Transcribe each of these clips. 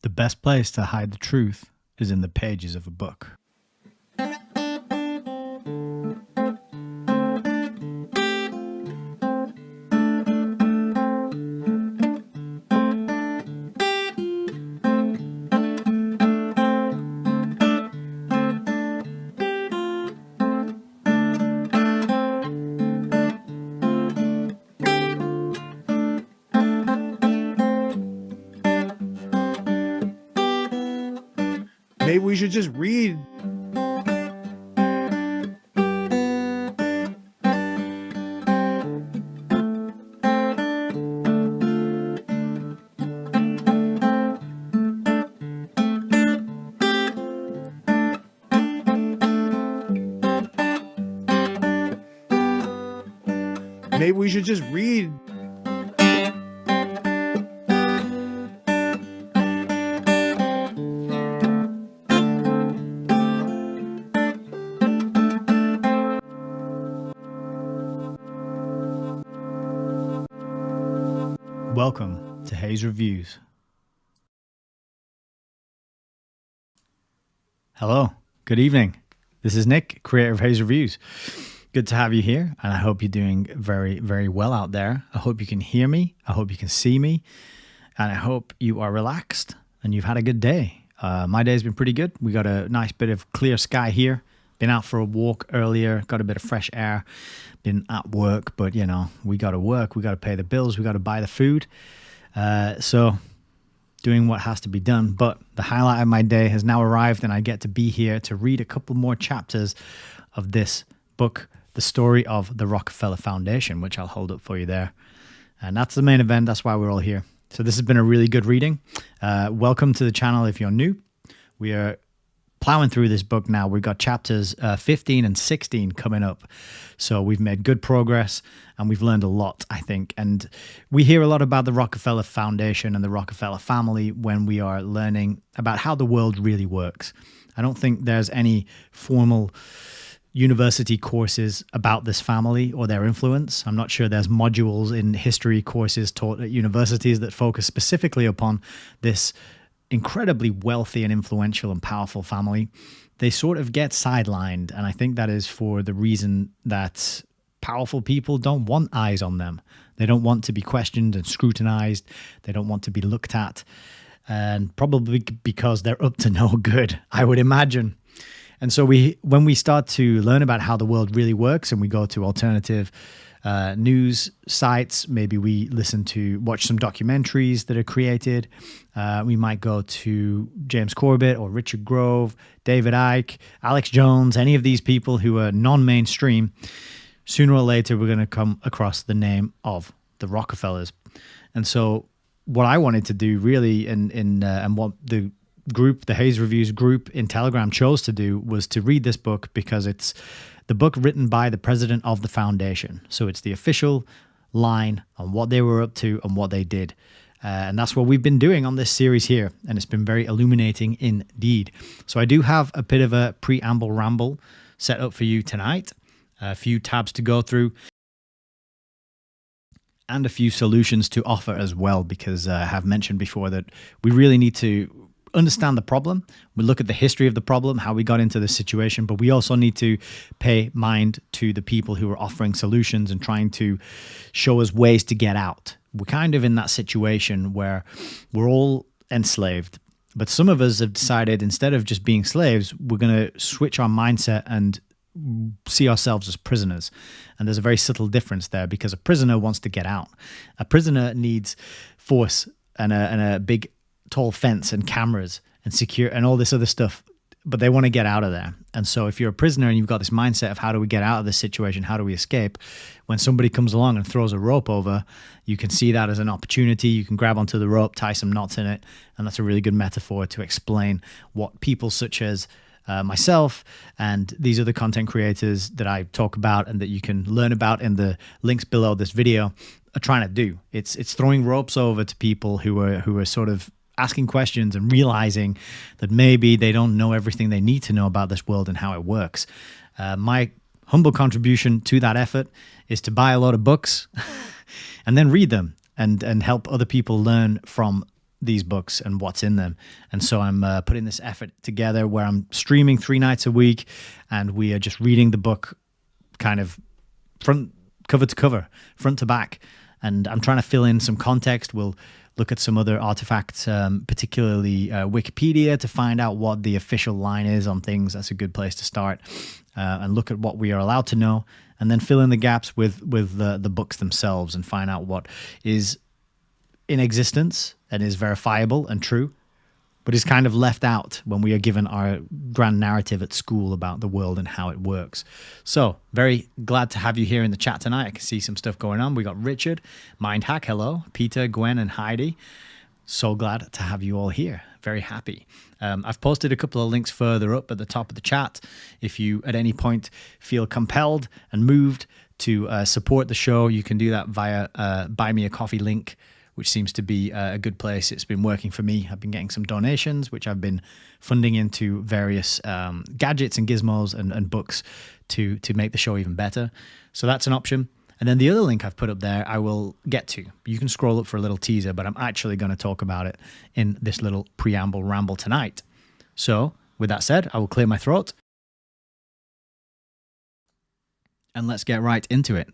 The best place to hide the truth is in the pages of a book. Maybe we should just read. Maybe we should just read. Welcome to Hayes Reviews. Hello, good evening. This is Nick, creator of Hayes Reviews. Good to have you here, and I hope you're doing very, very well out there. I hope you can hear me. I hope you can see me, and I hope you are relaxed and you've had a good day. My day's been pretty good. We got a nice bit of clear sky here. Been out for a walk earlier, got a bit of fresh air. Been at work, but you know, we got to work. We got to pay the bills. We got to buy the food. So doing what has to be done. But the highlight of my day has now arrived, and I get to be here to read a couple more chapters of this book, The Story of the Rockefeller Foundation, which I'll hold up for you there. And that's the main event. That's why we're all here. So this has been a really good reading. Welcome to the channel if you're new. We are plowing through this book now. We've got chapters 15 and 16 coming up. So we've made good progress and we've learned a lot, I think. And we hear a lot about the Rockefeller Foundation and the Rockefeller family when we are learning about how the world really works. I don't think there's any formal university courses about this family or their influence. I'm not sure there's modules in history courses taught at universities that focus specifically upon this incredibly wealthy and influential and powerful family. They sort of get sidelined, and I think that is for the reason that powerful people don't want eyes on them. They don't want to be questioned and scrutinized. They don't want to be looked at, and probably because they're up to no good, I would imagine. And so when we start to learn about how the world really works and we go to alternative news sites, maybe we watch some documentaries that are created. We might go to James Corbett or Richard Grove, David Icke, Alex Jones, any of these people who are non-mainstream. Sooner or later, we're going to come across the name of the Rockefellers. And so what I wanted to do really, and what the Hayes Reviews group in Telegram chose to do, was to read this book because it's the book written by the president of the foundation. So it's the official line on what they were up to and what they did. And that's what we've been doing on this series here. And it's been very illuminating indeed. So I do have a bit of a preamble ramble set up for you tonight. A few tabs to go through and a few solutions to offer as well, because I have mentioned before that we really need to understand the problem. We look at the history of the problem, how we got into this situation, but we also need to pay mind to the people who are offering solutions and trying to show us ways to get out. We're kind of in that situation where we're all enslaved, but some of us have decided instead of just being slaves, we're going to switch our mindset and see ourselves as prisoners. And there's a very subtle difference there, because a prisoner wants to get out. A prisoner needs force and a big tall fence and cameras and secure and all this other stuff, but they want to get out of there. And so if you're a prisoner and you've got this mindset of how do we get out of this situation, how do we escape, when somebody comes along and throws a rope over, you can see that as an opportunity. You can grab onto the rope, tie some knots in it, and that's a really good metaphor to explain what people such as myself and these other content creators that I talk about and that you can learn about in the links below this video are trying to do. It's throwing ropes over to people who are sort of asking questions and realizing that maybe they don't know everything they need to know about this world and how it works. My humble contribution to that effort is to buy a lot of books and then read them and help other people learn from these books and what's in them. And so I'm putting this effort together where I'm streaming 3 nights a week and we are just reading the book kind of cover to cover, front to back. And I'm trying to fill in some context. We'll look at some other artifacts, particularly Wikipedia, to find out what the official line is on things. That's a good place to start, and look at what we are allowed to know, and then fill in the gaps with the books themselves and find out what is in existence and is verifiable and true, but is kind of left out when we are given our grand narrative at school about the world and how it works. So very glad to have you here in the chat tonight. I can see some stuff going on. We got Richard, Mindhack, hello, Peter, Gwen, and Heidi. So glad to have you all here. Very happy. I've posted a couple of links further up at the top of the chat. If you at any point feel compelled and moved to support the show, you can do that via Buy Me a Coffee link, which seems to be a good place. It's been working for me. I've been getting some donations, which I've been funding into various gadgets and gizmos and books to make the show even better. So that's an option. And then the other link I've put up there, I will get to. You can scroll up for a little teaser, but I'm actually going to talk about it in this little preamble ramble tonight. So with that said, I will clear my throat. And let's get right into it.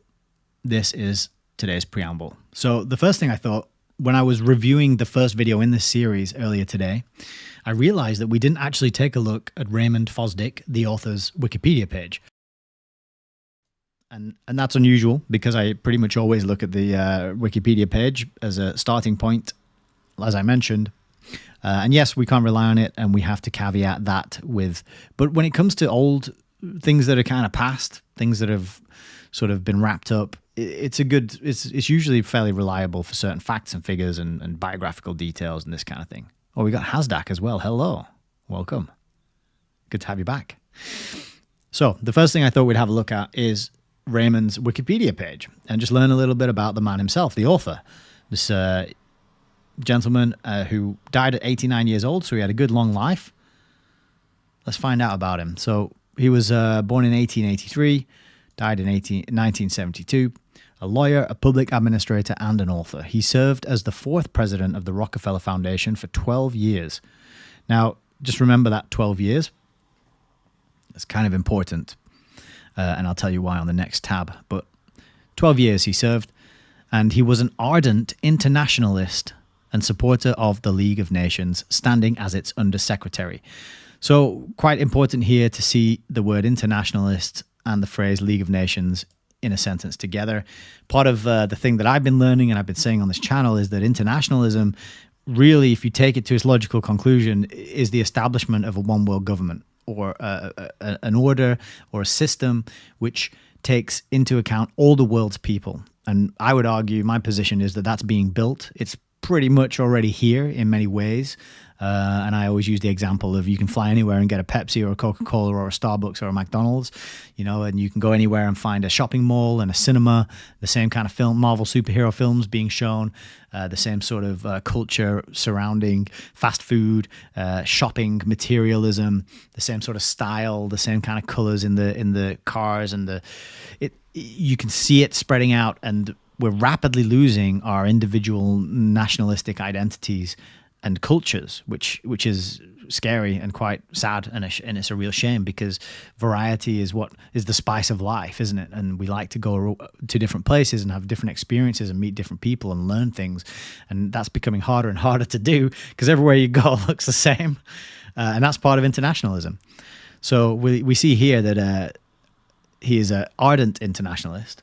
This is today's preamble. So the first thing I thought, when I was reviewing the first video in this series earlier today, I realized that we didn't actually take a look at Raymond Fosdick, the author's Wikipedia page. And that's unusual because I pretty much always look at the Wikipedia page as a starting point, as I mentioned. And yes, we can't rely on it, and we have to caveat that with, but when it comes to old things that are kind of past, things that have sort of been wrapped up, it's usually fairly reliable for certain facts and figures and biographical details and this kind of thing. Oh, we got Hasdak as well. Hello. Welcome. Good to have you back. So the first thing I thought we'd have a look at is Raymond's Wikipedia page and just learn a little bit about the man himself, the author. This gentleman who died at 89 years old, so he had a good long life. Let's find out about him. So he was born in 1883, died in 1972, a lawyer, a public administrator, and an author. He served as the fourth president of the Rockefeller Foundation for 12 years. Now, just remember that 12 years. It's kind of important, and I'll tell you why on the next tab. But 12 years he served, and he was an ardent internationalist and supporter of the League of Nations, standing as its undersecretary. So quite important here to see the word internationalist and the phrase League of Nations in a sentence together. Part of the thing that I've been learning and I've been saying on this channel is that internationalism, really, if you take it to its logical conclusion, is the establishment of a one world government or an order or a system which takes into account all the world's people. And I would argue my position is that that's being built. It's pretty much already here in many ways. And I always use the example of you can fly anywhere and get a Pepsi or a Coca-Cola or a Starbucks or a McDonald's, and you can go anywhere and find a shopping mall and a cinema, the same kind of film, Marvel superhero films being shown, the same sort of culture surrounding fast food, shopping, materialism, the same sort of style, the same kind of colors in the cars, and you can see it spreading out, and we're rapidly losing our individual nationalistic identities and cultures, which is scary and quite sad, and it's a real shame, because variety is what is the spice of life, isn't it? And we like to go to different places and have different experiences and meet different people and learn things, and that's becoming harder and harder to do because everywhere you go looks the same, and that's part of internationalism. So we see here that he is an ardent internationalist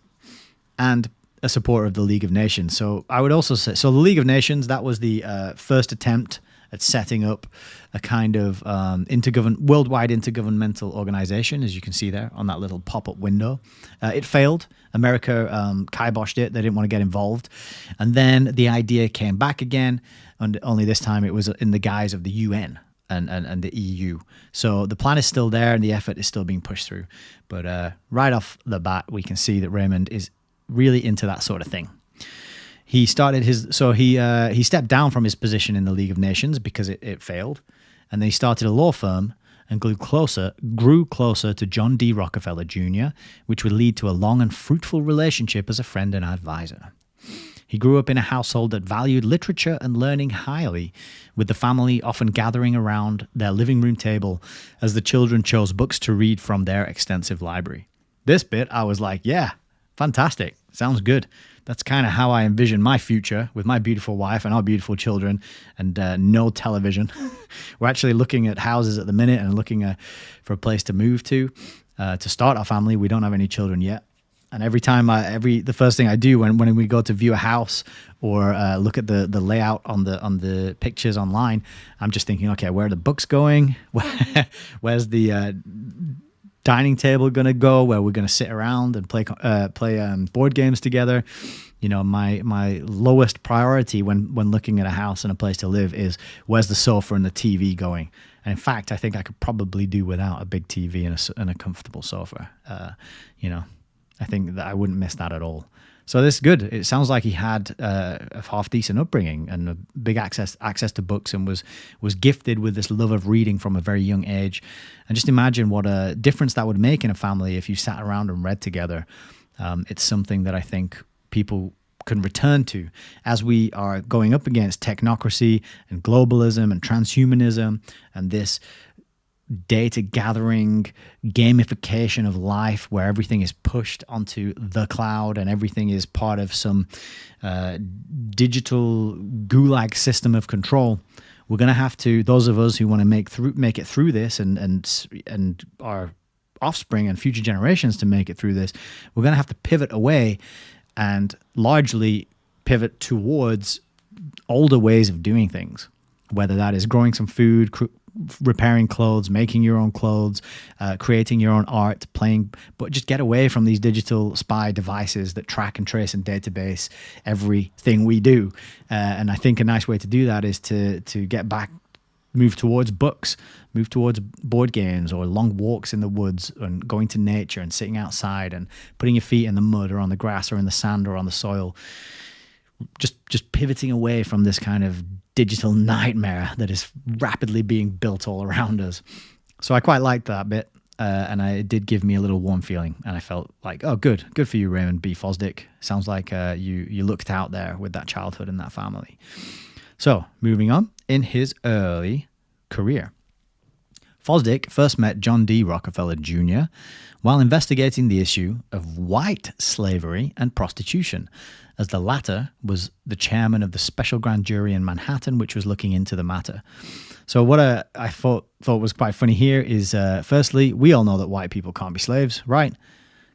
and a supporter of the League of Nations. So I would also say, the League of Nations, that was the first attempt at setting up a kind of worldwide intergovernmental organization, as you can see there on that little pop-up window. It failed. America kiboshed it. They didn't want to get involved. And then the idea came back again, and only this time it was in the guise of the UN and the EU. So the plan is still there and the effort is still being pushed through. But right off the bat, we can see that Raymond is really into that sort of thing. He started he stepped down from his position in the League of Nations because it failed, and then he started a law firm and grew closer to John D. Rockefeller Jr., which would lead to a long and fruitful relationship as a friend and advisor. He grew up in a household that valued literature and learning highly, with the family often gathering around their living room table as the children chose books to read from their extensive library. This bit, I was like, yeah, fantastic. Sounds good. That's kind of how I envision my future with my beautiful wife and our beautiful children, and no television. We're actually looking at houses at the minute and looking for a place to move to start our family. We don't have any children yet. And every time the first thing I do when we go to view a house or look at the layout on the pictures online, I'm just thinking, okay, where are the books going? Where's the dining table going to go, where we're going to sit around and play board games together? My lowest priority when looking at a house and a place to live is where's the sofa and the TV going. And in fact, I think I could probably do without a big TV and a comfortable sofa. I think that I wouldn't miss that at all. So this is good. It sounds like he had a half decent upbringing and a big access to books, and was gifted with this love of reading from a very young age. And just imagine what a difference that would make in a family if you sat around and read together. It's something that I think people can return to as we are going up against technocracy and globalism and transhumanism and this data gathering, gamification of life, where everything is pushed onto the cloud and everything is part of some digital gulag system of control. We're going to have to, those of us who want to make it through this, and our offspring and future generations to make it through this, we're going to have to pivot away and largely pivot towards older ways of doing things, whether that is growing some food, repairing clothes, making your own clothes, creating your own art, playing, but just get away from these digital spy devices that track and trace and database everything we do. And I think a nice way to do that is to get back, move towards books, move towards board games or long walks in the woods and going to nature and sitting outside and putting your feet in the mud or on the grass or in the sand or on the soil. Just pivoting away from this kind of digital nightmare that is rapidly being built all around us. So I quite liked that bit, and it did give me a little warm feeling, and I felt like, oh, good for you, Raymond B. Fosdick. Sounds like you looked out there with that childhood and that family. So moving on, in his early career, Fosdick first met John D. Rockefeller Jr. while investigating the issue of white slavery and prostitution, as the latter was the chairman of the special grand jury in Manhattan, which was looking into the matter. So what I thought was quite funny here is, firstly, we all know that white people can't be slaves, right?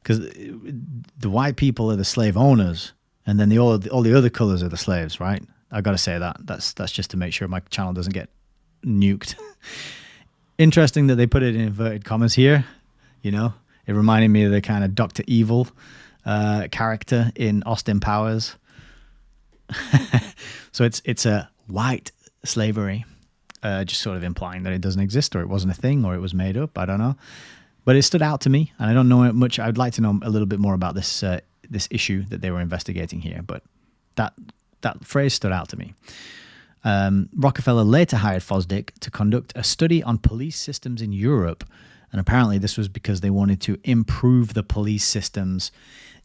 Because the white people are the slave owners, and then all the other colors are the slaves, right? I've got to say that. That's just to make sure my channel doesn't get nuked. Interesting that they put it in inverted commas here. You know, it reminded me of the kind of Dr. Evil character in Austin Powers. So it's a white slavery, just sort of implying that it doesn't exist, or it wasn't a thing, or it was made up. I don't know, but it stood out to me, and I don't know much. I'd like to know a little bit more about this issue that they were investigating here, but that phrase stood out to me. Rockefeller later hired Fosdick to conduct a study on police systems in Europe, and apparently this was because they wanted to improve the police systems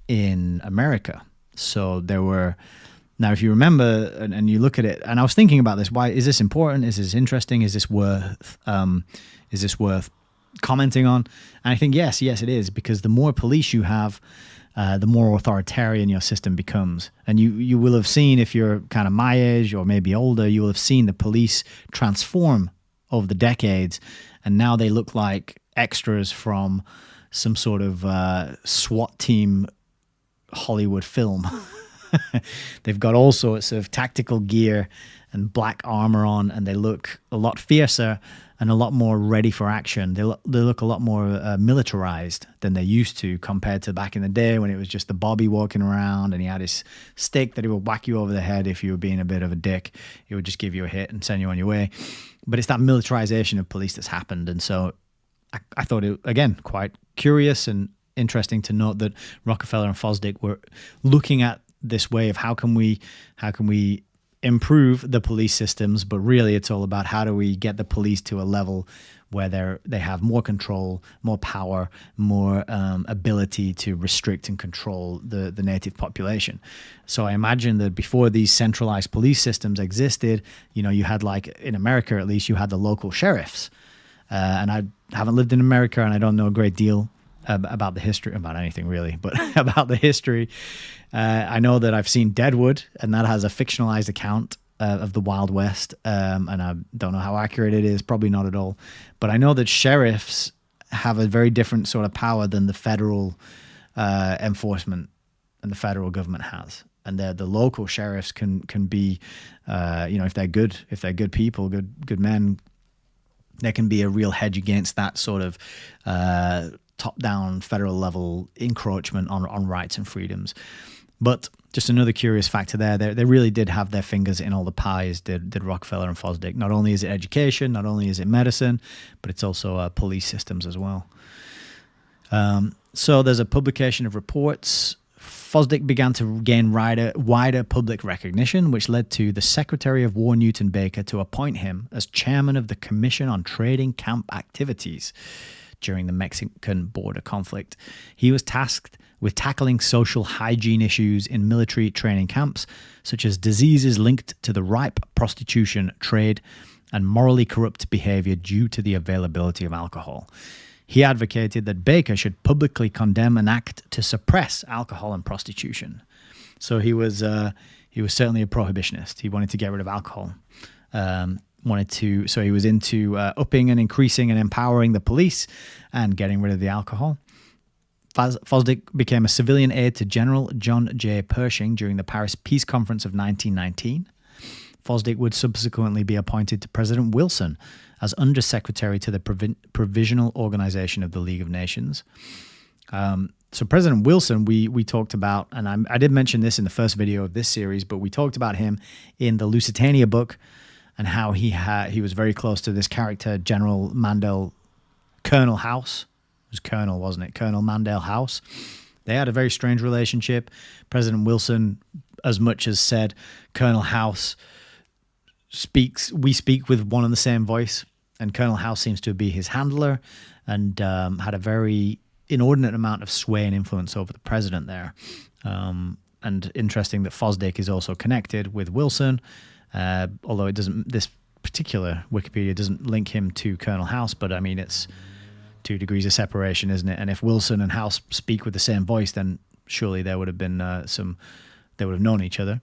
in America. So there were, now if you remember and you look at it, and I was thinking about this, why is this important? Is this interesting? Is this worth commenting on? And I think yes it is, because the more police you have, the more authoritarian your system becomes. And you will have seen, if you're kind of my age or maybe older, you will have seen the police transform over the decades, and now they look like extras from some sort of SWAT team Hollywood film. They've got all sorts of tactical gear and black armor on, and they look a lot fiercer and a lot more ready for action. They look a lot more militarized than they used to, compared to back in the day when it was just the Bobby walking around and he had his stick that he would whack you over the head if you were being a bit of a dick. He would just give you a hit and send you on your way. But it's that militarization of police that's happened. And so I thought it, again, quite curious and interesting to note that Rockefeller and Fosdick were looking at this way of how can we improve the police systems, but really it's all about how do we get the police to a level where they have more control, more power, more ability to restrict and control the native population. So I imagine that before these centralized police systems existed, you had, like in America at least, you had the local sheriffs. And I haven't lived in America, and I don't know a great deal about the history, about anything really, but about the history. I know that I've seen Deadwood, and that has a fictionalized account of the Wild West, and I don't know how accurate it is, probably not at all. But I know that sheriffs have a very different sort of power than the federal enforcement and the federal government has. And the local sheriffs can be, if they're good people, good men, there can be a real hedge against that sort of top-down federal level encroachment on rights and freedoms. But just another curious factor there, they really did have their fingers in all the pies, did Rockefeller and Fosdick. Not only is it education, not only is it medicine, but it's also police systems as well. So there's a publication of reports. Fosdick began to gain wider public recognition, which led to the Secretary of War Newton Baker to appoint him as chairman of the Commission on Trading Camp Activities during the Mexican border conflict. He was tasked with tackling social hygiene issues in military training camps, such as diseases linked to the ripe prostitution trade and morally corrupt behavior due to the availability of alcohol. He advocated that Baker should publicly condemn an act to suppress alcohol and prostitution. So he was certainly a prohibitionist. He wanted to get rid of alcohol. So he was into upping and increasing and empowering the police and getting rid of the alcohol. Fosdick became a civilian aide to General John J. Pershing during the Paris Peace Conference of 1919. Fosdick would subsequently be appointed to President Wilson as Undersecretary to the Provisional Organization of the League of Nations. So President Wilson, we talked about, and I did mention this in the first video of this series, but we talked about him in the Lusitania book and how he was very close to this character, General Mandel, Colonel House. It was Colonel, wasn't it? Colonel Mandel House. They had a very strange relationship. President Wilson, as much as said, Colonel House we speak with one and the same voice, and Colonel House seems to be his handler and had a very inordinate amount of sway and influence over the president there. And interesting that Fosdick is also connected with Wilson, although it doesn't. This particular Wikipedia doesn't link him to Colonel House, but I mean it's 2 degrees of separation, isn't it? And if Wilson and House speak with the same voice, then surely there would have been they would have known each other.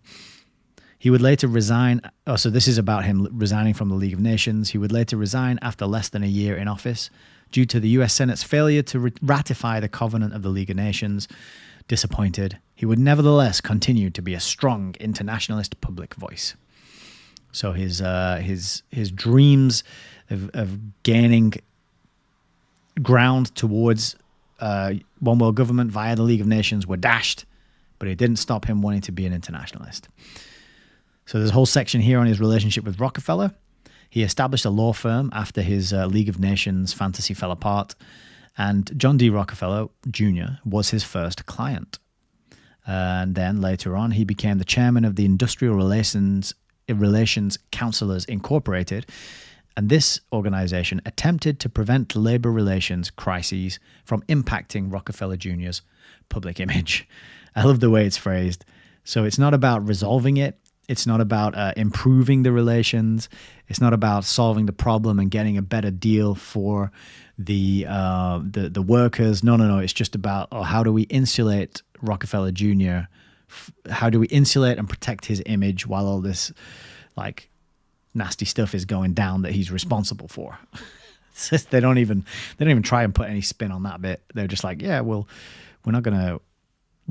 He would later resign. Oh, so this is about him resigning from the League of Nations. He would later resign after less than a year in office due to the U.S. Senate's failure to ratify the Covenant of the League of Nations. Disappointed, he would nevertheless continue to be a strong internationalist public voice. So his dreams of gaining ground towards one world government via the League of Nations were dashed, but it didn't stop him wanting to be an internationalist. So there's a whole section here on his relationship with Rockefeller. He established a law firm after his League of Nations fantasy fell apart, and John D. Rockefeller Jr. was his first client. And then later on, he became the chairman of the Industrial Relations Counselors Incorporated, and this organization attempted to prevent labor relations crises from impacting Rockefeller Jr.'s public image. I love the way it's phrased. So it's not about resolving it. It's not about improving the relations. It's not about solving the problem and getting a better deal for the workers. No. It's just about how do we insulate Rockefeller Jr. How do we insulate and protect his image while all this like nasty stuff is going down that he's responsible for. They don't even try and put any spin on that bit. They're just like, yeah, well, we're not gonna.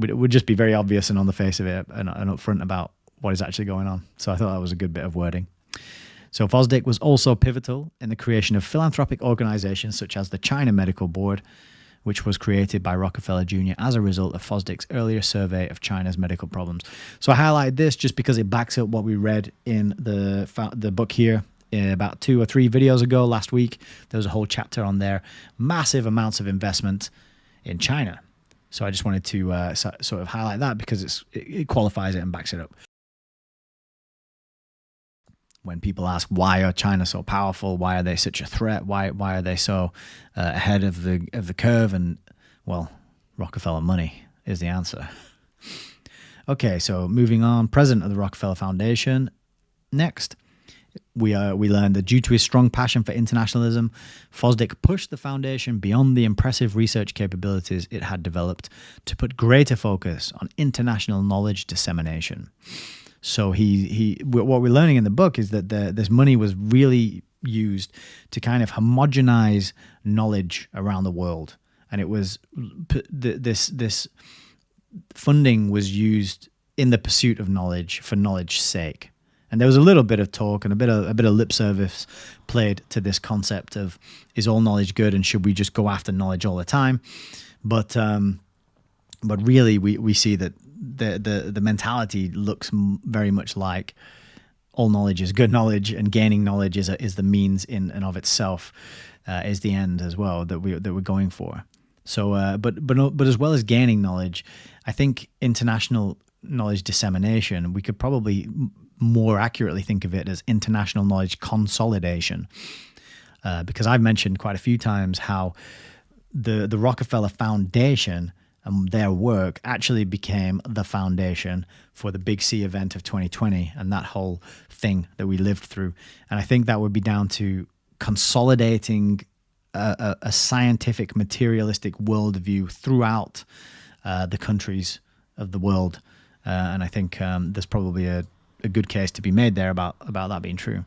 It would just be very obvious and on the face of it and upfront about what is actually going on. So I thought that was a good bit of wording. So Fosdick was also pivotal in the creation of philanthropic organizations such as the China Medical Board, which was created by Rockefeller Jr. as a result of Fosdick's earlier survey of China's medical problems. So I highlighted this just because it backs up what we read in the book here about 2 or 3 videos ago last week. There was a whole chapter on there. Massive amounts of investment in China. So I just wanted to sort of highlight that because it qualifies it and backs it up. When people ask why are China so powerful, why are they such a threat, why are they so ahead of the curve, and well, Rockefeller money is the answer. Okay, so moving on, president of the Rockefeller Foundation. Next, we learned that due to his strong passion for internationalism, Fosdick pushed the foundation beyond the impressive research capabilities it had developed to put greater focus on international knowledge dissemination. So what we're learning in the book is that this money was really used to kind of homogenize knowledge around the world, and it was this funding was used in the pursuit of knowledge for knowledge's sake. And there was a little bit of talk and a bit of lip service played to this concept of, is all knowledge good and should we just go after knowledge all the time? But really we see that the mentality looks very much like all knowledge is good knowledge, and gaining knowledge is the means in and of itself, is the end as well that we're going for. So, but as well as gaining knowledge, I think international knowledge dissemination, we could probably more accurately think of it as international knowledge consolidation, because I've mentioned quite a few times how the Rockefeller Foundation and their work actually became the foundation for the Big C event of 2020 and that whole thing that we lived through. And I think that would be down to consolidating a scientific, materialistic worldview throughout the countries of the world. And I think there's probably a good case to be made there about that being true.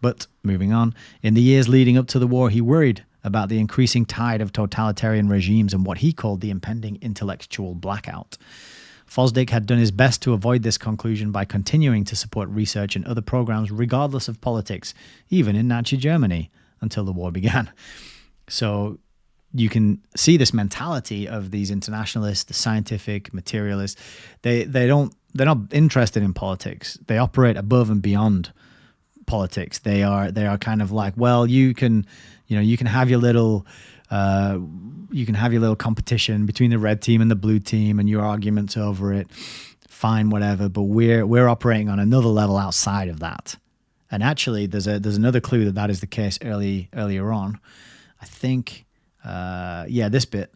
But moving on, in the years leading up to the war, he worried about the increasing tide of totalitarian regimes and what he called the impending intellectual blackout. Fosdick had done his best to avoid this conclusion by continuing to support research and other programs regardless of politics, even in Nazi Germany, until the war began. So you can see this mentality of these internationalists, the scientific materialists. They're not interested in politics. They operate above and beyond politics. They are kind of like, well, you can have your little competition between the red team and the blue team and your arguments over it. Fine, whatever. But we're operating on another level outside of that. And actually, there's another clue that is the case earlier on. I think, this bit.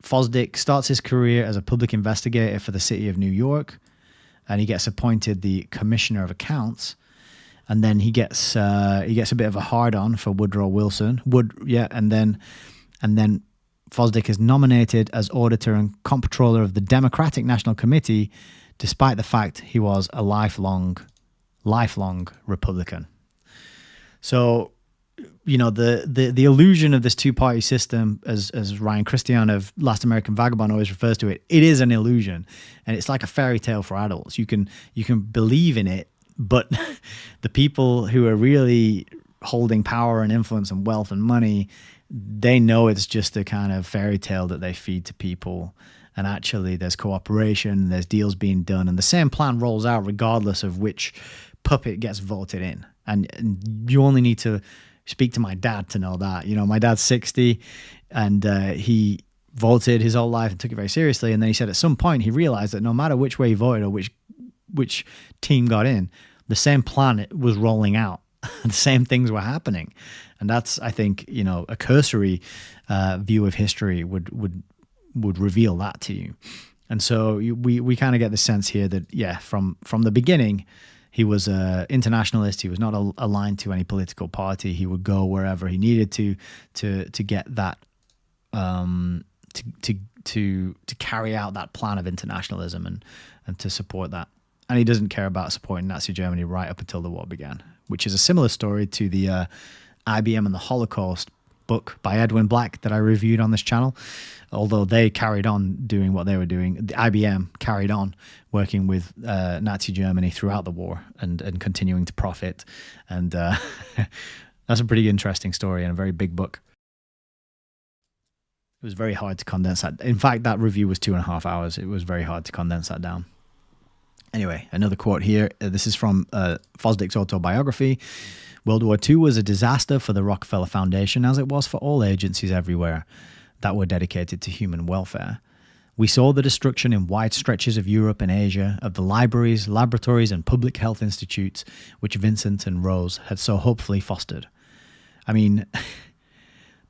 Fosdick starts his career as a public investigator for the city of New York, and he gets appointed the Commissioner of Accounts. And then he gets a bit of a hard-on for Woodrow Wilson. And then Fosdick is nominated as auditor and comptroller of the Democratic National Committee, despite the fact he was a lifelong Republican. So, the illusion of this two-party system, as Ryan Christian of Last American Vagabond always refers to it, it is an illusion, and it's like a fairy tale for adults. You can believe in it, but the people who are really holding power and influence and wealth and money, they know it's just a kind of fairy tale that they feed to people. And actually, there's cooperation, there's deals being done, and the same plan rolls out regardless of which puppet gets voted in. And you only need to speak to my dad to know that. My dad's 60, and he voted his whole life and took it very seriously. And then he said at some point he realized that no matter which way he voted or which team got in, the same plan was rolling out. The same things were happening. And that's, I think, a cursory view of history would reveal that to you. And so we kind of get the sense here that, from the beginning, he was an internationalist. He was not aligned to any political party. He would go wherever he needed to get that, to carry out that plan of internationalism and to support that. And he doesn't care about supporting Nazi Germany right up until the war began, which is a similar story to the IBM and the Holocaust book by Edwin Black that I reviewed on this channel. Although they carried on doing what they were doing, the IBM carried on working with Nazi Germany throughout the war and continuing to profit. And that's a pretty interesting story and a very big book. It was very hard to condense that. In fact, that review was 2.5 hours. It was very hard to condense that down. Anyway, another quote here. This is from Fosdick's autobiography. World War II was a disaster for the Rockefeller Foundation, as it was for all agencies everywhere that were dedicated to human welfare. We saw the destruction in wide stretches of Europe and Asia of the libraries, laboratories, and public health institutes which Vincent and Rose had so hopefully fostered. I mean,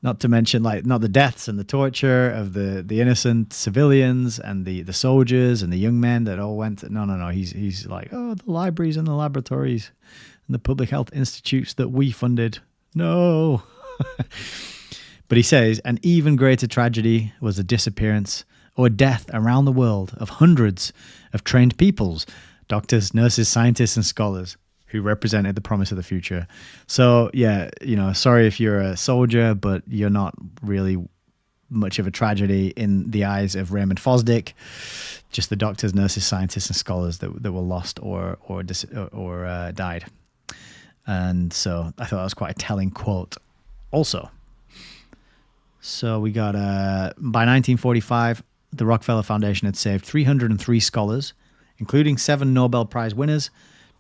not to mention, not the deaths and the torture of the innocent civilians and the soldiers and the young men that all went. No. He's like, the libraries and the laboratories and the public health institutes that we funded. No. But he says, an even greater tragedy was the disappearance or death around the world of hundreds of trained peoples, doctors, nurses, scientists, and scholars who represented the promise of the future. So, sorry if you're a soldier, but you're not really much of a tragedy in the eyes of Raymond Fosdick. Just the doctors, nurses, scientists, and scholars that were lost or died. And so I thought that was quite a telling quote also. So we got, by 1945, the Rockefeller Foundation had saved 303 scholars, including 7 Nobel Prize winners,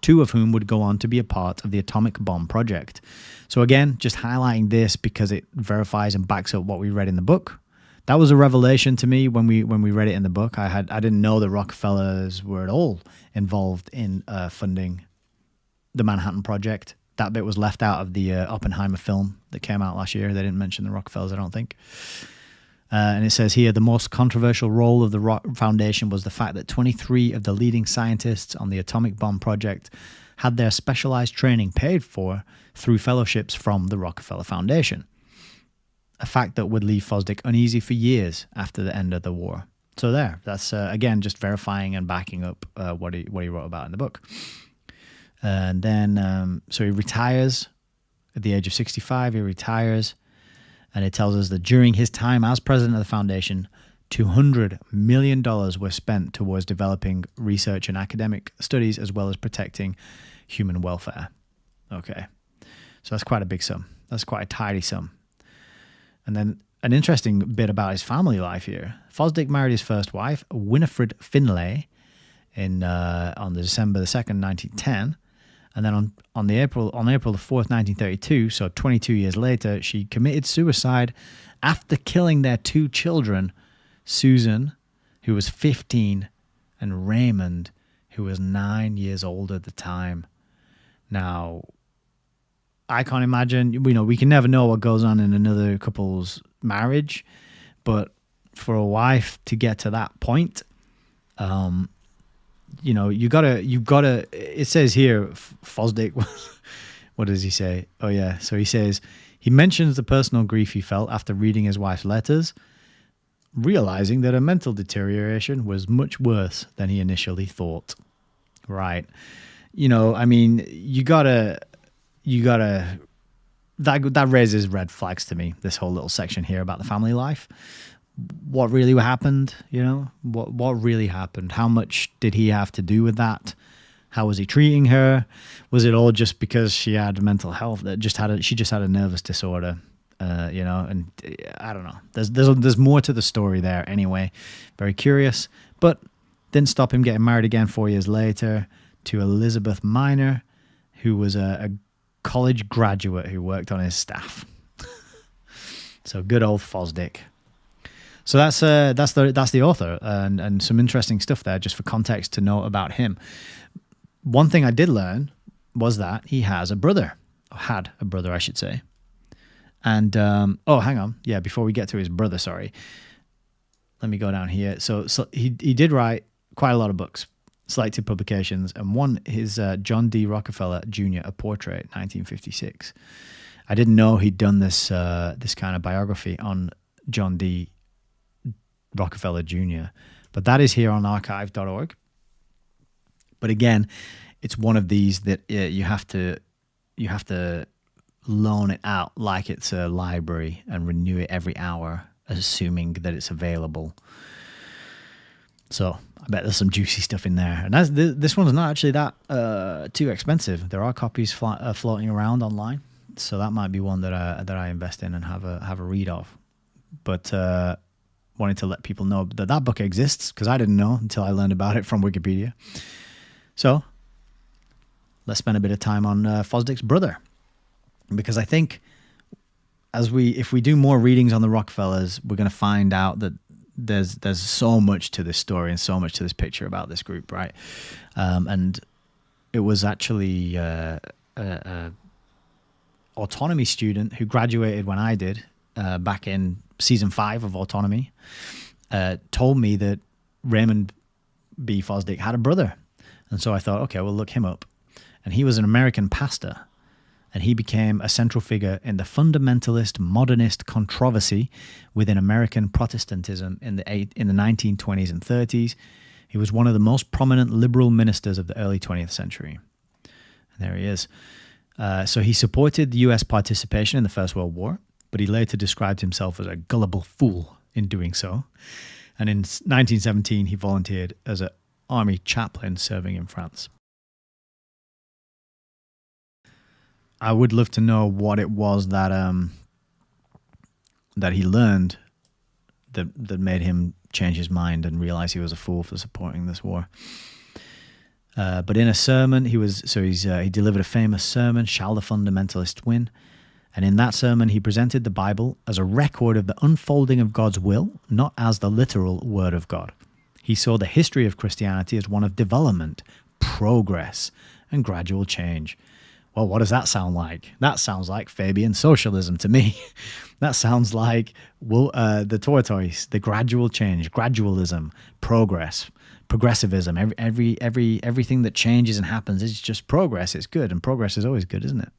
2 of whom would go on to be a part of the atomic bomb project. So again, just highlighting this because it verifies and backs up what we read in the book. That was a revelation to me when we read it in the book. I didn't know the Rockefellers were at all involved in funding the Manhattan Project. That bit was left out of the Oppenheimer film that came out last year. They didn't mention the Rockefellers, I don't think. And it says here, the most controversial role of the Foundation was the fact that 23 of the leading scientists on the atomic bomb project had their specialized training paid for through fellowships from the Rockefeller Foundation, a fact that would leave Fosdick uneasy for years after the end of the war. So that's again just verifying and backing up what he wrote about in the book. And then so he retires at the age of 65. He retires, and it tells us that during his time as president of the foundation, $200 million were spent towards developing research and academic studies, as well as protecting human welfare. Okay, so that's quite a big sum. That's quite a tidy sum. And then an interesting bit about his family life here. Fosdick married his first wife, Winifred Finlay, on December the 2nd, 1910. And then on April the 4th, 1932, so 22 years later, she committed suicide after killing their two children, Susan, who was 15, and Raymond, who was 9 years old at the time. Now, I can't imagine, we can never know what goes on in another couple's marriage, but for a wife to get to that point, you gotta, it says here, Fosdick, what does he say? Oh yeah. So he says, he mentions the personal grief he felt after reading his wife's letters, realizing that her mental deterioration was much worse than he initially thought. Right. That raises red flags to me, this whole little section here about the family life. What really happened, what really happened? How much did he have to do with that? How was he treating her? Was it all just because she had mental health, she just had a nervous disorder, and I don't know. There's more to the story there anyway. Very curious, but didn't stop him getting married again 4 years later to Elizabeth Minor, who was a college graduate who worked on his staff. So good old Fosdick. So that's the author, and some interesting stuff there just for context to know about him. One thing I did learn was that he had a brother, I should say. And hang on, yeah, before we get to his brother, sorry, let me go down here. So he did write quite a lot of books, selected publications, and one is John D. Rockefeller Jr., A Portrait, 1956. I didn't know he'd done this kind of biography on John D. Rockefeller Jr., but that is here on archive.org. But again, it's one of these that you have to loan it out like it's a library and renew it every hour, assuming that it's available. So I bet there's some juicy stuff in there. And this one's not actually that too expensive. There are copies floating around online, so that might be one that I invest in and have a read of. But wanted to let people know that book exists, because I didn't know until I learned about it from Wikipedia. So let's spend a bit of time on Fosdick's brother, because I think if we do more readings on the Rockefellers, we're going to find out that there's so much to this story and so much to this picture about this group, right? And it was actually a Autonomy student who graduated when I did, back in season 5 of Autonomy, told me that Raymond B. Fosdick had a brother. And so I thought, okay, we'll look him up. And he was an American pastor, and he became a central figure in the fundamentalist modernist controversy within American Protestantism in the 1920s and 30s. He was one of the most prominent liberal ministers of the early 20th century. And there he is. So he supported the U.S. participation in the First World War, but he later described himself as a gullible fool in doing so. And in 1917, he volunteered as an army chaplain serving in France. I would love to know what it was that he learned that made him change his mind and realize he was a fool for supporting this war. But in a sermon, he delivered a famous sermon, "Shall the Fundamentalist Win?" And in that sermon, he presented the Bible as a record of the unfolding of God's will, not as the literal word of God. He saw the history of Christianity as one of development, progress, and gradual change, Well, what does that sound like? That sounds like Fabian socialism to me. That sounds like the tortoise, the gradual change, gradualism, progress, progressivism. Everything that changes and happens is just progress. It's good, and progress is always good, isn't it?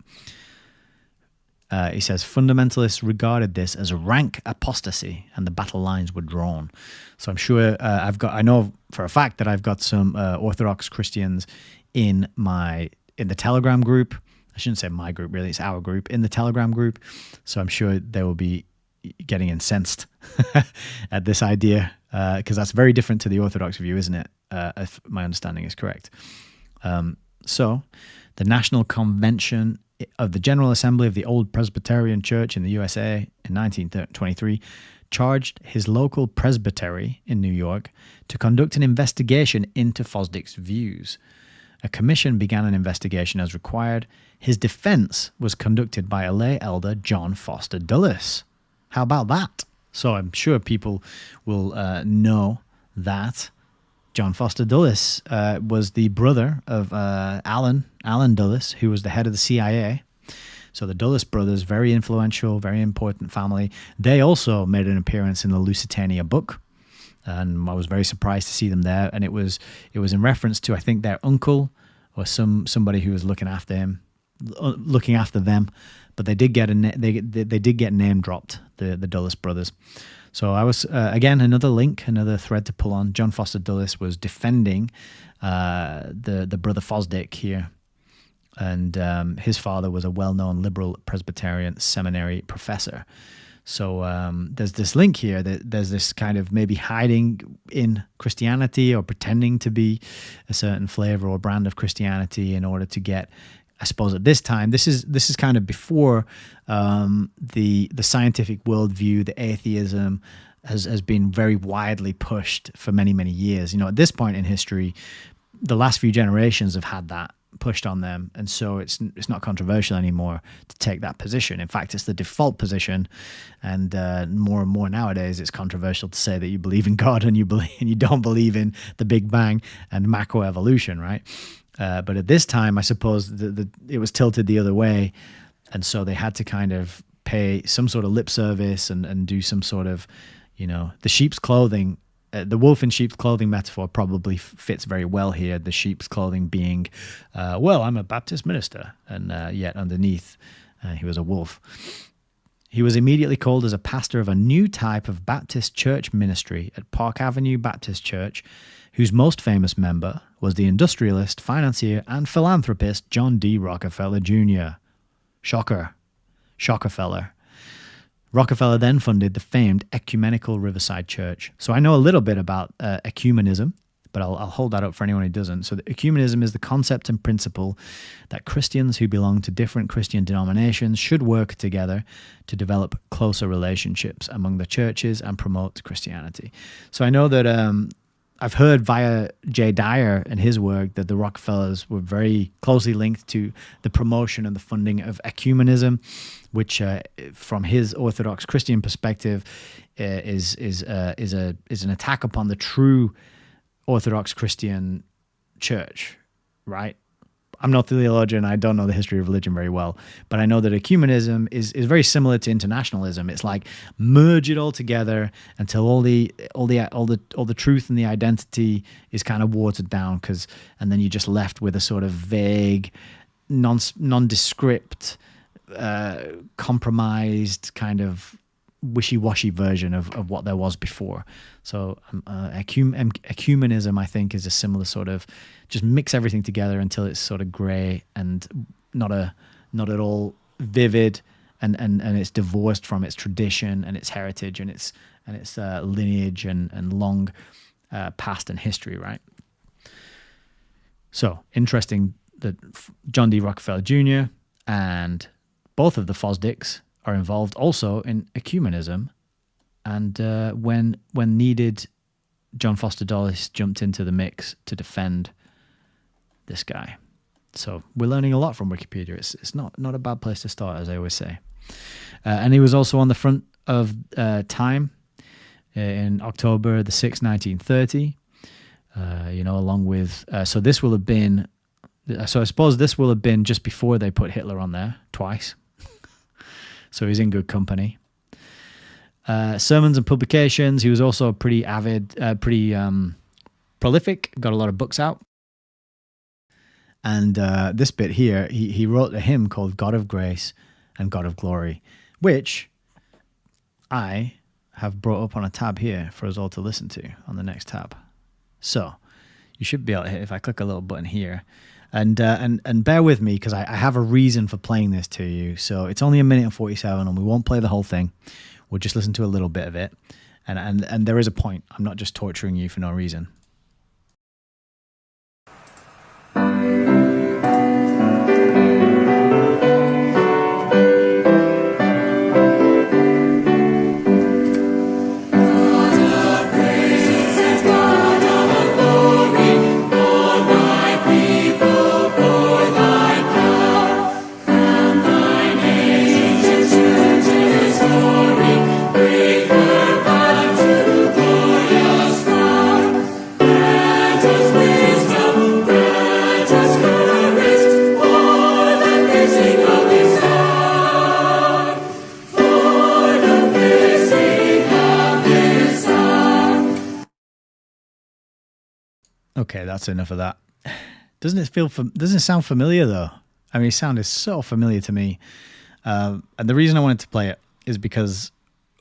He says fundamentalists regarded this as rank apostasy, and the battle lines were drawn. So I'm sure I know for a fact that I've got some Orthodox Christians in the Telegram group. I shouldn't say my group, really. It's our group in the Telegram group. So I'm sure they will be getting incensed at this idea, because that's very different to the Orthodox view, isn't it? If my understanding is correct. So the National Convention of the General Assembly of the Old Presbyterian Church in the USA in 1923 charged his local presbytery in New York to conduct an investigation into Fosdick's views. A commission began an investigation as required. His defense was conducted by a lay elder, John Foster Dulles. How about that? So I'm sure people will know that John Foster Dulles was the brother of Allen Dulles, who was the head of the CIA. So the Dulles brothers, very influential, very important family. They also made an appearance in the Lusitania book, and I was very surprised to see them there. And it was in reference to, I think, their uncle or somebody who was looking after them. But they did get they did get name dropped, the Dulles brothers. So I was, again, another thread to pull on. John Foster Dulles was defending the brother Fosdick here. And his father was a well-known liberal Presbyterian seminary professor. So there's this link here that there's this kind of maybe hiding in Christianity or pretending to be a certain flavor or brand of Christianity in order to get, I suppose at this time, this is kind of before the scientific worldview, the atheism has been very widely pushed for many, many years. You know, at this point in history, the last few generations have had that pushed on them, and so it's not controversial anymore to take that position. In fact, it's the default position, and more and more nowadays, it's controversial to say that you believe in God and you don't believe in the Big Bang and macroevolution, right? But at this time, I suppose it was tilted the other way, and so they had to kind of pay some sort of lip service and do some sort of, the sheep's clothing. The wolf in sheep's clothing metaphor probably fits very well here. The sheep's clothing being, I'm a Baptist minister, and yet underneath, he was a wolf. He was immediately called as a pastor of a new type of Baptist church ministry at Park Avenue Baptist Church, whose most famous member was the industrialist, financier, and philanthropist John D. Rockefeller Jr. Rockefeller. Rockefeller then funded the famed Ecumenical Riverside Church. So I know a little bit about ecumenism, but I'll hold that up for anyone who doesn't. So the ecumenism is the concept and principle that Christians who belong to different Christian denominations should work together to develop closer relationships among the churches and promote Christianity. So I know that I've heard via Jay Dyer and his work that the Rockefellers were very closely linked to the promotion and the funding of ecumenism, which, from his Orthodox Christian perspective, is an attack upon the true Orthodox Christian church, right? I'm not a theologian. I don't know the history of religion very well, but I know that ecumenism is very similar to internationalism. It's like merge it all together until all the truth and the identity is kind of watered down, and then you're just left with a sort of vague, nondescript, compromised kind of wishy-washy version of what there was before. So ecumenism, I think, is a similar sort of just mix everything together until it's sort of grey and not at all vivid, and it's divorced from its tradition and its heritage and its lineage and long past and history, right? So interesting that John D. Rockefeller Jr. and both of the Fosdicks are involved also in ecumenism, and when needed, John Foster Dulles jumped into the mix to defend this guy. So we're learning a lot from Wikipedia. It's not a bad place to start, as I always say. And he was also on the front of Time in October the 6th, 1930. Along with so this will have been So I suppose this will have been just before they put Hitler on there twice. So he's in good company. Sermons and publications. He was also pretty avid, pretty prolific. Got a lot of books out. And this bit here, he wrote a hymn called God of Grace and God of Glory, which I have brought up on a tab here for us all to listen to on the next tab. So you should be able to hit, if I click a little button here, and bear with me because I have a reason for playing this to you. So it's only 1 minute and 47 and we won't play the whole thing. We'll just listen to a little bit of it. And there is a point. I'm not just torturing you for no reason. Okay, that's enough of that. Doesn't it sound familiar though? I mean, it sounded so familiar to me. And the reason I wanted to play it is because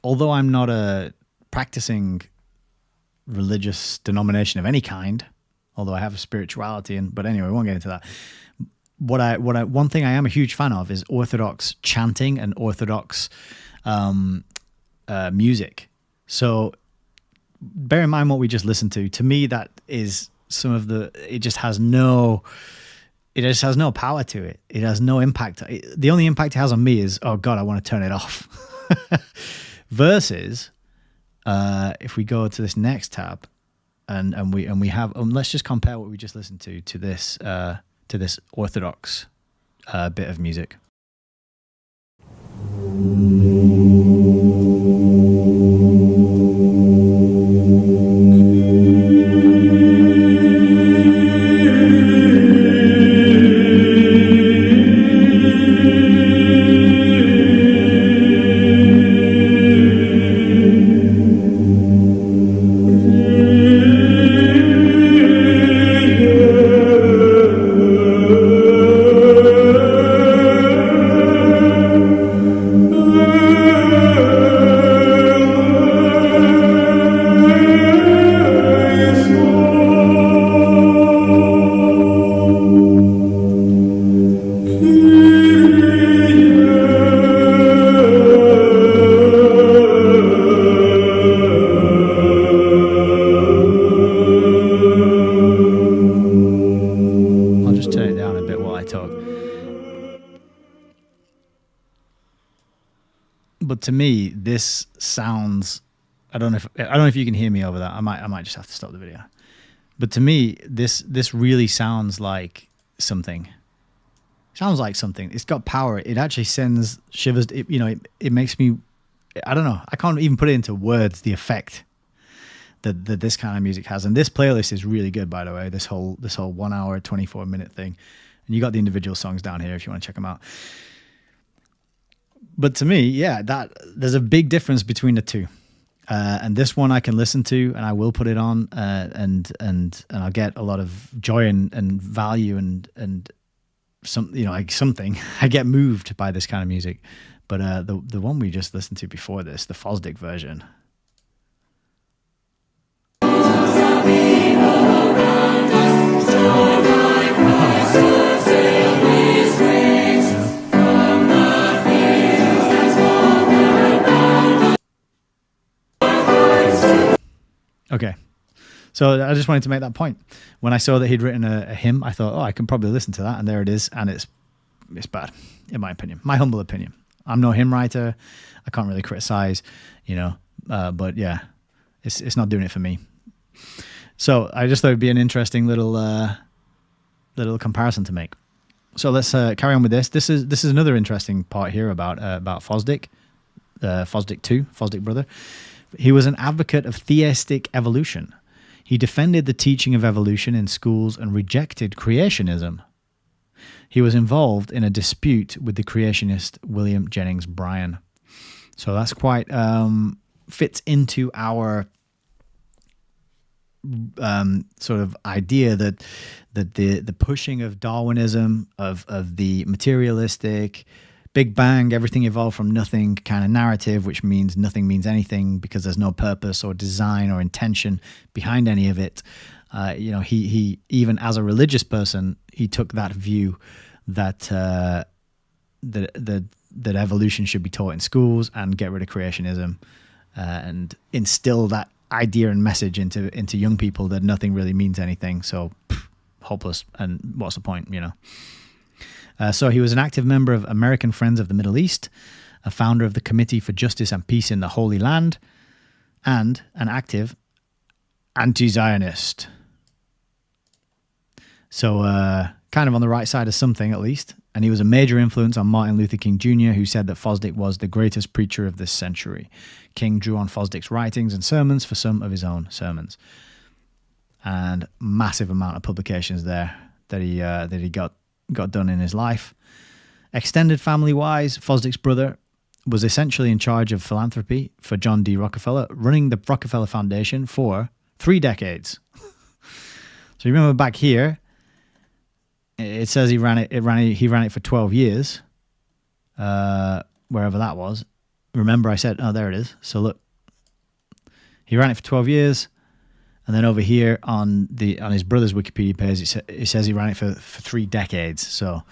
although I'm not a practicing religious denomination of any kind, although I have a spirituality, but anyway, we won't get into that. One thing I am a huge fan of is Orthodox chanting and Orthodox music. So bear in mind what we just listened to. To me, that is it just has no power to it. It has no impact. The only impact it has on me is, oh God, I want to turn it off. Versus, if we go to this next tab, and we have, let's just compare what we just listened to this Orthodox bit of music. But to me, this sounds, I don't know if you can hear me over that. I might just have to stop the video. But to me, this really sounds like something. Sounds like something. It's got power. It actually sends shivers. It makes me, I don't know. I can't even put it into words, the effect that this kind of music has. And this playlist is really good, by the way. This whole 1 hour, 24-minute thing. And you got the individual songs down here if you want to check them out. But to me, yeah, there's a big difference between the two. And this one I can listen to, and I will put it on, and I'll get a lot of joy and value and something. I get moved by this kind of music. But the one we just listened to before this, the Fosdick version. Okay, so I just wanted to make that point. When I saw that he'd written a hymn, I thought, I can probably listen to that, and there it is, and it's bad, in my opinion, my humble opinion. I'm no hymn writer. I can't really criticize, but yeah, it's not doing it for me. So I just thought it'd be an interesting little comparison to make. So let's carry on with this. This is another interesting part here about Fosdick, Fosdick 2, Fosdick brother. He was an advocate of theistic evolution. He defended the teaching of evolution in schools and rejected creationism. He was involved in a dispute with the creationist William Jennings Bryan. So that's quite fits into our sort of idea that the pushing of Darwinism, of the materialistic Big Bang, everything evolved from nothing kind of narrative, which means nothing means anything because there's no purpose or design or intention behind any of it. He even as a religious person, he took that view that that evolution should be taught in schools and get rid of creationism, and instill that idea and message into young people that nothing really means anything. So hopeless, and what's the point, So he was an active member of American Friends of the Middle East, a founder of the Committee for Justice and Peace in the Holy Land, and an active anti-Zionist. So kind of on the right side of something, at least. And he was a major influence on Martin Luther King Jr., who said that Fosdick was the greatest preacher of this century. King drew on Fosdick's writings and sermons for some of his own sermons. And massive amount of publications there that he got done in his life. Extended family-wise, Fosdick's brother was essentially in charge of philanthropy for John D. Rockefeller, running the Rockefeller Foundation for 3 decades. So you remember back here, it says he ran it for 12 years, wherever that was. Remember I said, oh, there it is. So look, he ran it for 12 years. And then over here on his brother's Wikipedia page, it says he ran it for 3 decades. So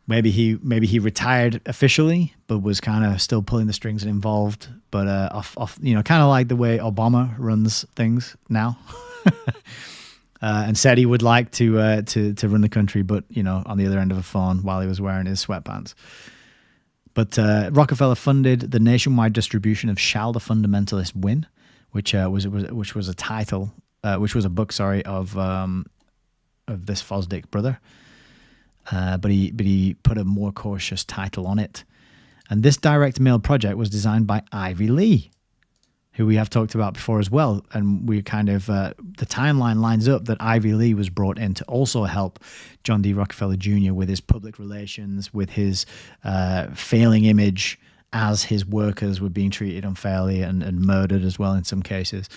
maybe he retired officially, but was kind of still pulling the strings and involved. But off kind of like the way Obama runs things now, and said he would like to run the country, but on the other end of a phone while he was wearing his sweatpants. But Rockefeller funded the nationwide distribution of "Shall the Fundamentalists Win?" which was a title, which was a book, of this Fosdick brother, but he put a more cautious title on it. And this direct mail project was designed by Ivy Lee, who we have talked about before as well. And we kind of the timeline lines up that Ivy Lee was brought in to also help John D. Rockefeller Jr. with his public relations, with his failing image, as his workers were being treated unfairly and murdered as well in some cases.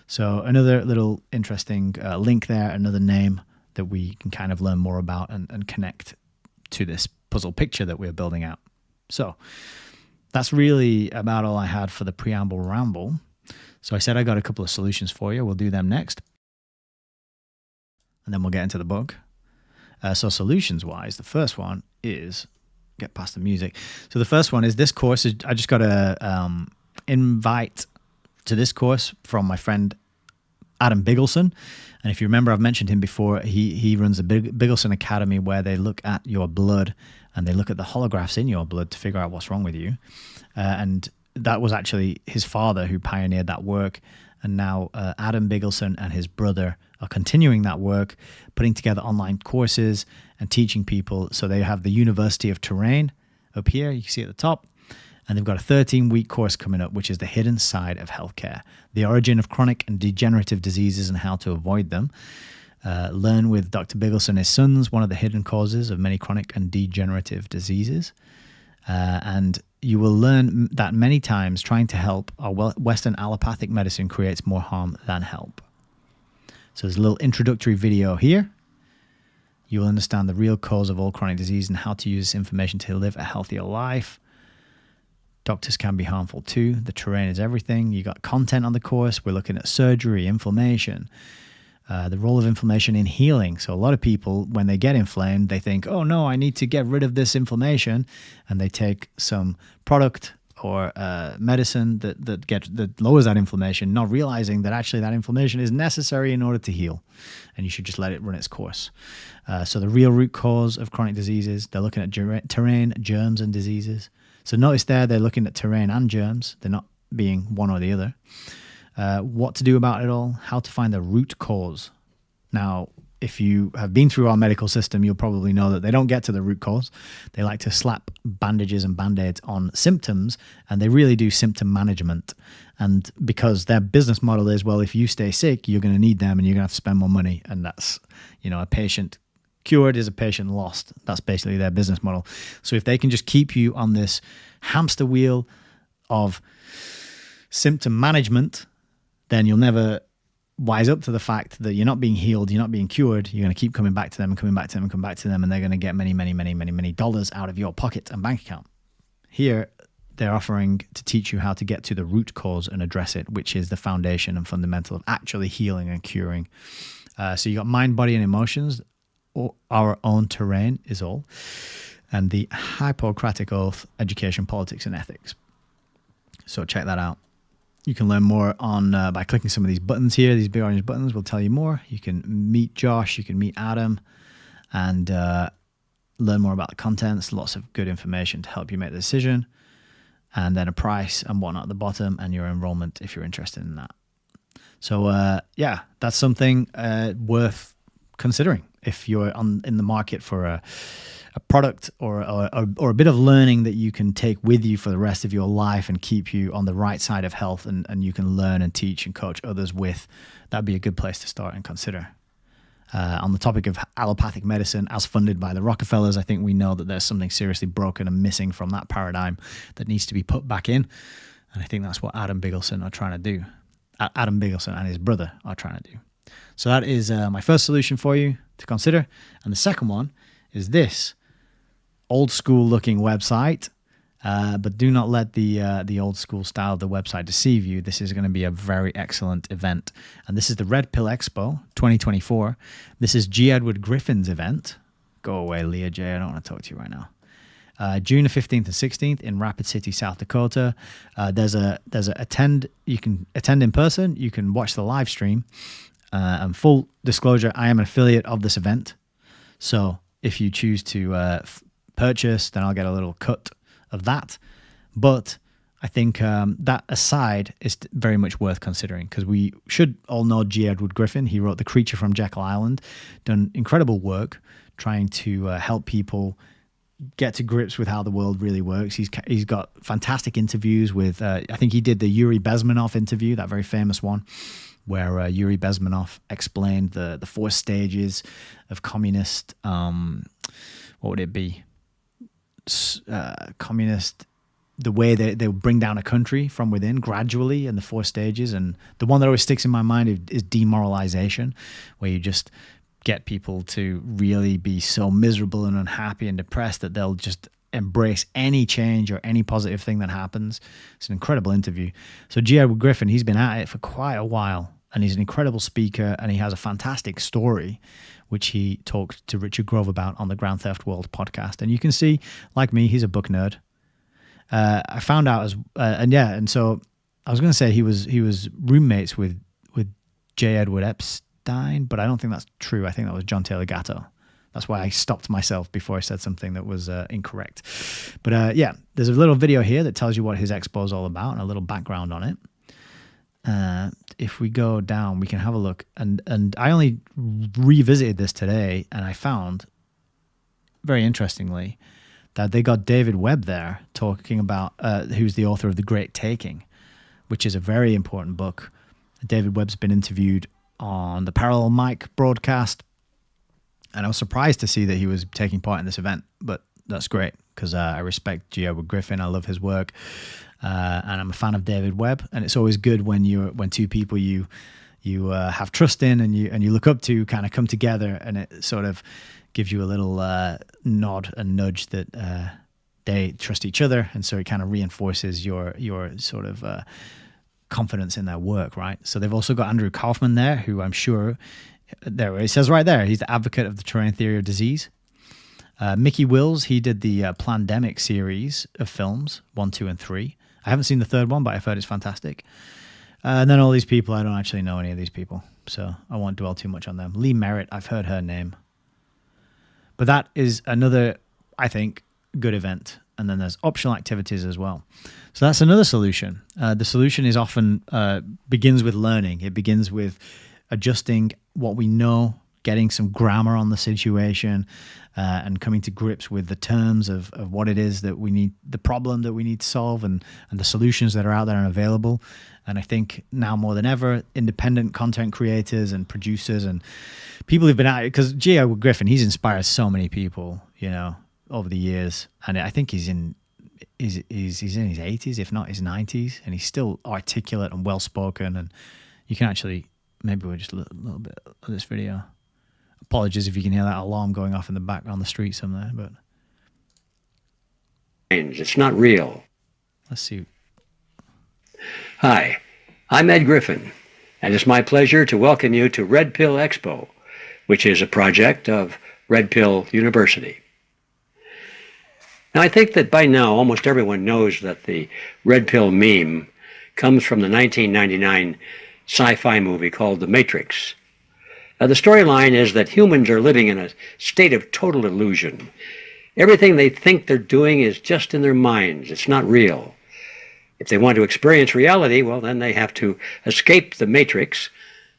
So another little interesting link there, another name that we can kind of learn more about and connect to this puzzle picture that we're building out. So that's really about all I had for the preamble ramble. So I said I got a couple of solutions for you. We'll do them next. And then we'll get into the book. So solutions-wise, the first one is... get past the music. So the first one is this course. I just got a invite to this course from my friend Adam Biggleson. And if you remember, I've mentioned him before. He runs the Biggleson Academy, where they look at your blood and they look at the holographs in your blood to figure out what's wrong with you. And that was actually his father who pioneered that work. And now Adam Biggleson and his brother are continuing that work, putting together online courses and teaching people. So they have the University of Terrain up here, you can see at the top. And they've got a 13-week course coming up, which is the hidden side of healthcare, the origin of chronic and degenerative diseases and how to avoid them. Learn with Dr. Biggleson and his sons, one of the hidden causes of many chronic and degenerative diseases. And you will learn that many times trying to help our Western allopathic medicine creates more harm than help. So there's a little introductory video here. You will understand the real cause of all chronic disease and how to use this information to live a healthier life. Doctors can be harmful too. The terrain is everything. You got content on the course. We're looking at surgery, inflammation, the role of inflammation in healing. So a lot of people, when they get inflamed, they think, oh no, I need to get rid of this inflammation. And they take some product or medicine that lowers that inflammation, not realizing that actually that inflammation is necessary in order to heal. And you should just let it run its course. So the real root cause of chronic diseases, they're looking at terrain, germs, and diseases. So notice there, they're looking at terrain and germs. They're not being one or the other. What to do about it all, how to find the root cause. Now, if you have been through our medical system, you'll probably know that they don't get to the root cause. They like to slap bandages and band-aids on symptoms, and they really do symptom management. And because their business model is, well, if you stay sick, you're going to need them and you're going to have to spend more money. And that's, a patient Cured is a patient lost. That's basically their business model. So if they can just keep you on this hamster wheel of symptom management, then you'll never wise up to the fact that you're not being healed, you're not being cured. You're going to keep coming back to them and coming back to them and coming back to them, and they're going to get many dollars out of your pocket and bank account. Here, they're offering to teach you how to get to the root cause and address it, which is the foundation and fundamental of actually healing and curing. So you got mind, body, and emotions. Our own terrain is all. And the Hippocratic Oath, Education, Politics, and Ethics. So check that out. You can learn more on by clicking some of these buttons here. These big orange buttons will tell you more. You can meet Josh, you can meet Adam, and learn more about the contents. Lots of good information to help you make the decision. And then a price and whatnot at the bottom, and your enrollment if you're interested in that. So yeah, that's something worth considering if you're in the market for a product or a bit of learning that you can take with you for the rest of your life and keep you on the right side of health, and you can learn and teach and coach others with. That'd be a good place to start and consider. On the topic of allopathic medicine as funded by the Rockefellers, I think we know that there's something seriously broken and missing from that paradigm that needs to be put back in. And I think that's what Adam Bigelson are trying to do. Adam Bigelson and his brother are trying to do. So that is my first solution for you to consider. And the second one is this old school looking website, but do not let the old school style of the website deceive you. This is going to be a very excellent event. And this is the Red Pill Expo 2024. This is G. Edward Griffin's event. Go away, Leah J. I don't want to talk to you right now. June the 15th and 16th in Rapid City, South Dakota. There's a attend. You can attend in person. You can watch the live stream. And full disclosure, I am an affiliate of this event. So if you choose to purchase, then I'll get a little cut of that. But I think that aside is very much worth considering, because we should all know G. Edward Griffin. He wrote The Creature from Jekyll Island, done incredible work trying to help people get to grips with how the world really works. He's got fantastic interviews with, I think he did the Yuri Bezmenov interview, that very famous one, where Yuri Bezmenov explained the 4 stages of communist, what would it be? Communist, the way they bring down a country from within gradually, and the 4 stages. And the one that always sticks in my mind is demoralization, where you just get people to really be so miserable and unhappy and depressed that they'll just embrace any change or any positive thing that happens. It's an incredible interview. So G. Edward Griffin, he's been at it for quite a while, and he's an incredible speaker, and he has a fantastic story, which he talked to Richard Grove about on the Ground Theft World podcast. And you can see, like me, he's a book nerd. I found out and so I was going to say he was roommates with J. Edward Epstein, but I don't think that's true. I think that was John Taylor Gatto. That's why I stopped myself before I said something that was incorrect. But yeah, there's a little video here that tells you what his expo is all about and a little background on it. If we go down, we can have a look. And I only revisited this today, and I found, very interestingly, that they got David Webb there talking about, who's the author of The Great Taking, which is a very important book. David Webb's been interviewed on the Parallel Mic broadcast, and I was surprised to see that he was taking part in this event, but that's great, because I respect G. Edward Griffin. I love his work. And I'm a fan of David Webb, and it's always good when two people you have trust in and you look up to kind of come together, and it sort of gives you a little nod and nudge that they trust each other, and so it kind of reinforces your sort of confidence in their work, right? So they've also got Andrew Kaufman there, who I'm sure there it says right there, he's the advocate of the terrain theory of disease. Mickey Wills, he did the Plandemic series of films 1, 2, and 3. I haven't seen the 3rd one, but I've heard it's fantastic. And then all these people, I don't actually know any of these people, so I won't dwell too much on them. Lee Merritt, I've heard her name. But that is another, I think, good event. And then there's optional activities as well. So that's another solution. The solution is often begins with learning. It begins with adjusting what we know getting some grammar on the situation, and coming to grips with the terms of what it is that we need, the problem that we need to solve, and the solutions that are out there and available. And I think now more than ever, independent content creators and producers and people who've been out, because G. Edward Griffin, he's inspired so many people, you know, over the years. And I think he's in his 80s, if not his 90s, and he's still articulate and well-spoken. And you can actually, maybe we'll just a little bit of this video. Apologies if you can hear that alarm going off in the back on the street somewhere, but it's not real. Let's see. Hi, I'm Ed Griffin, and it's my pleasure to welcome you to Red Pill Expo, which is a project of Red Pill University. Now, I think that by now almost everyone knows that the Red Pill meme comes from the 1999 sci-fi movie called The Matrix. Now, the storyline is that humans are living in a state of total illusion. Everything they think they're doing is just in their minds. It's not real. If they want to experience reality, well, then they have to escape the Matrix,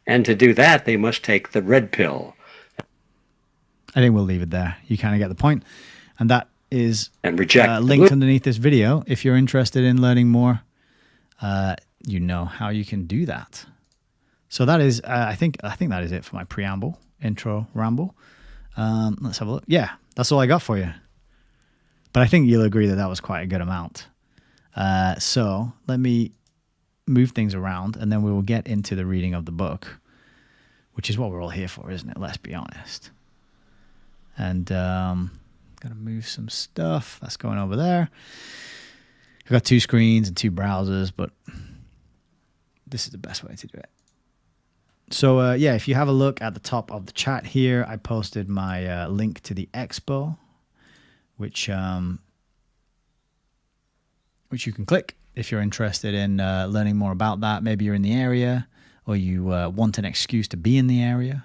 and to do that, they must take the red pill. I think we'll leave it there. You kind of get the point. And that is and reject linked underneath this video. If you're interested in learning more, you know how you can do that. So that is, I think that is it for my preamble, intro, ramble. Let's have a look. Yeah, that's all I got for you. But I think you'll agree that that was quite a good amount. So let me move things around, and then we will get into the reading of the book, which is what we're all here for, isn't it? Let's be honest. And gonna move some stuff. That's going over there. I've got two screens and two browsers, but this is the best way to do it. So yeah, if you have a look at the top of the chat here, I posted my link to the expo, which you can click if you're interested in learning more about that. Maybe you're in the area, or you want an excuse to be in the area.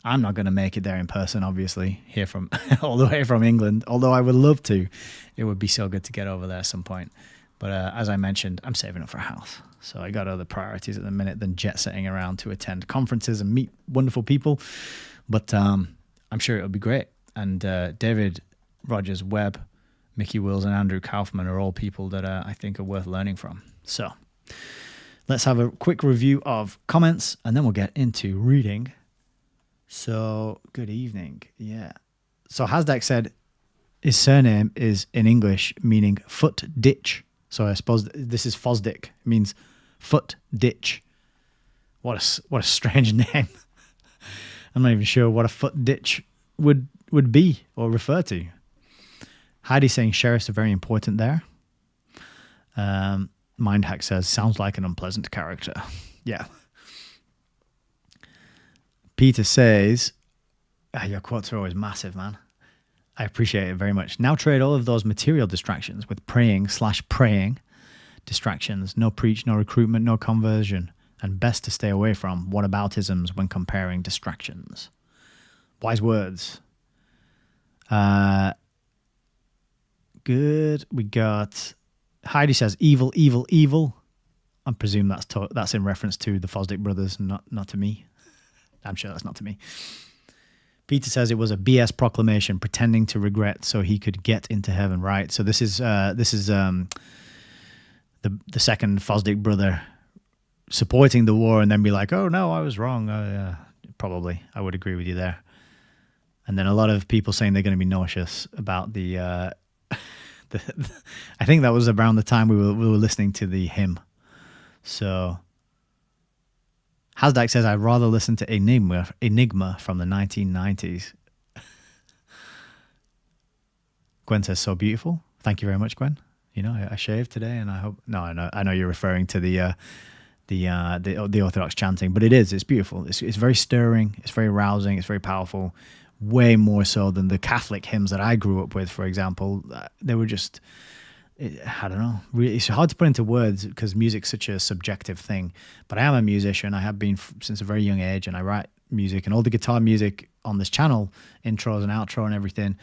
I'm not going to make it there in person, obviously, here from all the way from England, although I would love to. It would be so good to get over there at some point. But as I mentioned, I'm saving up for a house. So I got other priorities at the minute than jet setting around to attend conferences and meet wonderful people. But I'm sure it'll be great. And David Rogers Webb, Mickey Wills, and Andrew Kaufman are all people that I think are worth learning from. So let's have a quick review of comments, and then we'll get into reading. So, good evening. Yeah. So Hasdak said his surname is in English meaning foot ditch. So I suppose this is Fosdick. It means foot ditch. What a strange name. I'm not even sure what a foot ditch would be or refer to. Heidi saying sheriffs are very important there. Mindhack says sounds like an unpleasant character. Yeah. Peter says, your quotes are always massive, man. I appreciate it very much. Now trade all of those material distractions with praying/praying distractions. No preach, no recruitment, no conversion. And best to stay away from whataboutisms when comparing distractions. Wise words. Good. We got Heidi says evil, evil, evil. I presume that's in reference to the Fosdick brothers, not to me. I'm sure that's not to me. Peter says it was a BS proclamation pretending to regret so he could get into heaven. Right. So this is the second Fosdick brother supporting the war and then be like, oh no, I was wrong. Probably. I would agree with you there. And then a lot of people saying they're going to be nauseous about the I think that was around the time we were listening to the hymn. So Hasdak says, I'd rather listen to Enigma from the 1990s. Gwen says, so beautiful. Thank you very much, Gwen. You know, I shaved today, and I hope. No, I know you're referring to the Orthodox chanting, but it's beautiful. It's very stirring. It's very rousing. It's very powerful. Way more so than the Catholic hymns that I grew up with, for example. They were just. I don't know. It's hard to put into words because music's such a subjective thing. But I am a musician. I have been since a very young age, and I write music. And all the guitar music on this channel, intros and outro and everything,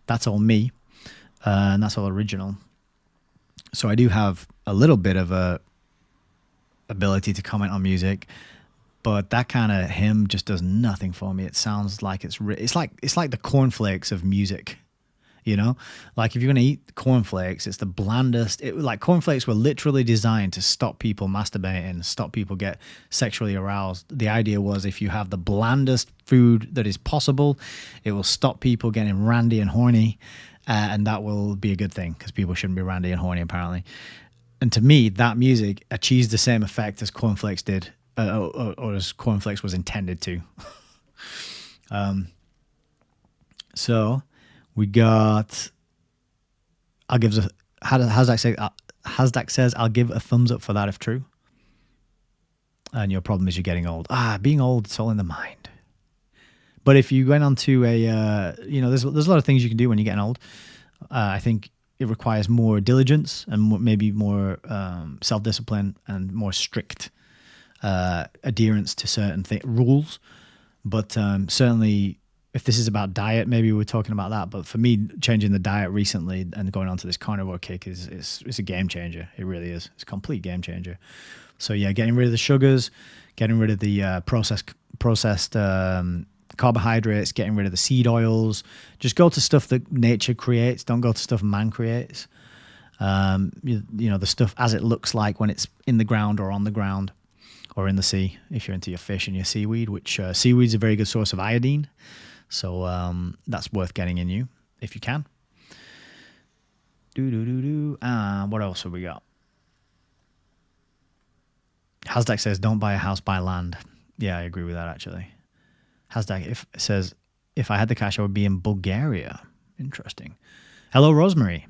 that's all me, and that's all original. So I do have a little bit of a ability to comment on music, But that kind of hymn just does nothing for me. It sounds like it's like the cornflakes of music. You know, like if you're going to eat cornflakes, it's the blandest. Like cornflakes were literally designed to stop people masturbating, stop people get sexually aroused. The idea was if you have the blandest food that is possible, it will stop people getting randy and horny, and that will be a good thing because people shouldn't be randy and horny apparently. And to me, that music achieves the same effect as cornflakes did, or as cornflakes was intended to. So. We got, Hasdak says, I'll give a thumbs up for that if true. And your problem is you're getting old. Being old, it's all in the mind. But if you went on to there's a lot of things you can do when you're getting old. I think it requires more diligence and maybe more self-discipline and more strict adherence to certain rules. But certainly, if this is about diet, maybe we're talking about that. But for me, changing the diet recently and going on to this carnivore kick is a game changer. It really is. It's a complete game changer. So yeah, getting rid of the sugars, getting rid of the processed carbohydrates, getting rid of the seed oils. Just go to stuff that nature creates. Don't go to stuff man creates. The stuff as it looks like when it's in the ground or on the ground or in the sea. If you're into your fish and your seaweed, which seaweed's a very good source of iodine. So that's worth getting in you if you can. What else have we got? Hasdak says, don't buy a house, buy land. Yeah, I agree with that, actually. Hasdak says, if I had the cash, I would be in Bulgaria. Interesting. Hello, Rosemary.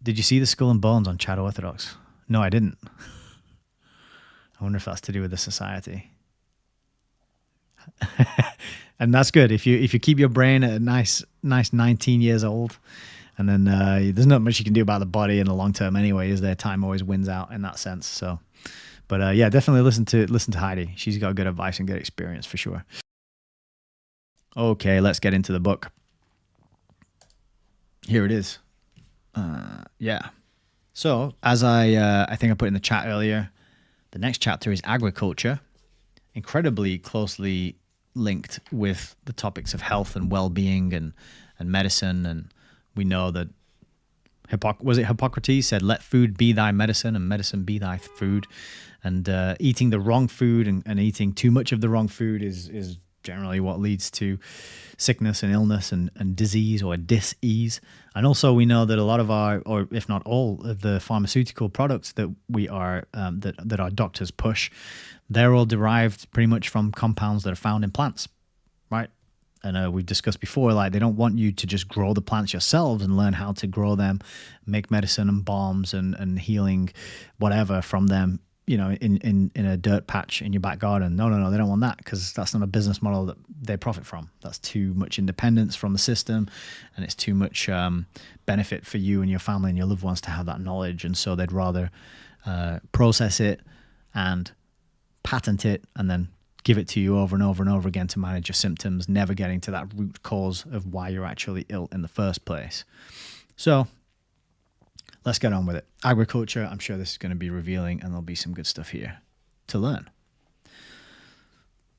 Did you see the Skull and Bones on Chad Orthodox? No, I didn't. I wonder if that's to do with the society. And that's good. If you keep your brain at a nice 19 years old, and then there's not much you can do about the body in the long term anyway, is there? Time always wins out in that sense. So, but yeah, definitely listen to Heidi. She's got good advice and good experience for sure. Okay, let's get into the book. Here it is. Yeah. So as I think I put in the chat earlier, the next chapter is agriculture, incredibly closely linked with the topics of health and well-being and medicine. And we know that Hippocrates said, let food be thy medicine and medicine be thy food. And eating the wrong food and eating too much of the wrong food is generally what leads to sickness and illness and disease or dis-ease. And also we know that a lot of our, or if not all of the pharmaceutical products that we are, that our doctors push, they're all derived pretty much from compounds that are found in plants, right? And we've discussed before, like they don't want you to just grow the plants yourselves and learn how to grow them, make medicine and balms and healing, whatever from them, in a dirt patch in your back garden. No, they don't want that because that's not a business model that they profit from. That's too much independence from the system, and it's too much benefit for you and your family and your loved ones to have that knowledge. And so they'd rather process it and patent it and then give it to you over and over and over again to manage your symptoms, never getting to that root cause of why you're actually ill in the first place. So let's get on with it. Agriculture, I'm sure this is going to be revealing and there'll be some good stuff here to learn.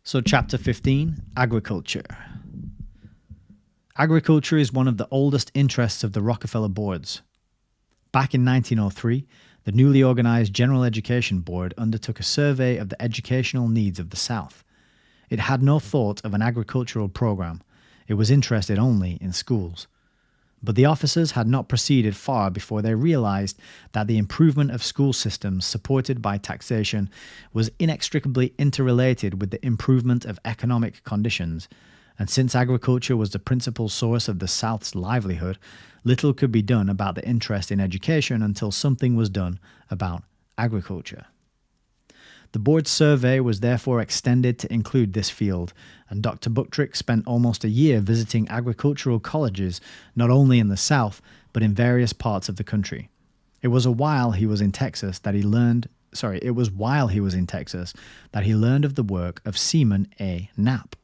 So chapter 15, agriculture. Agriculture is one of the oldest interests of the Rockefeller boards. Back in 1903, the newly organized General Education Board undertook a survey of the educational needs of the South. It had no thought of an agricultural program. It was interested only in schools. But the officers had not proceeded far before they realized that the improvement of school systems supported by taxation was inextricably interrelated with the improvement of economic conditions, and since agriculture was the principal source of the South's livelihood, little could be done about the interest in education until something was done about agriculture. The board's survey was therefore extended to include this field, and Dr. Bucktrick spent almost a year visiting agricultural colleges not only in the South, but in various parts of the country. It was while he was in Texas that he learned of the work of Seaman A. Knapp.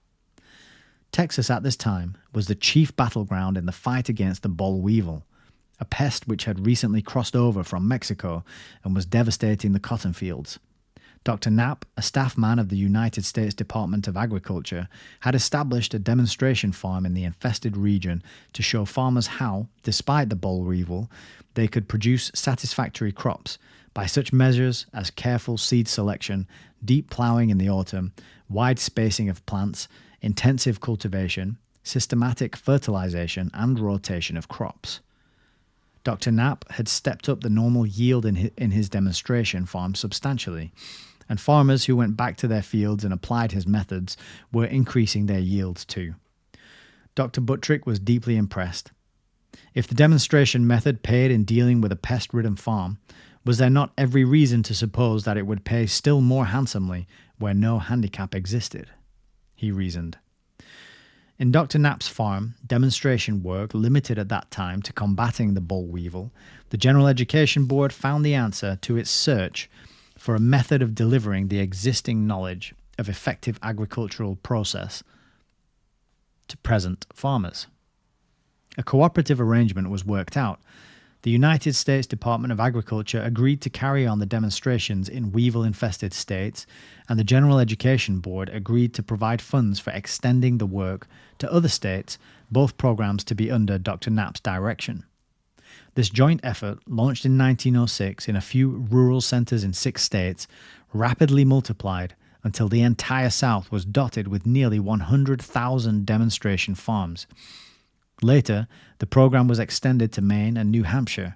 Texas at this time was the chief battleground in the fight against the boll weevil, a pest which had recently crossed over from Mexico and was devastating the cotton fields. Dr. Knapp, a staff man of the United States Department of Agriculture, had established a demonstration farm in the infested region to show farmers how, despite the boll weevil, they could produce satisfactory crops by such measures as careful seed selection, deep ploughing in the autumn, wide spacing of plants, intensive cultivation, systematic fertilization, and rotation of crops. Dr. Knapp had stepped up the normal yield in his demonstration farm substantially, and farmers who went back to their fields and applied his methods were increasing their yields too. Dr. Buttrick was deeply impressed. If the demonstration method paid in dealing with a pest-ridden farm, was there not every reason to suppose that it would pay still more handsomely where no handicap existed? He reasoned. In Dr. Knapp's farm, demonstration work limited at that time to combating the boll weevil, the General Education Board found the answer to its search for a method of delivering the existing knowledge of effective agricultural process to present farmers. A cooperative arrangement was worked out. The United States Department of Agriculture agreed to carry on the demonstrations in weevil-infested states, and the General Education Board agreed to provide funds for extending the work to other states, both programs to be under Dr. Knapp's direction. This joint effort, launched in 1906 in a few rural centers in 6 states, rapidly multiplied until the entire South was dotted with nearly 100,000 demonstration farms. Later, the program was extended to Maine and New Hampshire.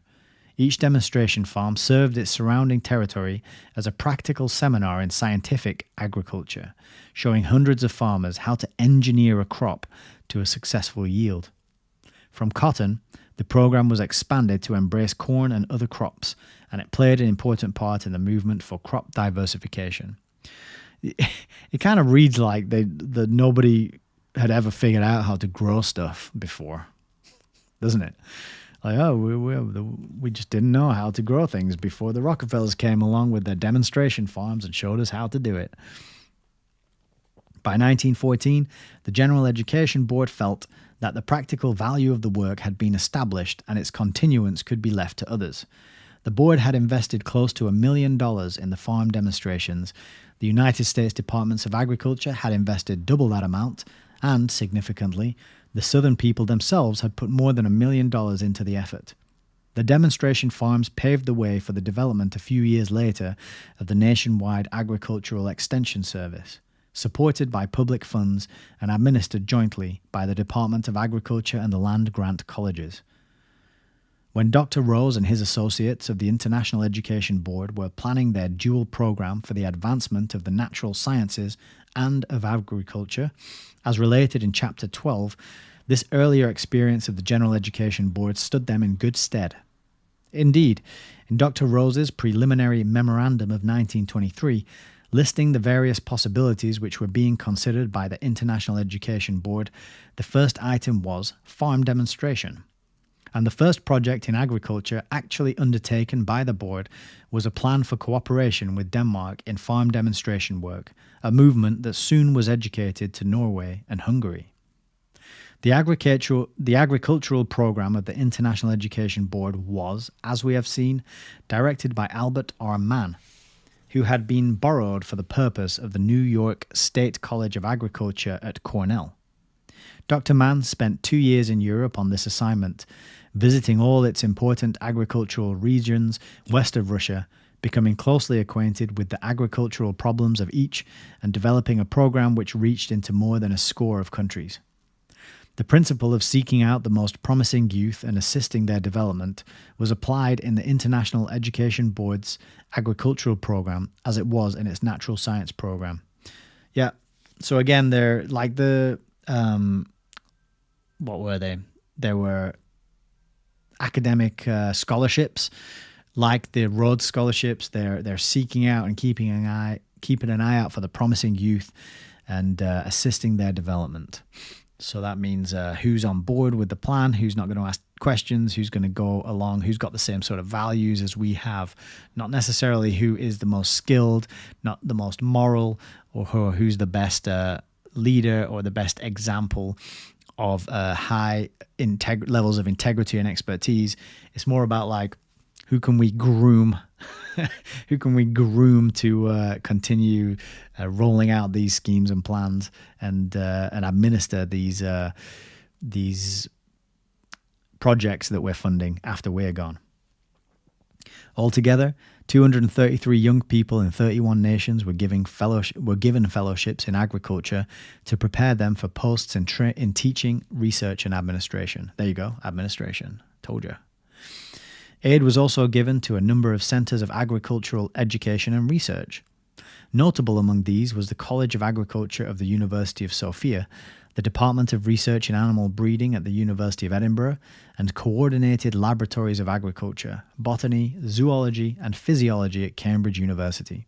Each demonstration farm served its surrounding territory as a practical seminar in scientific agriculture, showing hundreds of farmers how to engineer a crop to a successful yield. From cotton, the program was expanded to embrace corn and other crops, and it played an important part in the movement for crop diversification. It kind of reads like that nobody had ever figured out how to grow stuff before, doesn't it? Like, oh, we just didn't know how to grow things before the Rockefellers came along with their demonstration farms and showed us how to do it. By 1914, the General Education Board felt that the practical value of the work had been established and its continuance could be left to others. The board had invested close to $1 million in the farm demonstrations. The United States Departments of Agriculture had invested double that amount, and, significantly, the Southern people themselves had put more than $1 million into the effort. The demonstration farms paved the way for the development a few years later of the nationwide Agricultural Extension Service, supported by public funds and administered jointly by the Department of Agriculture and the land-grant colleges. When Dr. Rose and his associates of the International Education Board were planning their dual program for the advancement of the natural sciences and of agriculture, as related in Chapter 12, this earlier experience of the General Education Board stood them in good stead. Indeed, in Dr. Rose's preliminary memorandum of 1923, listing the various possibilities which were being considered by the International Education Board, the first item was farm demonstration. And the first project in agriculture actually undertaken by the board was a plan for cooperation with Denmark in farm demonstration work, a movement that soon was educated to Norway and Hungary. The agricultural program of the International Education Board was, as we have seen, directed by Albert R. Mann, who had been borrowed for the purpose of the New York State College of Agriculture at Cornell. Dr. Mann spent 2 years in Europe on this assignment, visiting all its important agricultural regions west of Russia, becoming closely acquainted with the agricultural problems of each and developing a program which reached into more than a score of countries. The principle of seeking out the most promising youth and assisting their development was applied in the International Education Board's agricultural program as it was in its natural science program. Yeah, so again, they're like the, what were they? There were academic scholarships, like the Rhodes scholarships. They're seeking out and keeping an eye out for the promising youth and assisting their development. So that means who's on board with the plan, who's not going to ask questions, who's going to go along, who's got the same sort of values as we have. Not necessarily who is the most skilled, not the most moral, or who's the best leader or the best example of high levels of integrity and expertise. It's more about like Who can we groom? Who can we groom to continue rolling out these schemes and plans and administer these projects that we're funding after we're gone? Altogether, 233 young people in 31 nations were given fellowships in agriculture to prepare them for posts in teaching, research, and administration. There you go, administration. Told you. Aid was also given to a number of centers of agricultural education and research. Notable among these was the College of Agriculture of the University of Sofia, the Department of Research in Animal Breeding at the University of Edinburgh, and coordinated laboratories of agriculture, botany, zoology, and physiology at Cambridge University.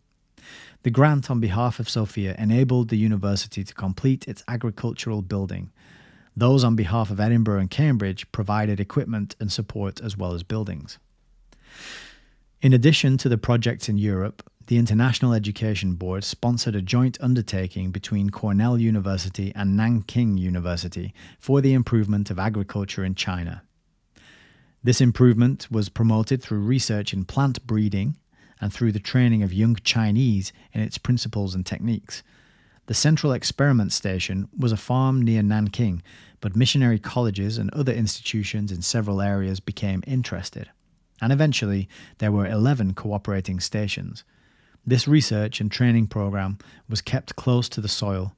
The grant on behalf of Sofia enabled the university to complete its agricultural building. Those on behalf of Edinburgh and Cambridge provided equipment and support as well as buildings. In addition to the projects in Europe, the International Education Board sponsored a joint undertaking between Cornell University and Nanking University for the improvement of agriculture in China. This improvement was promoted through research in plant breeding and through the training of young Chinese in its principles and techniques. The Central Experiment Station was a farm near Nanking, but missionary colleges and other institutions in several areas became interested. And eventually, there were 11 cooperating stations. This research and training program was kept close to the soil.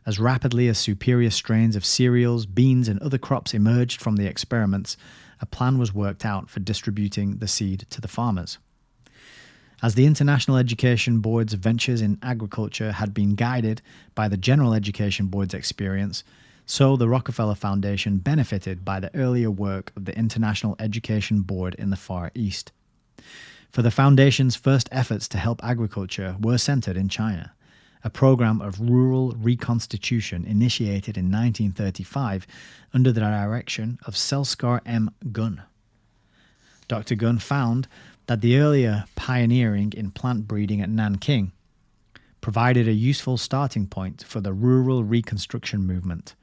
As rapidly as superior strains of cereals, beans, and other crops emerged from the experiments, a plan was worked out for distributing the seed to the farmers. As the International Education Board's ventures in agriculture had been guided by the General Education Board's experience, so the Rockefeller Foundation benefited by the earlier work of the International Education Board in the Far East. For the Foundation's first efforts to help agriculture were centered in China, a program of rural reconstitution initiated in 1935 under the direction of Selskar M. Gunn. Dr. Gunn found that the earlier pioneering in plant breeding at Nanking provided a useful starting point for the rural reconstruction movement.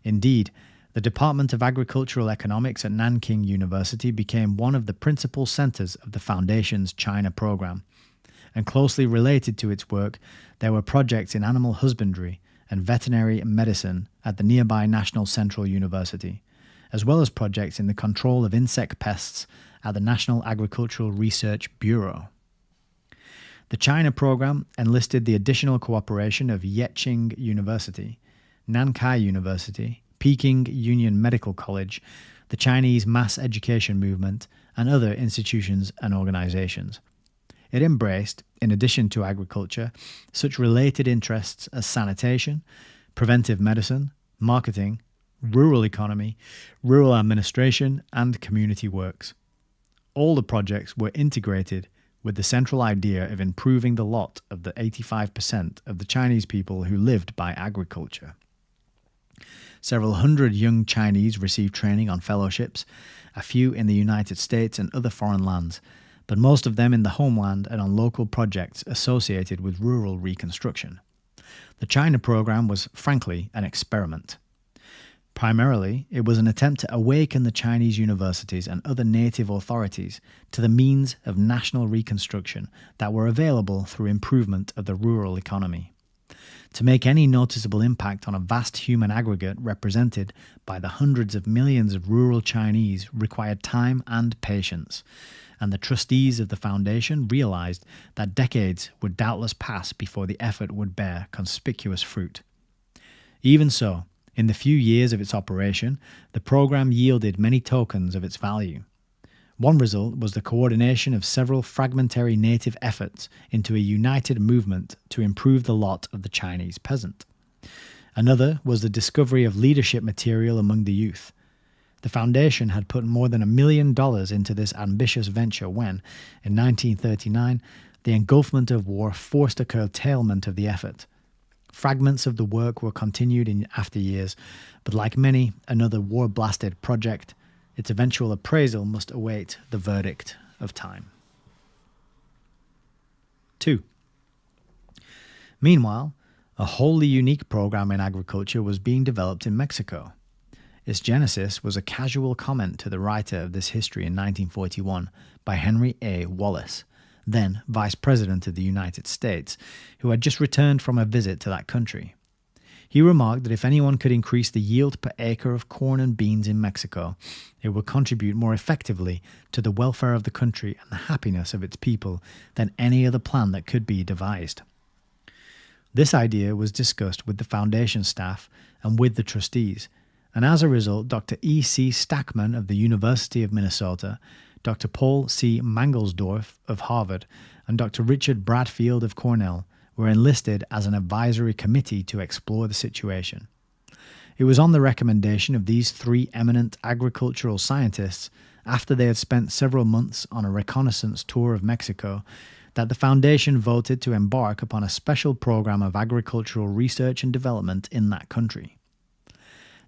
Indeed, the Department of Agricultural Economics at Nanking University became one of the principal centers of the Foundation's China program, and closely related to its work, there were projects in animal husbandry and veterinary medicine at the nearby National Central University, as well as projects in the control of insect pests at the National Agricultural Research Bureau. The China program enlisted the additional cooperation of Yeqing University, Nankai University, Peking Union Medical College, the Chinese Mass Education Movement, and other institutions and organizations. It embraced, in addition to agriculture, such related interests as sanitation, preventive medicine, marketing, rural economy, rural administration, and community works. All the projects were integrated with the central idea of improving the lot of the 85% of the Chinese people who lived by agriculture. Several hundred young Chinese received training on fellowships, a few in the United States and other foreign lands, but most of them in the homeland and on local projects associated with rural reconstruction. The China program was, frankly, an experiment. Primarily, it was an attempt to awaken the Chinese universities and other native authorities to the means of national reconstruction that were available through improvement of the rural economy. To make any noticeable impact on a vast human aggregate represented by the hundreds of millions of rural Chinese required time and patience, and the trustees of the foundation realized that decades would doubtless pass before the effort would bear conspicuous fruit. Even so, in the few years of its operation, the program yielded many tokens of its value. One result was the coordination of several fragmentary native efforts into a united movement to improve the lot of the Chinese peasant. Another was the discovery of leadership material among the youth. The foundation had put more than $1 million into this ambitious venture when, in 1939, the engulfment of war forced a curtailment of the effort. Fragments of the work were continued in after years, but like many another war-blasted project, its eventual appraisal must await the verdict of time. 2. Meanwhile, a wholly unique program in agriculture was being developed in Mexico. Its genesis was a casual comment to the writer of this history in 1941 by Henry A. Wallace, then Vice President of the United States, who had just returned from a visit to that country. He remarked that if anyone could increase the yield per acre of corn and beans in Mexico, it would contribute more effectively to the welfare of the country and the happiness of its people than any other plan that could be devised. This idea was discussed with the foundation staff and with the trustees, and as a result, Dr. E. C. Stackman of the University of Minnesota, Dr. Paul C. Mangelsdorf of Harvard, and Dr. Richard Bradfield of Cornell were enlisted as an advisory committee to explore the situation. It was on the recommendation of these three eminent agricultural scientists, after they had spent several months on a reconnaissance tour of Mexico, that the Foundation voted to embark upon a special program of agricultural research and development in that country.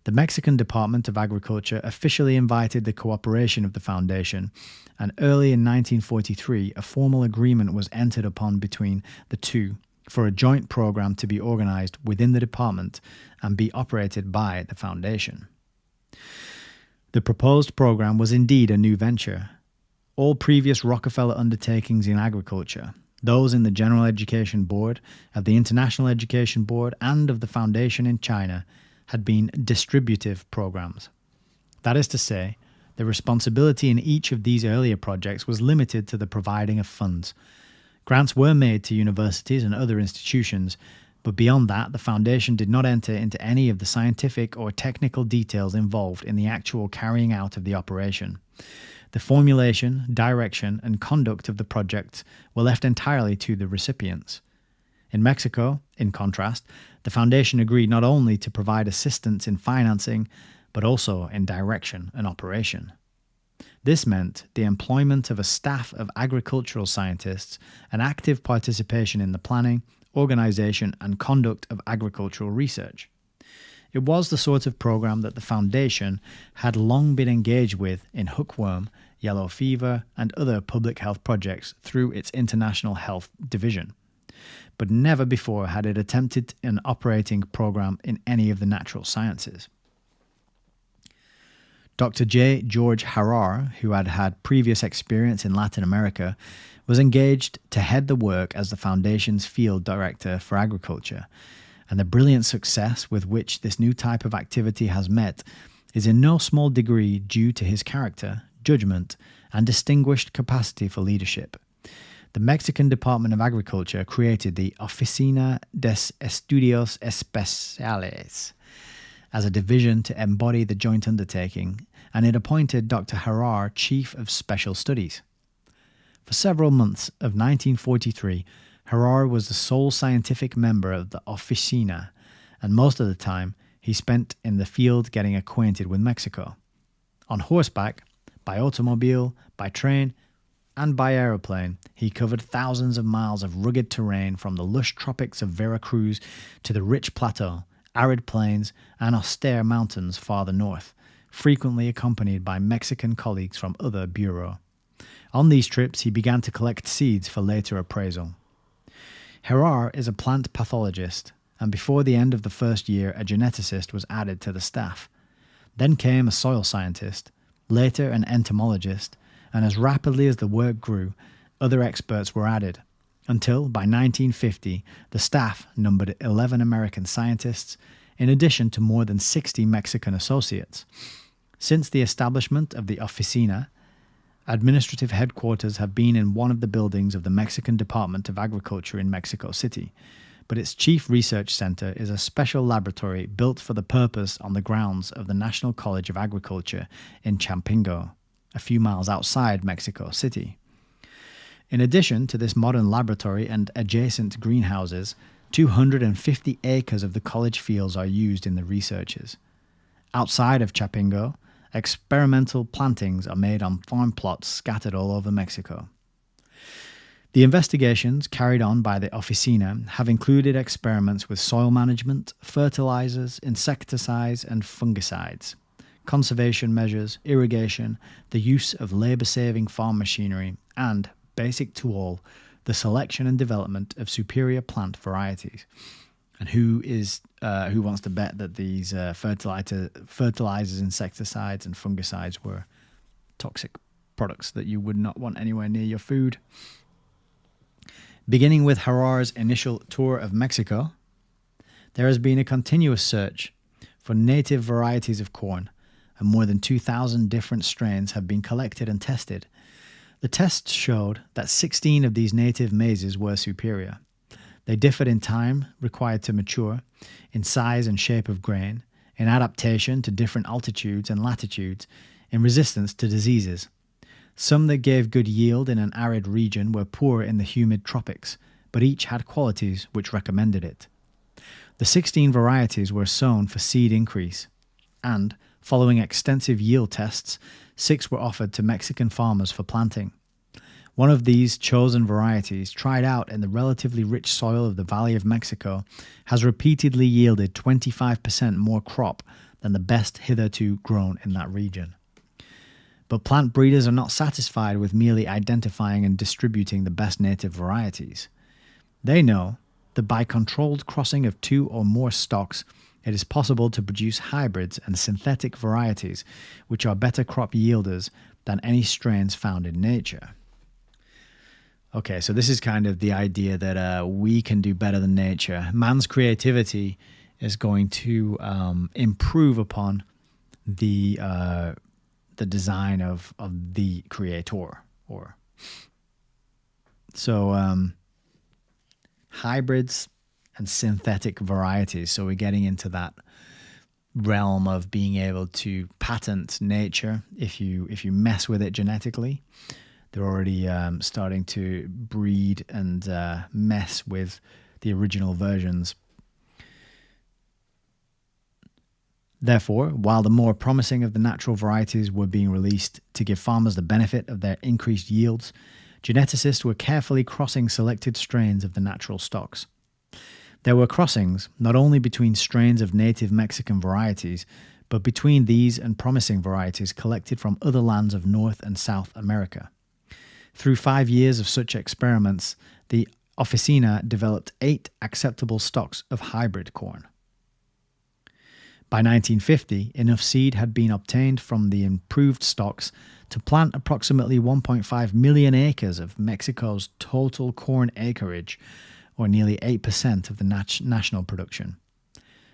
The Mexican Department of Agriculture officially invited the cooperation of the Foundation, and early in 1943 a formal agreement was entered upon between the two for a joint program to be organized within the department and be operated by the Foundation. The proposed program was indeed a new venture. All previous Rockefeller undertakings in agriculture, those in the General Education Board, of the International Education Board, and of the Foundation in China, had been distributive programs. That is to say, the responsibility in each of these earlier projects was limited to the providing of funds. Grants were made to universities and other institutions, but beyond that, the Foundation did not enter into any of the scientific or technical details involved in the actual carrying out of the operation. The formulation, direction, and conduct of the project were left entirely to the recipients. In Mexico, in contrast, the Foundation agreed not only to provide assistance in financing, but also in direction and operation. This meant the employment of a staff of agricultural scientists and active participation in the planning, organization, and conduct of agricultural research. It was the sort of program that the Foundation had long been engaged with in hookworm, yellow fever, and other public health projects through its International Health Division. But never before had it attempted an operating program in any of the natural sciences. Dr. J. George Harrar, who had had previous experience in Latin America, was engaged to head the work as the Foundation's field director for agriculture, and the brilliant success with which this new type of activity has met is in no small degree due to his character, judgment, and distinguished capacity for leadership. The Mexican Department of Agriculture created the Oficina de Estudios Especiales as a division to embody the joint undertaking, and it appointed Dr. Harrar Chief of Special Studies. For several months of 1943, Harrar was the sole scientific member of the Oficina, and most of the time he spent in the field getting acquainted with Mexico. On horseback, by automobile, by train, and by aeroplane, he covered thousands of miles of rugged terrain from the lush tropics of Veracruz to the rich plateau, arid plains, and austere mountains farther north, frequently accompanied by Mexican colleagues from other bureaux. On these trips, he began to collect seeds for later appraisal. Harrar is a plant pathologist, and before the end of the first year, a geneticist was added to the staff. Then came a soil scientist, later an entomologist, and as rapidly as the work grew, other experts were added, until by 1950 the staff numbered 11 American scientists, in addition to more than 60 Mexican associates. Since the establishment of the Oficina, administrative headquarters have been in one of the buildings of the Mexican Department of Agriculture in Mexico City, but its chief research center is a special laboratory built for the purpose on the grounds of the National College of Agriculture in Chapingo, a few miles outside Mexico City. In addition to this modern laboratory and adjacent greenhouses, 250 acres of the college fields are used in the researches. Outside of Chapingo, experimental plantings are made on farm plots scattered all over Mexico. The investigations carried on by the Oficina have included experiments with soil management, fertilizers, insecticides, and fungicides, conservation measures, irrigation, the use of labor-saving farm machinery, and, basic to all, the selection and development of superior plant varieties. And who wants to bet that these fertilizers, insecticides, and fungicides were toxic products that you would not want anywhere near your food? Beginning with Harar's initial tour of Mexico, there has been a continuous search for native varieties of corn, and more than 2,000 different strains have been collected and tested. The tests showed that 16 of these native mazes were superior. They differed in time required to mature, in size and shape of grain, in adaptation to different altitudes and latitudes, in resistance to diseases. Some that gave good yield in an arid region were poor in the humid tropics, but each had qualities which recommended it. The 16 varieties were sown for seed increase, and, following extensive yield tests, 6 were offered to Mexican farmers for planting. One of these chosen varieties, tried out in the relatively rich soil of the Valley of Mexico, has repeatedly yielded 25% more crop than the best hitherto grown in that region. But plant breeders are not satisfied with merely identifying and distributing the best native varieties. They know that by controlled crossing of 2 or more stocks, it is possible to produce hybrids and synthetic varieties which are better crop yielders than any strains found in nature. Okay, so this is kind of the idea that we can do better than nature. Man's creativity is going to improve upon the design of the creator. Hybrids and synthetic varieties. So we're getting into that realm of being able to patent nature if you mess with it genetically. They're already starting to breed and mess with the original versions. Therefore, while the more promising of the natural varieties were being released to give farmers the benefit of their increased yields, geneticists were carefully crossing selected strains of the natural stocks. There were crossings not only between strains of native Mexican varieties, but between these and promising varieties collected from other lands of North and South America. Through 5 years of such experiments, the Oficina developed 8 acceptable stocks of hybrid corn. By 1950, enough seed had been obtained from the improved stocks to plant approximately 1.5 million acres of Mexico's total corn acreage, or nearly 8% of the national production.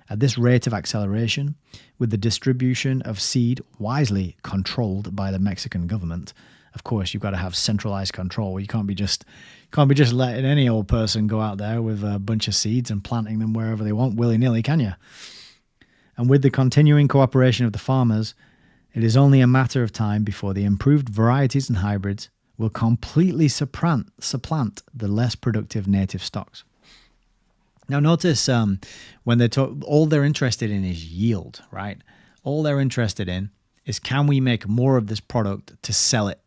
At this rate of acceleration, with the distribution of seed wisely controlled by the Mexican government, of course, you've got to have centralized control. You can't be just letting any old person go out there with a bunch of seeds and planting them wherever they want willy-nilly, can you? And with the continuing cooperation of the farmers, it is only a matter of time before the improved varieties and hybrids will completely supplant the less productive native stocks. Now notice when they talk, all they're interested in is yield, right? All they're interested in is, can we make more of this product to sell it?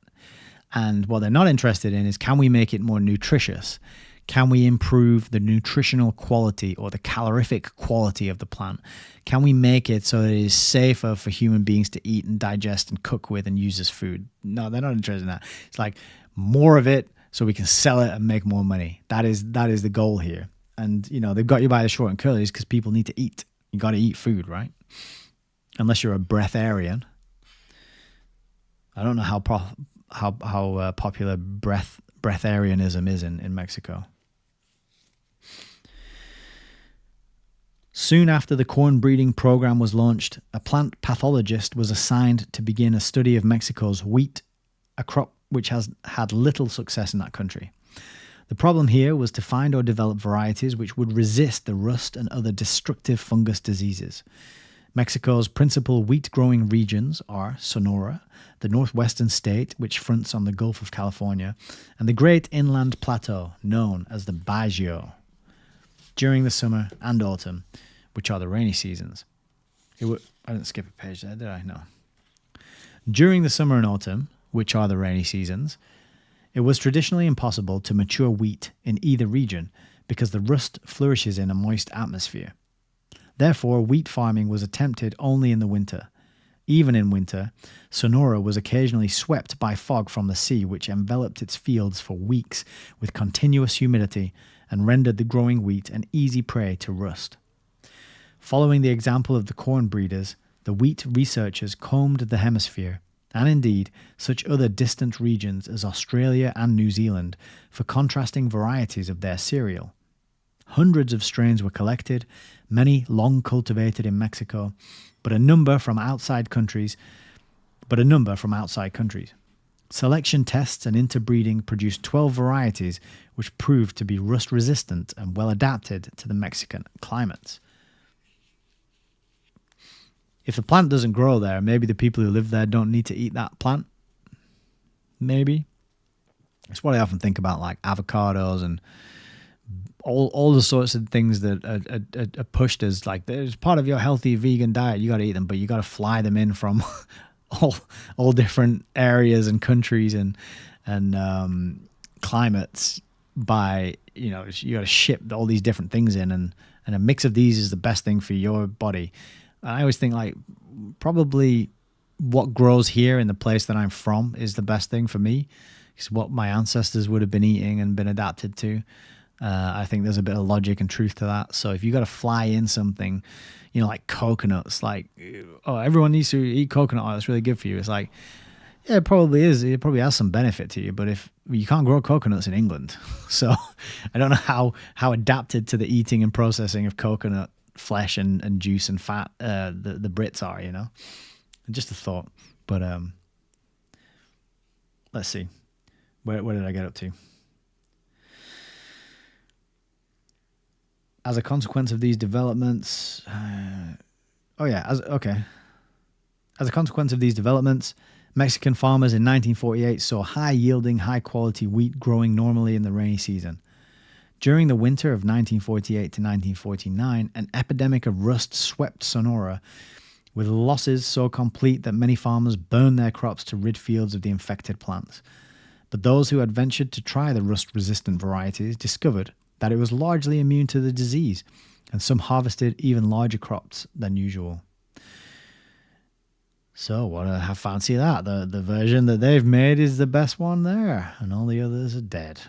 And what they're not interested in is, can we make it more nutritious? Can we improve the nutritional quality or the calorific quality of the plant? Can we make it so that it is safer for human beings to eat and digest and cook with and use as food? No, they're not interested in that. It's like more of it so we can sell it and make more money. That is the goal here. And, you know, they've got you by the short and curlies because people need to eat. You got to eat food, right? Unless you're a breatharian. I don't know how popular breatharianism is in Mexico. Soon after the corn breeding program was launched, a plant pathologist was assigned to begin a study of Mexico's wheat, a crop which has had little success in that country. The problem here was to find or develop varieties which would resist the rust and other destructive fungus diseases. Mexico's principal wheat-growing regions are Sonora, the northwestern state which fronts on the Gulf of California, and the great inland plateau known as the Bajío. During the summer and autumn, which are the rainy seasons. I didn't skip a page there, did I? No. During the summer and autumn, which are the rainy seasons, it was traditionally impossible to mature wheat in either region because the rust flourishes in a moist atmosphere. Therefore, wheat farming was attempted only in the winter. Even in winter, Sonora was occasionally swept by fog from the sea, which enveloped its fields for weeks with continuous humidity and rendered the growing wheat an easy prey to rust. Following the example of the corn breeders, the wheat researchers combed the hemisphere, and indeed such other distant regions as Australia and New Zealand, for contrasting varieties of their cereal. Hundreds of strains were collected, many long cultivated in Mexico, but a number from outside countries. Selection tests and interbreeding produced 12 varieties which proved to be rust-resistant and well adapted to the Mexican climate. If the plant doesn't grow there, maybe the people who live there don't need to eat that plant. Maybe. It's what I often think about, like avocados and all the sorts of things that are pushed as like, there's part of your healthy vegan diet. You got to eat them, but you got to fly them in from all different areas and countries and climates by, you got to ship all these different things in, and a mix of these is the best thing for your body. I always think like probably what grows here in the place that I'm from is the best thing for me. It's what my ancestors would have been eating and been adapted to. I think there's a bit of logic and truth to that. So if you got to fly in something, like coconuts, like, oh, everyone needs to eat coconut oil, it's really good for you. It's like, yeah, it probably is. It probably has some benefit to you, but if you can't grow coconuts in England, so I don't know how adapted to the eating and processing of coconut flesh and juice and fat the Brits are, just a thought. But let's see, where did I get up to? As a consequence of these developments, As a consequence of these developments, Mexican farmers in 1948 saw high-yielding, high-quality wheat growing normally in the rainy season. During the winter of 1948 to 1949, an epidemic of rust swept Sonora, with losses so complete that many farmers burned their crops to rid fields of the infected plants. But those who had ventured to try the rust-resistant varieties discovered that it was largely immune to the disease, and some harvested even larger crops than usual. So, how fancy that? The version that they've made is the best one there, and all the others are dead.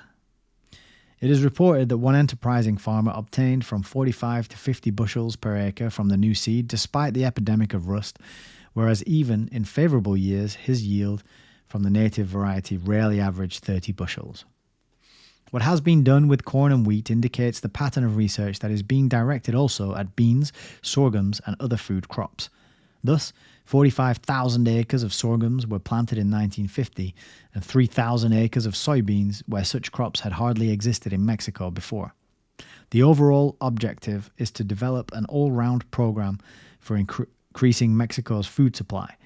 It is reported that one enterprising farmer obtained from 45 to 50 bushels per acre from the new seed, despite the epidemic of rust, whereas even in favourable years, his yield from the native variety rarely averaged 30 bushels. What has been done with corn and wheat indicates the pattern of research that is being directed also at beans, sorghums, and other food crops. Thus, 45,000 acres of sorghums were planted in 1950 and 3,000 acres of soybeans where such crops had hardly existed in Mexico before. The overall objective is to develop an all-round program for increasing Mexico's food supply.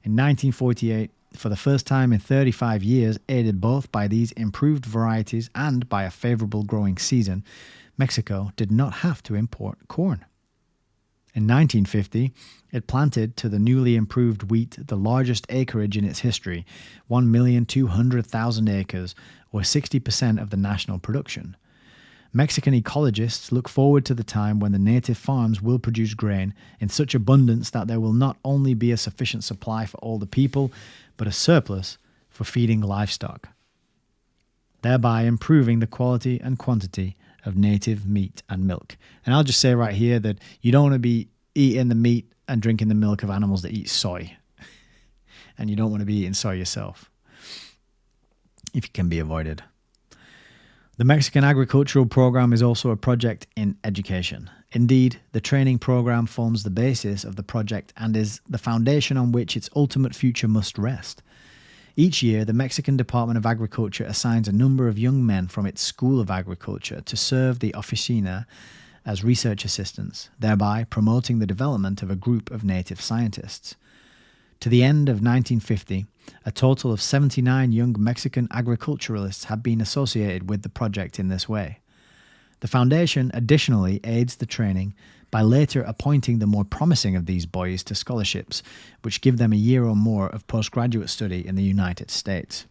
In 1948, for the first time in 35 years, aided both by these improved varieties and by a favorable growing season, Mexico did not have to import corn. In 1950, it planted to the newly improved wheat the largest acreage in its history, 1,200,000 acres, or 60% of the national production. Mexican ecologists look forward to the time when the native farms will produce grain in such abundance that there will not only be a sufficient supply for all the people, but a surplus for feeding livestock, thereby improving the quality and quantity of native meat and milk. And I'll just say right here that you don't want to be eating the meat and drinking the milk of animals that eat soy. And you don't want to be eating soy yourself, if it can be avoided. The Mexican agricultural program is also a project in education. Indeed, the training program forms the basis of the project and is the foundation on which its ultimate future must rest. Each year, the Mexican Department of Agriculture assigns a number of young men from its School of Agriculture to serve the oficina as research assistants, thereby promoting the development of a group of native scientists. To the end of 1950, a total of 79 young Mexican agriculturalists have been associated with the project in this way. The foundation additionally aids the training by later appointing the more promising of these boys to scholarships, which give them a year or more of postgraduate study in the United States.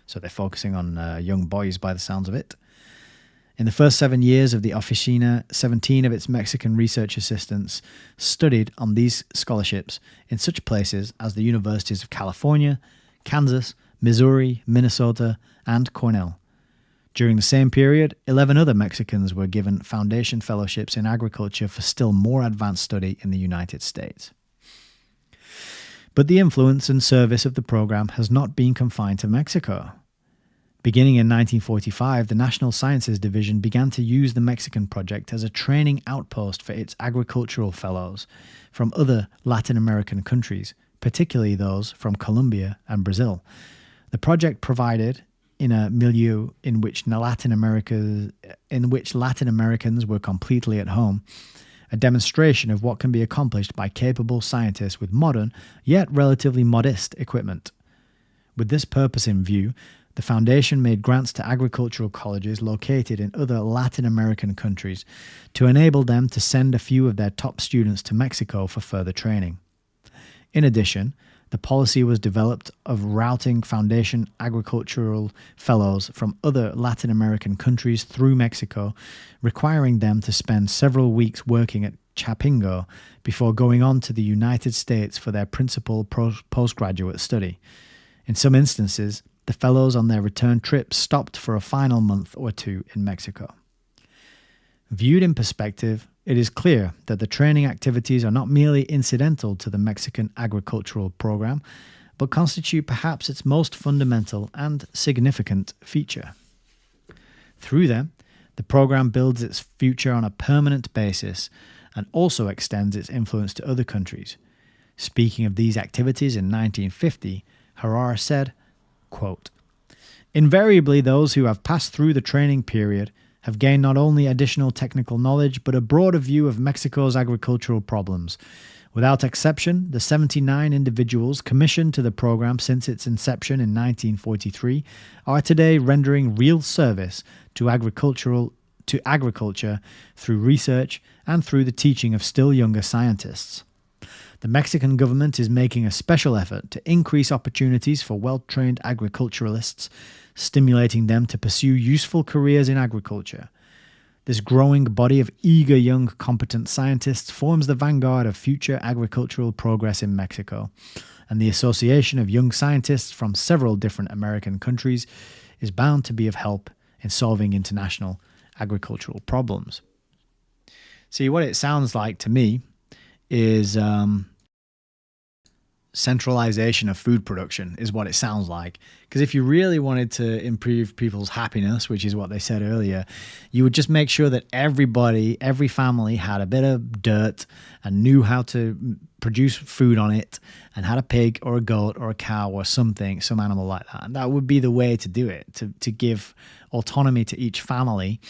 So they're focusing on young boys by the sounds of it. In the first 7 years of the oficina, 17 of its Mexican research assistants studied on these scholarships in such places as the universities of California, Kansas, Missouri, Minnesota, and Cornell. During the same period, 11 other Mexicans were given foundation fellowships in agriculture for still more advanced study in the United States. But the influence and service of the program has not been confined to Mexico. Beginning in 1945, the National Sciences Division began to use the Mexican project as a training outpost for its agricultural fellows from other Latin American countries, particularly those from Colombia and Brazil. The project provided, in a milieu in which Latin Americans were completely at home, a demonstration of what can be accomplished by capable scientists with modern, yet relatively modest equipment. With this purpose in view, the foundation made grants to agricultural colleges located in other Latin American countries to enable them to send a few of their top students to Mexico for further training. In addition, the policy was developed of routing foundation agricultural fellows from other Latin American countries through Mexico, requiring them to spend several weeks working at Chapingo before going on to the United States for their principal postgraduate study. In some instances, the fellows on their return trips stopped for a final month or two in Mexico. Viewed in perspective, it is clear that the training activities are not merely incidental to the Mexican agricultural program, but constitute perhaps its most fundamental and significant feature. Through them, the program builds its future on a permanent basis and also extends its influence to other countries. Speaking of these activities in 1950, Harrar said, quote, "Invariably those who have passed through the training period have gained not only additional technical knowledge, but a broader view of Mexico's agricultural problems. Without exception, the 79 individuals commissioned to the program since its inception in 1943 are today rendering real service to agriculture through research and through the teaching of still younger scientists. The Mexican government is making a special effort to increase opportunities for well-trained agriculturalists, stimulating them to pursue useful careers in agriculture. This growing body of eager young competent scientists forms the vanguard of future agricultural progress in Mexico, and the association of young scientists from several different American countries is bound to be of help in solving international agricultural problems." See, what it sounds like to me is centralization of food production is what it sounds like. Because if you really wanted to improve people's happiness, which is what they said earlier, you would just make sure that every family had a bit of dirt and knew how to produce food on it and had a pig or a goat or a cow or something, some animal like that. And that would be the way to do it, to give autonomy to each family,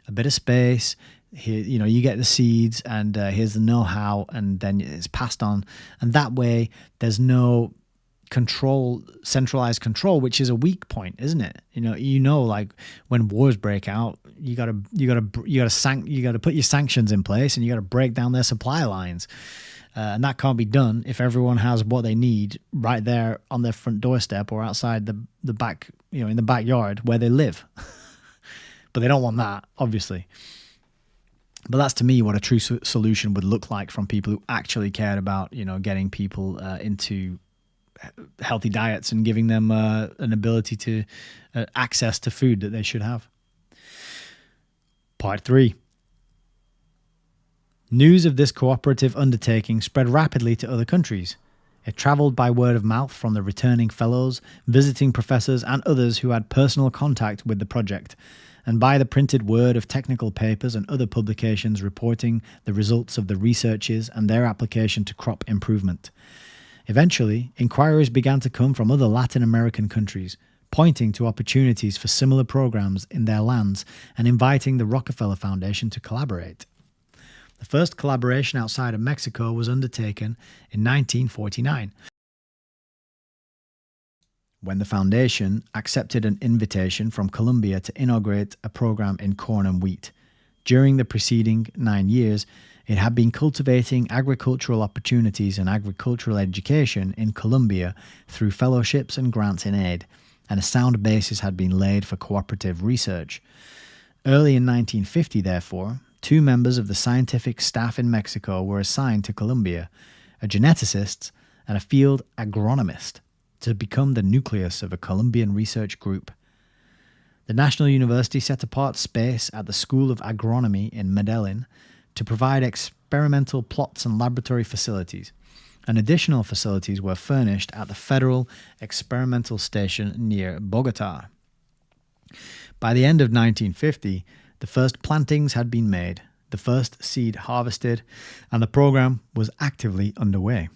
a bit of space. Here, you get the seeds, and here's the know-how, and then it's passed on. And that way, there's no centralized control, which is a weak point, isn't it? Like when wars break out, you gotta put your sanctions in place, and you gotta break down their supply lines. And that can't be done if everyone has what they need right there on their front doorstep or outside the back, in the backyard where they live. But they don't want that, obviously. But that's, to me, what a true solution would look like from people who actually cared about, getting people into healthy diets and giving them an ability to access to food that they should have. Part 3. News of this cooperative undertaking spread rapidly to other countries. It traveled by word of mouth from the returning fellows, visiting professors, and others who had personal contact with the project, and by the printed word of technical papers and other publications reporting the results of the researches and their application to crop improvement. Eventually, inquiries began to come from other Latin American countries, pointing to opportunities for similar programs in their lands and inviting the Rockefeller Foundation to collaborate. The first collaboration outside of Mexico was undertaken in 1949. When the foundation accepted an invitation from Colombia to inaugurate a program in corn and wheat. During the preceding 9 years, it had been cultivating agricultural opportunities and agricultural education in Colombia through fellowships and grants in aid, and a sound basis had been laid for cooperative research. Early in 1950, therefore, 2 members of the scientific staff in Mexico were assigned to Colombia, a geneticist and a field agronomist, to become the nucleus of a Colombian research group. The National University set apart space at the School of Agronomy in Medellin to provide experimental plots and laboratory facilities, and additional facilities were furnished at the Federal Experimental Station near Bogota. By the end of 1950, the first plantings had been made, the first seed harvested, and the program was actively underway.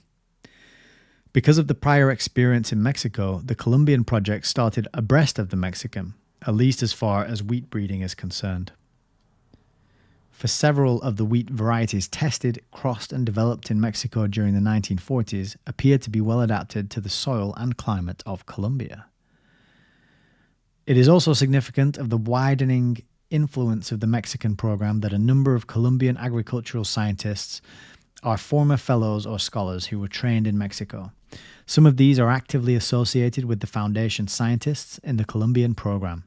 Because of the prior experience in Mexico, the Colombian project started abreast of the Mexican, at least as far as wheat breeding is concerned. For several of the wheat varieties tested, crossed, and developed in Mexico during the 1940s appeared to be well adapted to the soil and climate of Colombia. It is also significant of the widening influence of the Mexican program that a number of Colombian agricultural scientists are former fellows or scholars who were trained in Mexico. Some of these are actively associated with the foundation scientists in the Colombian program.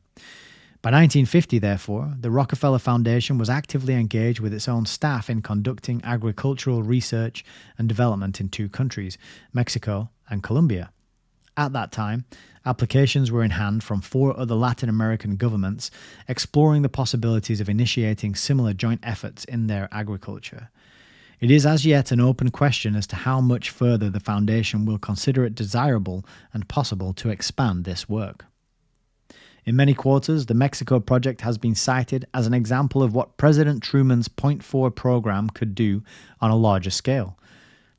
By 1950, therefore, the Rockefeller Foundation was actively engaged with its own staff in conducting agricultural research and development in two countries, Mexico and Colombia. At that time, applications were in hand from 4 other Latin American governments exploring the possibilities of initiating similar joint efforts in their agriculture. It is as yet an open question as to how much further the Foundation will consider it desirable and possible to expand this work. In many quarters, the Mexico project has been cited as an example of what President Truman's Point 4 program could do on a larger scale.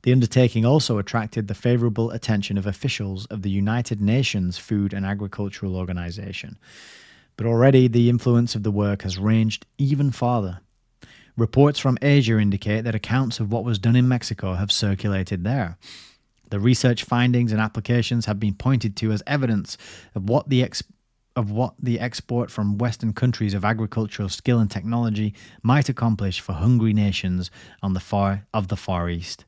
The undertaking also attracted the favorable attention of officials of the United Nations Food and Agricultural Organization. But already the influence of the work has ranged even farther. Reports from Asia indicate that accounts of what was done in Mexico have circulated there. The research findings and applications have been pointed to as evidence of what the export from Western countries of agricultural skill and technology might accomplish for hungry nations of the Far East.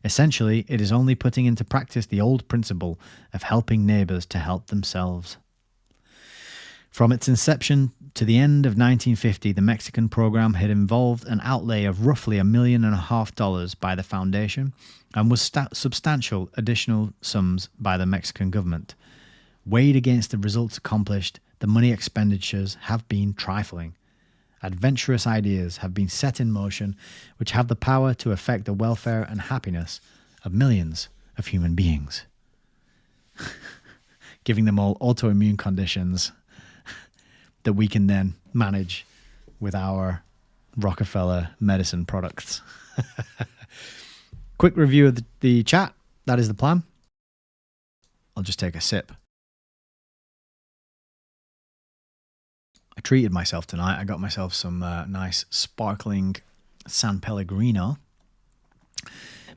Essentially, it is only putting into practice the old principle of helping neighbors to help themselves. From its inception to the end of 1950, the Mexican program had involved an outlay of roughly $1.5 million by the foundation and was substantial additional sums by the Mexican government. Weighed against the results accomplished, the money expenditures have been trifling. Adventurous ideas have been set in motion which have the power to affect the welfare and happiness of millions of human beings, giving them all autoimmune conditions that we can then manage with our Rockefeller medicine products. Quick review of the chat. That is the plan. I'll just take a sip. I treated myself tonight. I got myself some nice sparkling San Pellegrino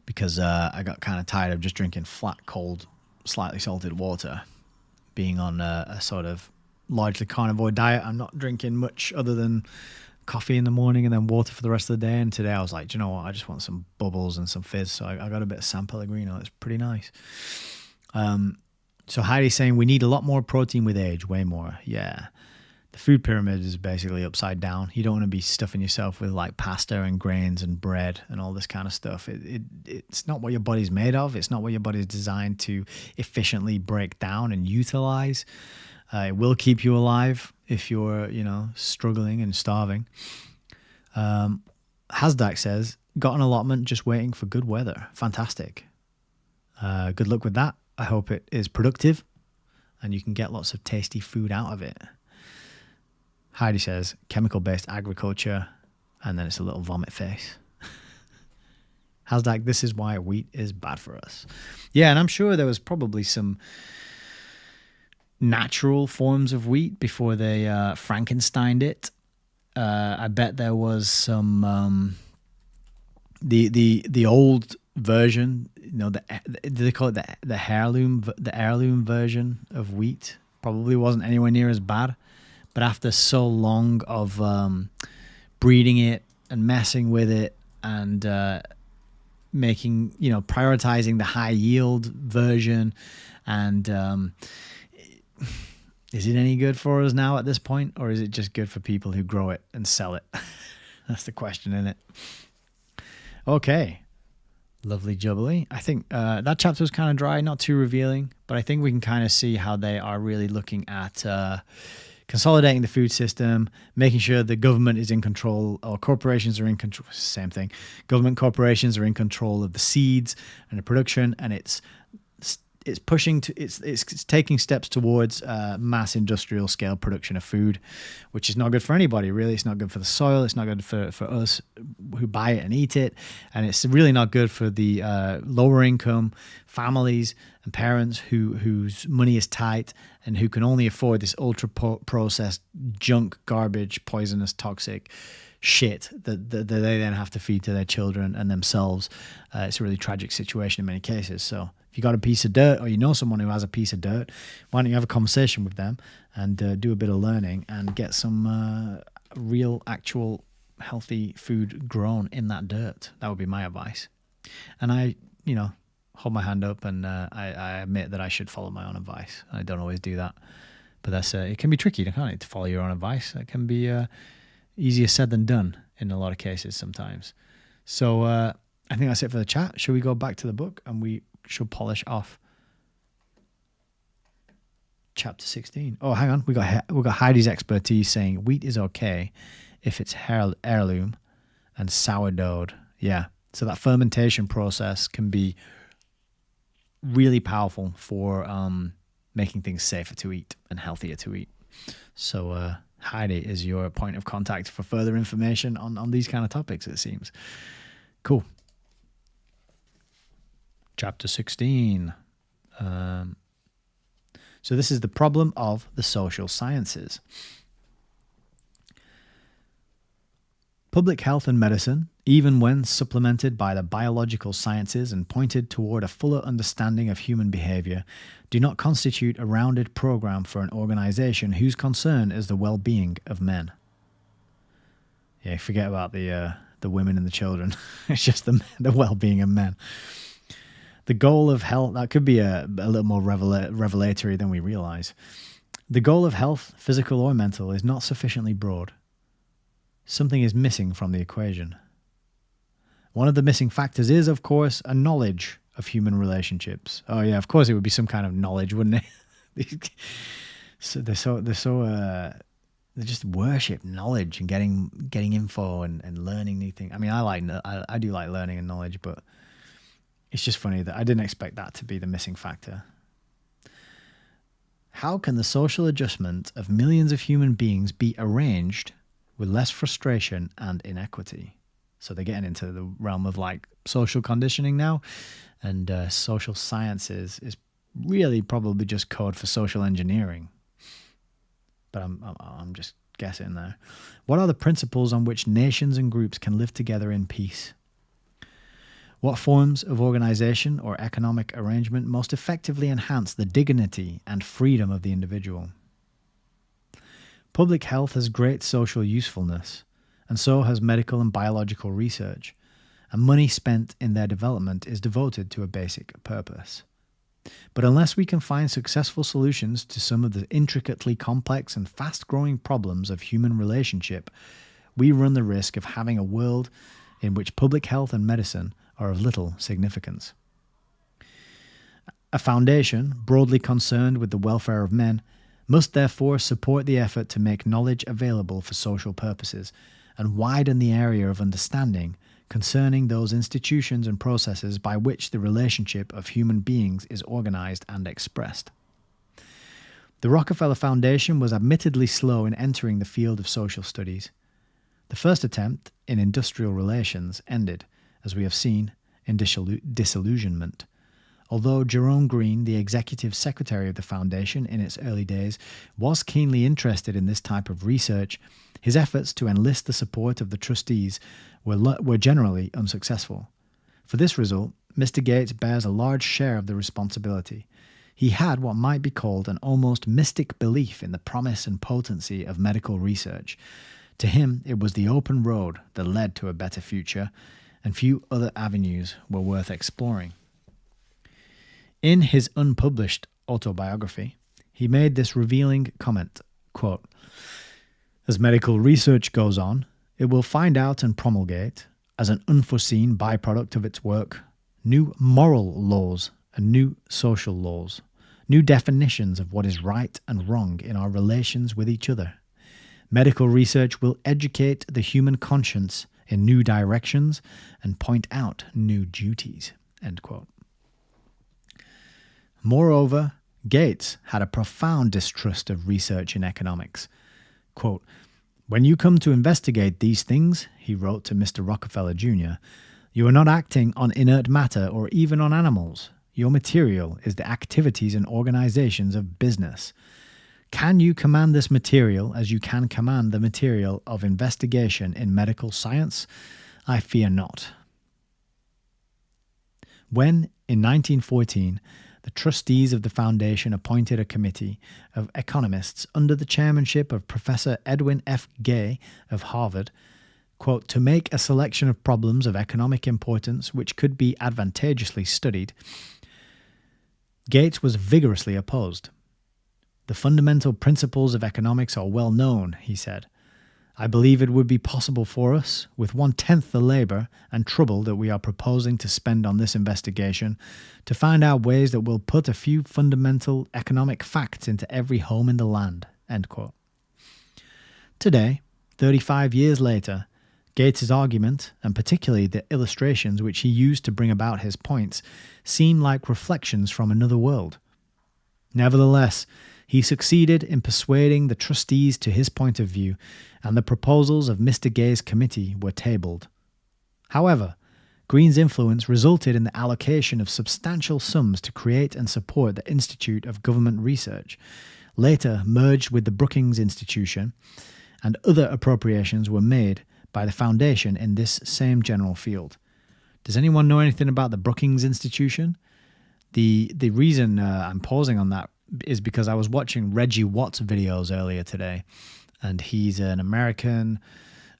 because I got kind of tired of just drinking flat, cold, slightly salted water. Being on a sort of largely carnivore diet, I'm not drinking much other than coffee in the morning and then water for the rest of the day. And today I was like, do you know what? I just want some bubbles and some fizz. So I got a bit of San Pellegrino. It's pretty nice. So Heidi's saying we need a lot more protein with age, way more. Yeah. The food pyramid is basically upside down. You don't want to be stuffing yourself with like pasta and grains and bread and all this kind of stuff. It's not what your body's made of. It's not what your body's designed to efficiently break down and utilize. It will keep you alive if you're, struggling and starving. Hasdak says, got an allotment just waiting for good weather. Fantastic. Good luck with that. I hope it is productive and you can get lots of tasty food out of it. Heidi says, chemical-based agriculture, and then it's a little vomit face. Hasdak, this is why wheat is bad for us. Yeah, and I'm sure there was probably some natural forms of wheat before they Frankensteined it. I bet there was some the old version. Do they call it the heirloom version of wheat? Probably wasn't anywhere near as bad. But after so long of breeding it and messing with it and prioritizing the high yield version, and is it any good for us now at this point, or is it just good for people who grow it and sell it? That's the question, isn't it? Okay. Lovely jubbly. I think that chapter was kind of dry, not too revealing, but I think we can kind of see how they are really looking at consolidating the food system, making sure the government is in control, or corporations are in control. Same thing. Government corporations are in control of the seeds and the production, and it's pushing to it's taking steps towards mass industrial scale production of food, which is not good for anybody, really. It's not good for the soil. It's not good for us who buy it and eat it, and it's really not good for the lower income families and parents whose money is tight and who can only afford this ultra processed junk, garbage, poisonous, toxic shit that they then have to feed to their children and themselves. It's a really tragic situation in many cases. So if you got a piece of dirt, or you know someone who has a piece of dirt, why don't you have a conversation with them and do a bit of learning and get some real, actual, healthy food grown in that dirt? That would be my advice. And I, hold my hand up and I admit that I should follow my own advice. I don't always do that, but that's it can be tricky, can't it, to follow your own advice? It can be easier said than done in a lot of cases sometimes. So I think that's it for the chat. Should we go back to the book and we should polish off chapter 16? Oh, hang on. We got Heidi's expertise saying wheat is okay if it's heirloom and sourdough'd. Yeah. So that fermentation process can be really powerful for making things safer to eat and healthier to eat. So Heidi is your point of contact for further information on these kind of topics, it seems. Cool. Chapter 16. So this is the problem of the social sciences. Public health and medicine, even when supplemented by the biological sciences and pointed toward a fuller understanding of human behavior, do not constitute a rounded program for an organization whose concern is the well-being of men. Yeah, forget about the women and the children. It's just the well-being of men. The goal of health, that could be a little more revelatory than we realize. The goal of health, physical or mental, is not sufficiently broad. Something is missing from the equation. One of the missing factors is, of course, a knowledge of human relationships. Oh yeah, of course it would be some kind of knowledge, wouldn't it? So they just worship knowledge and getting info and learning new things. I mean, I do like learning and knowledge, but it's just funny that I didn't expect that to be the missing factor. How can the social adjustment of millions of human beings be arranged with less frustration and inequity? So they're getting into the realm of like social conditioning now, and social sciences is really probably just code for social engineering. But I'm just guessing there. What are the principles on which nations and groups can live together in peace? What forms of organization or economic arrangement most effectively enhance the dignity and freedom of the individual? Public health has great social usefulness, and so has medical and biological research, and money spent in their development is devoted to a basic purpose. But unless we can find successful solutions to some of the intricately complex and fast-growing problems of human relationship, we run the risk of having a world in which public health and medicine are of little significance. A foundation broadly concerned with the welfare of men must therefore support the effort to make knowledge available for social purposes and widen the area of understanding concerning those institutions and processes by which the relationship of human beings is organized and expressed. The Rockefeller Foundation was admittedly slow in entering the field of social studies. The first attempt in industrial relations ended, as we have seen, in disillusionment. Although Jerome Green, the executive secretary of the foundation in its early days, was keenly interested in this type of research, his efforts to enlist the support of the trustees were generally unsuccessful. For this result, Mr. Gates bears a large share of the responsibility. He had what might be called an almost mystic belief in the promise and potency of medical research. To him, it was the open road that led to a better future, and few other avenues were worth exploring. In his unpublished autobiography, he made this revealing comment, quote, "As medical research goes on, it will find out and promulgate, as an unforeseen byproduct of its work, new moral laws and new social laws, new definitions of what is right and wrong in our relations with each other. Medical research will educate the human conscience in new directions and point out new duties." End quote. Moreover, Gates had a profound distrust of research in economics. Quote, "When you come to investigate these things," he wrote to Mr. Rockefeller Jr., "you are not acting on inert matter or even on animals. Your material is the activities and organizations of business. Can you command this material as you can command the material of investigation in medical science? I fear not." When, in 1914, the trustees of the foundation appointed a committee of economists under the chairmanship of Professor Edwin F. Gay of Harvard, quote, "to make a selection of problems of economic importance which could be advantageously studied," Gates was vigorously opposed. "The fundamental principles of economics are well known," he said. "I believe it would be possible for us, with 1/10 the labor and trouble that we are proposing to spend on this investigation, to find out ways that will put a few fundamental economic facts into every home in the land." End quote. Today, 35 years later, Gates's argument, and particularly the illustrations which he used to bring about his points, seem like reflections from another world. Nevertheless, he succeeded in persuading the trustees to his point of view, and the proposals of Mr. Gay's committee were tabled. However, Green's influence resulted in the allocation of substantial sums to create and support the Institute of Government Research, later merged with the Brookings Institution, and other appropriations were made by the foundation in this same general field. Does anyone know anything about the Brookings Institution? The reason I'm pausing on that is because I was watching Reggie Watts' videos earlier today, and he's an American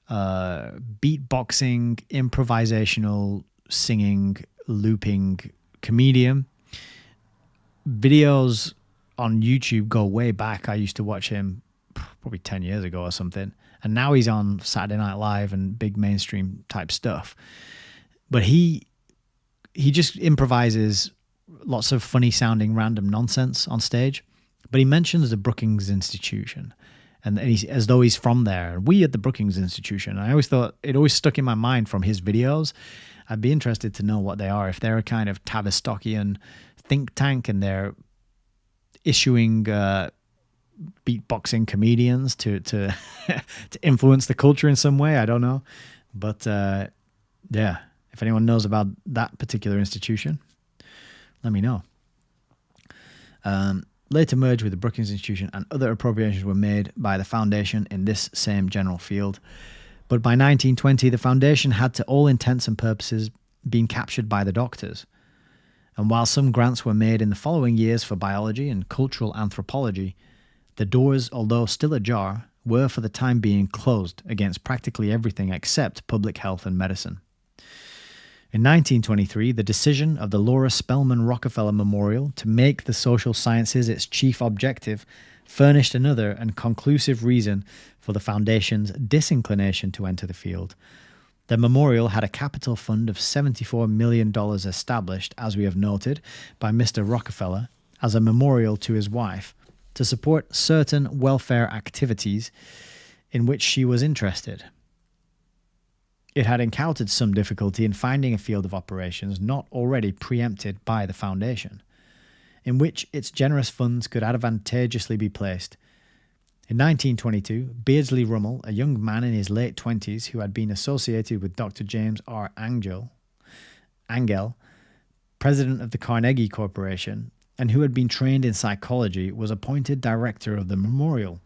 beatboxing, improvisational, singing, looping comedian. Videos on YouTube go way back. I used to watch him probably 10 years ago or something, and now he's on Saturday Night Live and big mainstream type stuff. But he just improvises lots of funny sounding random nonsense on stage, but he mentions the Brookings Institution, and he's as though he's from there. We at the Brookings Institution. I always thought it always stuck in my mind from his videos. I'd be interested to know what they are, if they're a kind of Tavistockian think tank and they're issuing beatboxing comedians to to influence the culture in some way. I don't know, but yeah, if anyone knows about that particular institution, let me know. Later merged with the Brookings Institution, and other appropriations were made by the foundation in this same general field. But by 1920, the foundation had, to all intents and purposes, been captured by the doctors. And while some grants were made in the following years for biology and cultural anthropology, the doors, although still ajar, were for the time being closed against practically everything except public health and medicine. In 1923, the decision of the Laura Spelman Rockefeller Memorial to make the social sciences its chief objective furnished another and conclusive reason for the Foundation's disinclination to enter the field. The memorial had a capital fund of $74 million established, as we have noted, by Mr. Rockefeller as a memorial to his wife to support certain welfare activities in which she was interested. It had encountered some difficulty in finding a field of operations not already preempted by the Foundation, in which its generous funds could advantageously be placed. In 1922, Beardsley Rummel, a young man in his late 20s who had been associated with Dr. James R. Angel, president of the Carnegie Corporation, and who had been trained in psychology, was appointed director of the memorial.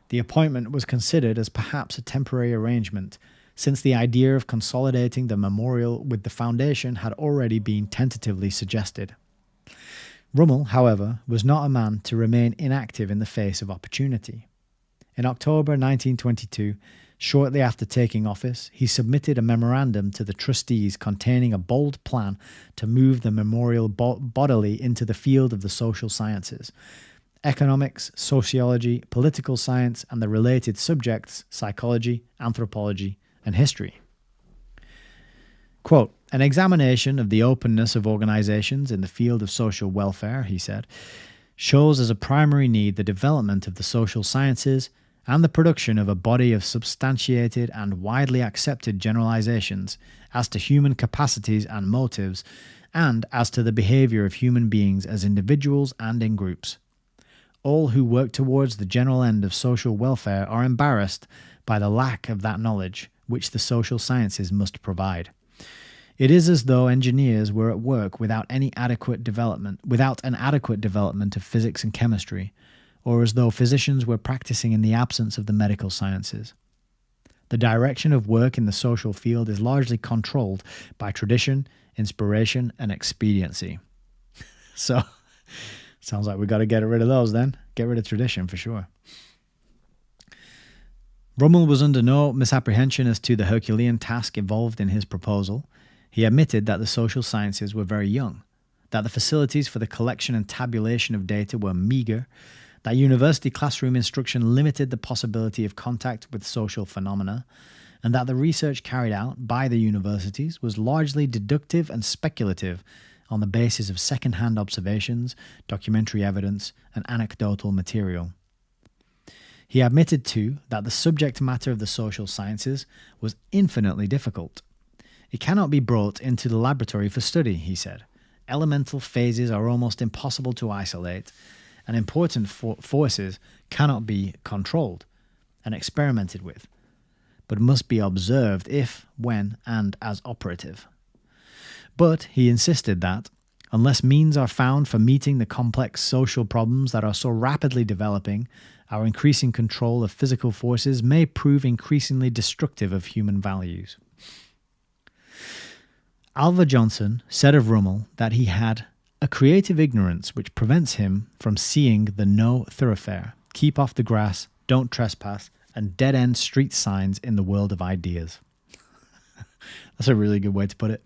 The appointment was considered as perhaps a temporary arrangement, since the idea of consolidating the memorial with the Foundation had already been tentatively suggested. Rummel, however, was not a man to remain inactive in the face of opportunity. In October 1922, shortly after taking office, he submitted a memorandum to the trustees containing a bold plan to move the memorial bodily into the field of the social sciences, economics, sociology, political science, and the related subjects, psychology, anthropology, and history. Quote, "An examination of the openness of organizations in the field of social welfare," he said, shows as a primary need the development of the social sciences and the production of a body of substantiated and widely accepted generalizations as to human capacities and motives, and as to the behavior of human beings as individuals and in groups. All who work towards the general end of social welfare are embarrassed by the lack of that knowledge which the social sciences must provide. It is as though engineers were at work without an adequate development of physics and chemistry, or as though physicians were practicing in the absence of the medical sciences. The direction of work in the social field is largely controlled by tradition, inspiration, and expediency. So, sounds like we've got to get rid of those then. Get rid of tradition for sure. Rummel was under no misapprehension as to the Herculean task involved in his proposal. He admitted that the social sciences were very young, that the facilities for the collection and tabulation of data were meager, that university classroom instruction limited the possibility of contact with social phenomena, and that the research carried out by the universities was largely deductive and speculative on the basis of second-hand observations, documentary evidence, and anecdotal material. He admitted, too, that the subject matter of the social sciences was infinitely difficult. It cannot be brought into the laboratory for study, he said. Elemental phases are almost impossible to isolate, and important forces cannot be controlled and experimented with, but must be observed if, when, and as operative. But he insisted that, unless means are found for meeting the complex social problems that are so rapidly developing, our increasing control of physical forces may prove increasingly destructive of human values. Alva Johnson said of Rummel that he had a creative ignorance which prevents him from seeing the no thoroughfare, keep off the grass, don't trespass, and dead-end street signs in the world of ideas. That's a really good way to put it.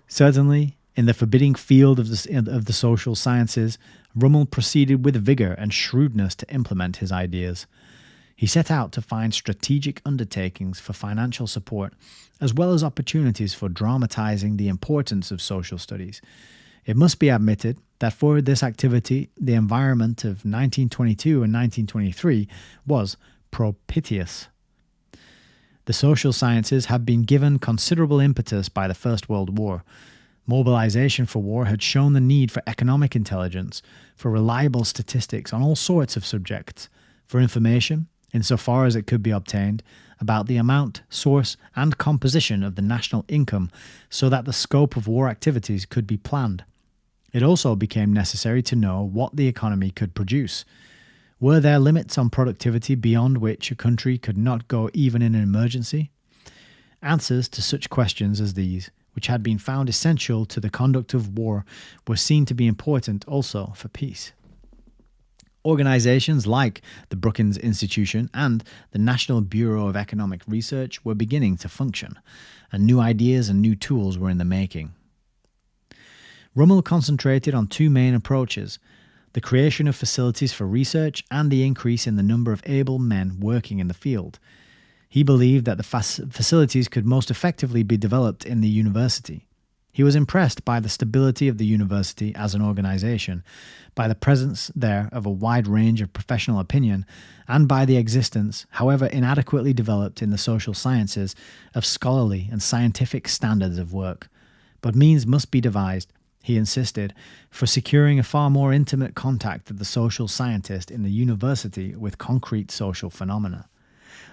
Certainly, in the forbidding field of the social sciences, Rummel proceeded with vigor and shrewdness to implement his ideas. He set out to find strategic undertakings for financial support, as well as opportunities for dramatizing the importance of social studies. It must be admitted that for this activity, the environment of 1922 and 1923 was propitious. The social sciences had been given considerable impetus by the First World War. Mobilization for war had shown the need for economic intelligence, for reliable statistics on all sorts of subjects, for information, insofar as it could be obtained, about the amount, source, and composition of the national income, so that the scope of war activities could be planned. It also became necessary to know what the economy could produce. Were there limits on productivity beyond which a country could not go even in an emergency? Answers to such questions as these, which had been found essential to the conduct of war, were seen to be important also for peace. Organizations like the Brookings Institution and the National Bureau of Economic Research were beginning to function, and new ideas and new tools were in the making. Rummel concentrated on two main approaches: the creation of facilities for research and the increase in the number of able men working in the field. He believed that the facilities could most effectively be developed in the university. He was impressed by the stability of the university as an organization, by the presence there of a wide range of professional opinion, and by the existence, however inadequately developed in the social sciences, of scholarly and scientific standards of work. But means must be devised, he insisted, for securing a far more intimate contact of the social scientist in the university with concrete social phenomena.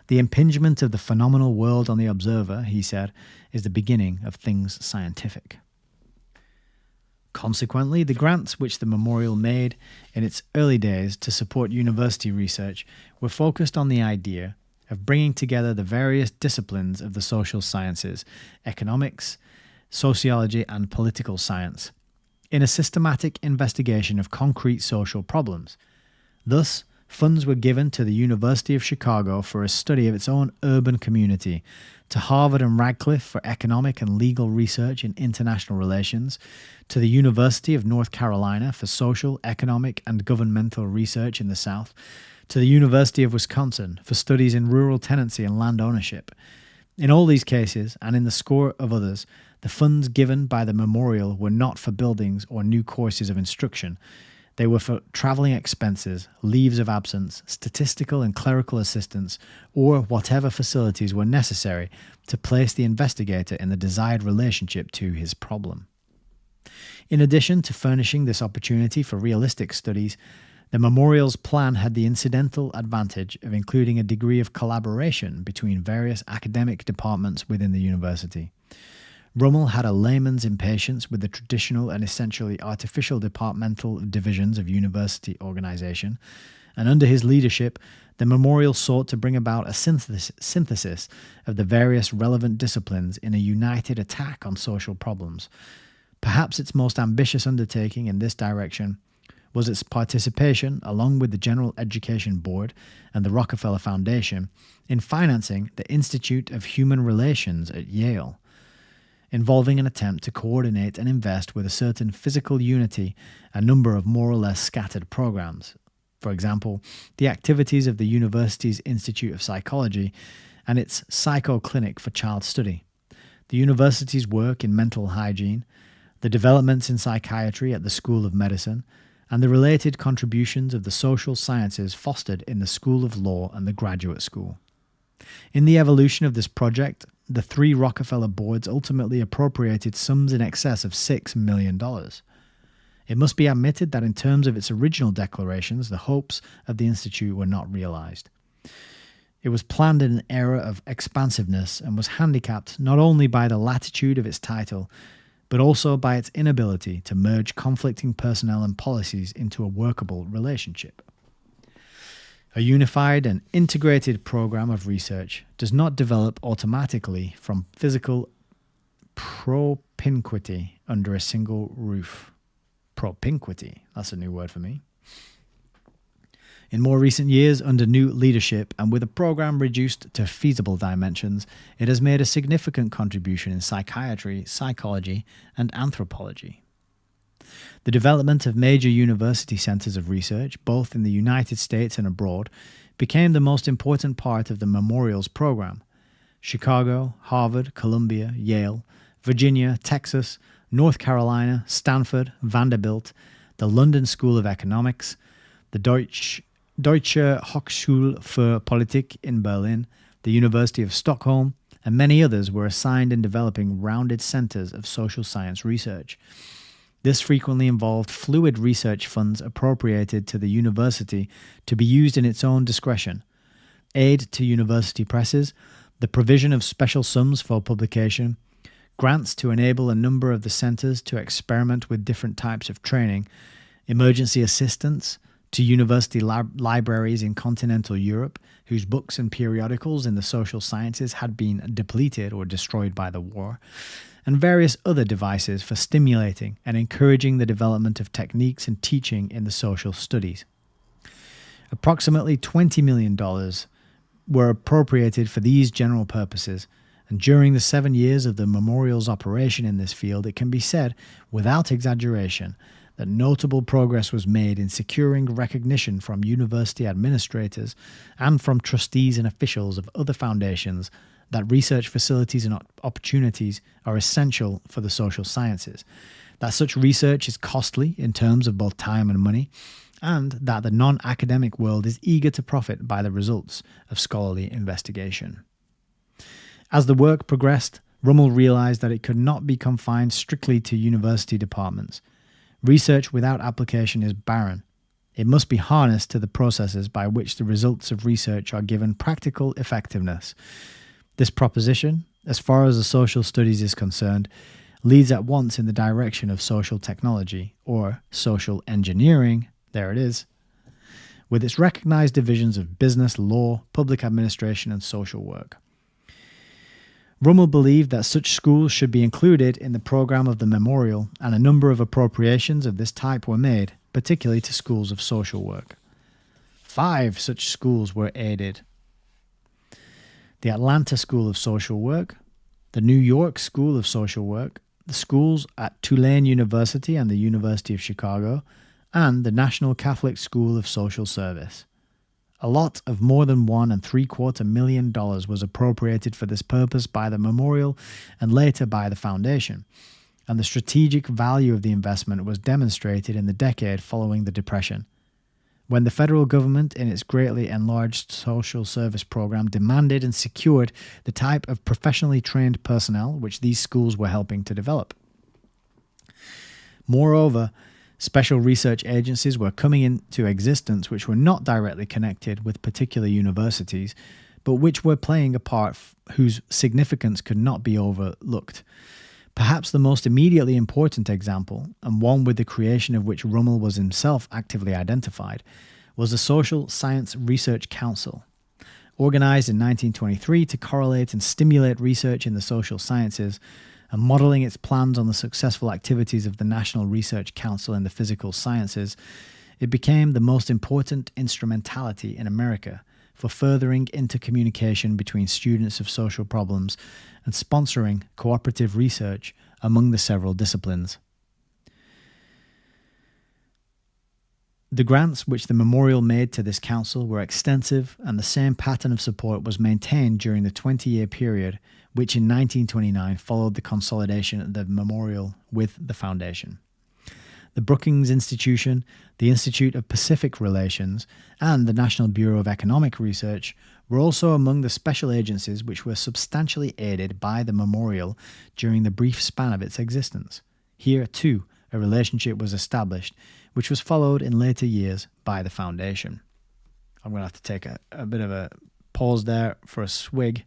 The impingement of the phenomenal world on the observer, he said, is the beginning of things scientific. Consequently, the grants which the memorial made in its early days to support university research were focused on the idea of bringing together the various disciplines of the social sciences, economics, sociology, and political science, in a systematic investigation of concrete social problems. Thus, funds were given to the University of Chicago for a study of its own urban community, to Harvard and Radcliffe for economic and legal research in international relations, to the University of North Carolina for social, economic, and governmental research in the South, to the University of Wisconsin for studies in rural tenancy and land ownership. In all these cases, and in the score of others, the funds given by the memorial were not for buildings or new courses of instruction. They were for travelling expenses, leaves of absence, statistical and clerical assistance, or whatever facilities were necessary to place the investigator in the desired relationship to his problem. In addition to furnishing this opportunity for realistic studies, the memorial's plan had the incidental advantage of including a degree of collaboration between various academic departments within the university. Rummel had a layman's impatience with the traditional and essentially artificial departmental divisions of university organization, and under his leadership, the memorial sought to bring about a synthesis of the various relevant disciplines in a united attack on social problems. Perhaps its most ambitious undertaking in this direction was its participation, along with the General Education Board and the Rockefeller Foundation, in financing the Institute of Human Relations at Yale, involving an attempt to coordinate and invest with a certain physical unity a number of more or less scattered programs. For example, the activities of the university's Institute of Psychology and its Psycho Clinic for Child Study, the university's work in mental hygiene, the developments in psychiatry at the School of Medicine, and the related contributions of the social sciences fostered in the School of Law and the Graduate School. In the evolution of this project, the three Rockefeller boards ultimately appropriated sums in excess of $6 million. It must be admitted that in terms of its original declarations, the hopes of the Institute were not realized. It was planned in an era of expansiveness and was handicapped not only by the latitude of its title, but also by its inability to merge conflicting personnel and policies into a workable relationship. A unified and integrated program of research does not develop automatically from physical propinquity under a single roof. Propinquity, that's a new word for me. In more recent years, under new leadership and with a program reduced to feasible dimensions, it has made a significant contribution in psychiatry, psychology, and anthropology. The development of major university centers of research, both in the United States and abroad, became the most important part of the memorial's program. Chicago, Harvard, Columbia, Yale, Virginia, Texas, North Carolina, Stanford, Vanderbilt, the London School of Economics, the Deutsche Hochschule für Politik in Berlin, the University of Stockholm, and many others were assigned in developing rounded centers of social science research. This frequently involved fluid research funds appropriated to the university to be used in its own discretion, aid to university presses, the provision of special sums for publication, grants to enable a number of the centers to experiment with different types of training, emergency assistance to university libraries in continental Europe, whose books and periodicals in the social sciences had been depleted or destroyed by the war, and various other devices for stimulating and encouraging the development of techniques and teaching in the social studies. Approximately $20 million were appropriated for these general purposes, and during the 7 years of the memorial's operation in this field, it can be said, without exaggeration, that notable progress was made in securing recognition from university administrators and from trustees and officials of other foundations that research facilities and opportunities are essential for the social sciences, that such research is costly in terms of both time and money, and that the non-academic world is eager to profit by the results of scholarly investigation. As the work progressed, Rummel realized that it could not be confined strictly to university departments. Research without application is barren. It must be harnessed to the processes by which the results of research are given practical effectiveness. This proposition, as far as the social studies is concerned, leads at once in the direction of social technology, or social engineering, there it is, with its recognized divisions of business, law, public administration, and social work. Rummel believed that such schools should be included in the program of the memorial, and a number of appropriations of this type were made, particularly to schools of social work. 5 such schools were aided. The Atlanta School of Social Work, the New York School of Social Work, the schools at Tulane University and the University of Chicago, and the National Catholic School of Social Service. A lot of more than $1.75 million was appropriated for this purpose by the memorial and later by the foundation, and the strategic value of the investment was demonstrated in the decade following the Depression, when the federal government, in its greatly enlarged social service program, demanded and secured the type of professionally trained personnel which these schools were helping to develop. Moreover, special research agencies were coming into existence which were not directly connected with particular universities, but which were playing a part whose significance could not be overlooked. Perhaps the most immediately important example, and one with the creation of which Rummel was himself actively identified, was the Social Science Research Council. Organized in 1923 to correlate and stimulate research in the social sciences, and modeling its plans on the successful activities of the National Research Council in the physical sciences, it became the most important instrumentality in America for furthering intercommunication between students of social problems and sponsoring cooperative research among the several disciplines. The grants which the memorial made to this council were extensive, and the same pattern of support was maintained during the 20-year period which in 1929 followed the consolidation of the memorial with the foundation. The Brookings Institution, the Institute of Pacific Relations, and the National Bureau of Economic Research were also among the special agencies which were substantially aided by the memorial during the brief span of its existence. Here, too, a relationship was established, which was followed in later years by the foundation. I'm going to have to take a bit of a pause there for a swig.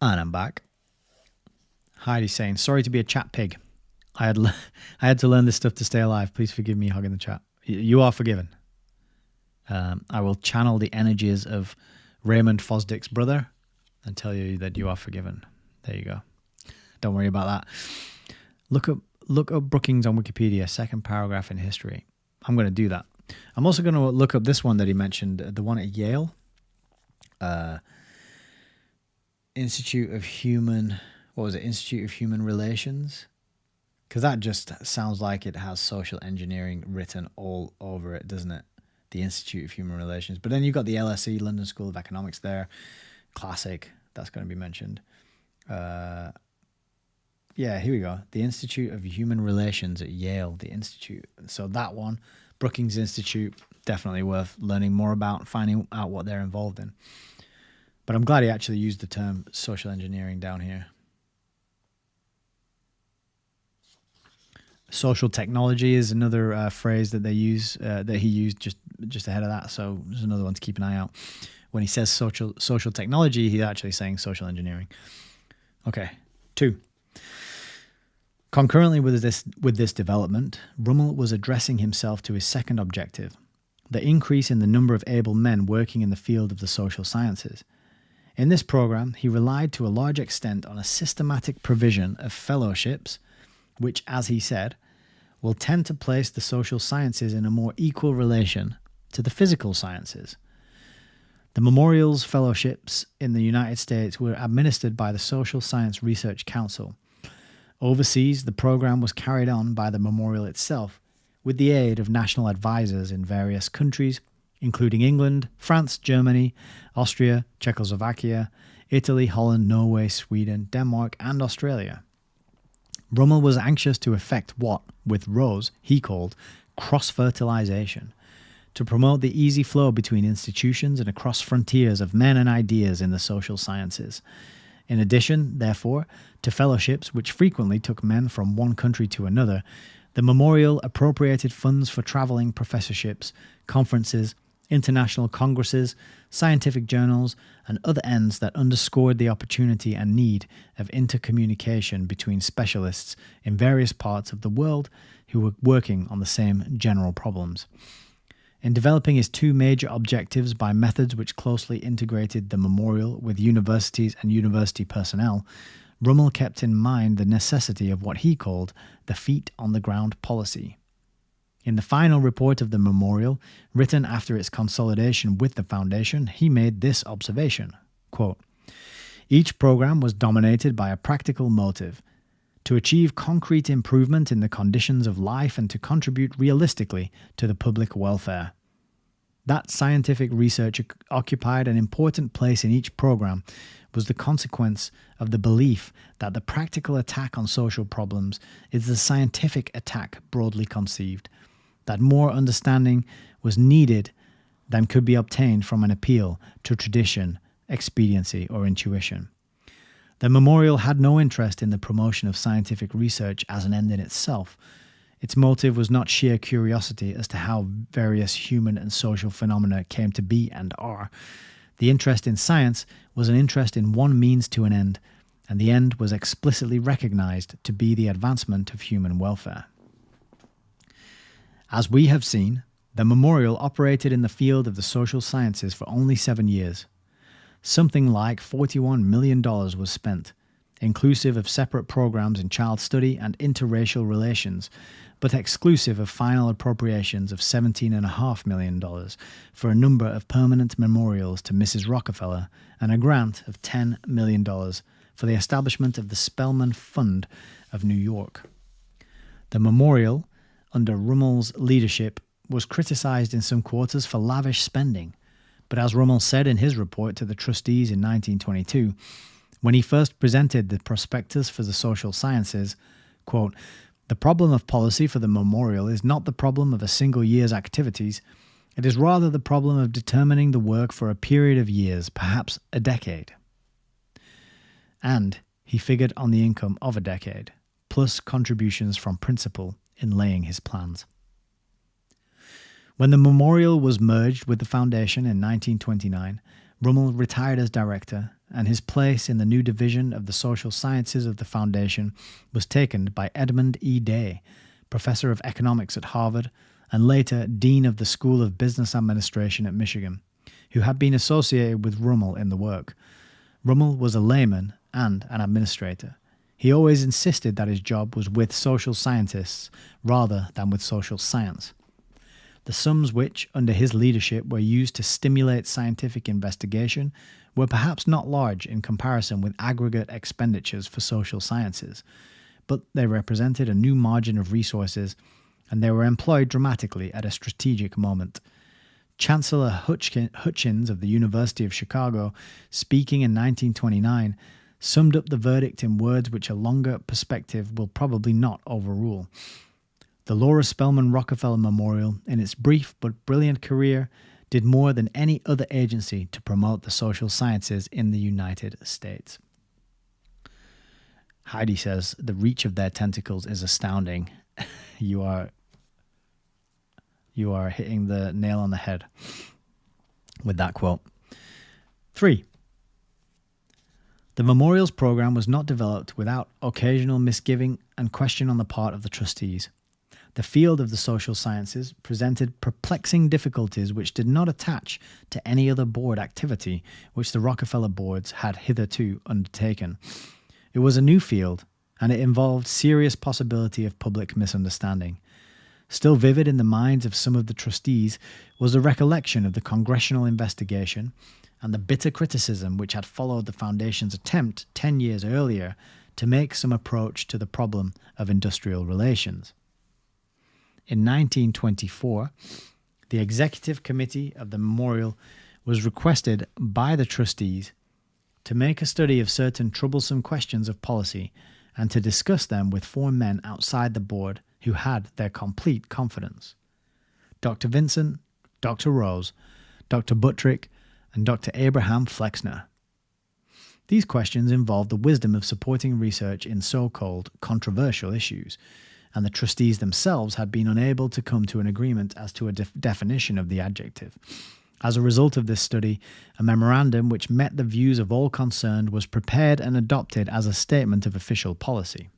And I'm back. Heidi's saying, sorry to be a chat pig. I had to learn this stuff to stay alive. Please forgive me hogging the chat. You are forgiven. I will channel the energies of Raymond Fosdick's brother and tell you that you are forgiven. There you go. Don't worry about that. Look up Brookings on Wikipedia, second paragraph in history. I'm going to do that. I'm also going to look up this one that he mentioned, the one at Yale. Institute of Human Relations, because that just sounds like it has social engineering written all over it, doesn't it? The Institute of Human Relations. But then you've got the LSE, London School of Economics there. Classic, that's going to be mentioned. Yeah, here we go. The Institute of Human Relations at Yale, the Institute. So that one, Brookings Institute, definitely worth learning more about, finding out what they're involved in. But I'm glad he actually used the term social engineering down here. Social technology is another phrase that they use, that he used just ahead of that. So there's another one to keep an eye out. When he says social technology, he's actually saying social engineering. Okay, 2. Concurrently with this development, Rummel was addressing himself to his second objective, the increase in the number of able men working in the field of the social sciences. In this program, he relied to a large extent on a systematic provision of fellowships, which, as he said, will tend to place the social sciences in a more equal relation to the physical sciences. The Memorial's fellowships in the United States were administered by the Social Science Research Council. Overseas, the program was carried on by the Memorial itself, with the aid of national advisors in various countries, including England, France, Germany, Austria, Czechoslovakia, Italy, Holland, Norway, Sweden, Denmark, and Australia. Rummel was anxious to effect what, with Rose, he called cross-fertilization, to promote the easy flow between institutions and across frontiers of men and ideas in the social sciences. In addition, therefore, to fellowships which frequently took men from one country to another, the Memorial appropriated funds for traveling professorships, conferences, international congresses, scientific journals, and other ends that underscored the opportunity and need of intercommunication between specialists in various parts of the world who were working on the same general problems. In developing his 2 major objectives by methods which closely integrated the Memorial with universities and university personnel, Rummel kept in mind the necessity of what he called the feet-on-the-ground policy. In the final report of the Memorial, written after its consolidation with the Foundation, he made this observation, quote, "Each program was dominated by a practical motive, to achieve concrete improvement in the conditions of life and to contribute realistically to the public welfare. That scientific research occupied an important place in each program was the consequence of the belief that the practical attack on social problems is the scientific attack broadly conceived, that more understanding was needed than could be obtained from an appeal to tradition, expediency, or intuition. The memorial had no interest in the promotion of scientific research as an end in itself. Its motive was not sheer curiosity as to how various human and social phenomena came to be and are. The interest in science was an interest in one means to an end, and the end was explicitly recognized to be the advancement of human welfare. As we have seen, the memorial operated in the field of the social sciences for only 7 years. Something like $41 million was spent, inclusive of separate programs in child study and interracial relations, but exclusive of final appropriations of $17.5 million for a number of permanent memorials to Mrs. Rockefeller and a grant of $10 million for the establishment of the Spelman Fund of New York. The memorial, under Rummel's leadership, was criticized in some quarters for lavish spending, but as Rummel said in his report to the trustees in 1922, when he first presented the prospectus for the social sciences, quote, "The problem of policy for the memorial is not the problem of a single year's activities. It is rather the problem of determining the work for a period of years, perhaps a decade." And he figured on the income of a decade, plus contributions from principal in laying his plans. When the memorial was merged with the foundation in 1929, Rummel retired as director, and his place in the new division of the social sciences of the foundation was taken by Edmund E. Day, professor of economics at Harvard and later dean of the School of Business Administration at Michigan, who had been associated with Rummel in the work. Rummel was a layman and an administrator. He always insisted that his job was with social scientists rather than with social science. The sums which, under his leadership, were used to stimulate scientific investigation were perhaps not large in comparison with aggregate expenditures for social sciences, but they represented a new margin of resources, and they were employed dramatically at a strategic moment. Chancellor Hutchins of the University of Chicago, speaking in 1929, summed up the verdict in words which a longer perspective will probably not overrule. The Laura Spelman Rockefeller Memorial, in its brief but brilliant career, did more than any other agency to promote the social sciences in the United States. Heidi says, the reach of their tentacles is astounding. You are hitting the nail on the head with that quote. 3. The memorials program was not developed without occasional misgiving and question on the part of the trustees. The field of the social sciences presented perplexing difficulties which did not attach to any other board activity which the Rockefeller boards had hitherto undertaken. It was a new field, and it involved serious possibility of public misunderstanding. Still vivid in the minds of some of the trustees was the recollection of the congressional investigation and the bitter criticism which had followed the Foundation's attempt 10 years earlier to make some approach to the problem of industrial relations. In 1924, the executive committee of the memorial was requested by the trustees to make a study of certain troublesome questions of policy and to discuss them with 4 men outside the board who had their complete confidence: Dr. Vincent, Dr. Rose, Dr. Buttrick, and Dr. Abraham Flexner. These questions involved the wisdom of supporting research in so-called controversial issues, and the trustees themselves had been unable to come to an agreement as to a definition of the adjective. As a result of this study, a memorandum which met the views of all concerned was prepared and adopted as a statement of official policy.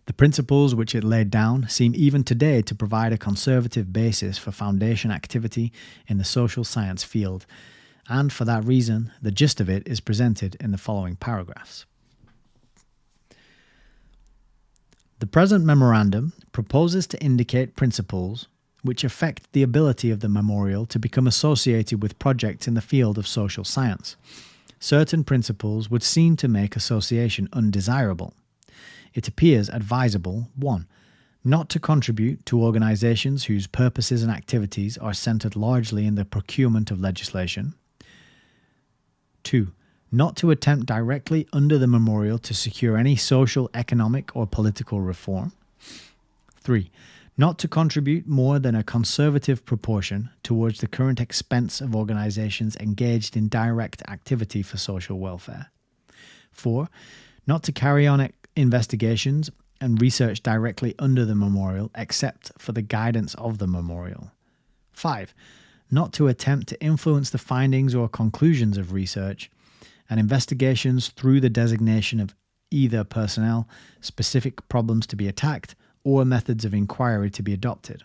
The principles which it laid down seem even today to provide a conservative basis for foundation activity in the social science field, and for that reason, the gist of it is presented in the following paragraphs. The present memorandum proposes to indicate principles which affect the ability of the memorial to become associated with projects in the field of social science. Certain principles would seem to make association undesirable. It appears advisable, 1. Not to contribute to organizations whose purposes and activities are centered largely in the procurement of legislation. 2. Not to attempt directly under the memorial to secure any social, economic, or political reform. 3. Not to contribute more than a conservative proportion towards the current expense of organizations engaged in direct activity for social welfare. 4. Not to carry on investigations and research directly under the memorial except for the guidance of the memorial. 5. Not to attempt to influence the findings or conclusions of research and investigations through the designation of either personnel, specific problems to be attacked, or methods of inquiry to be adopted,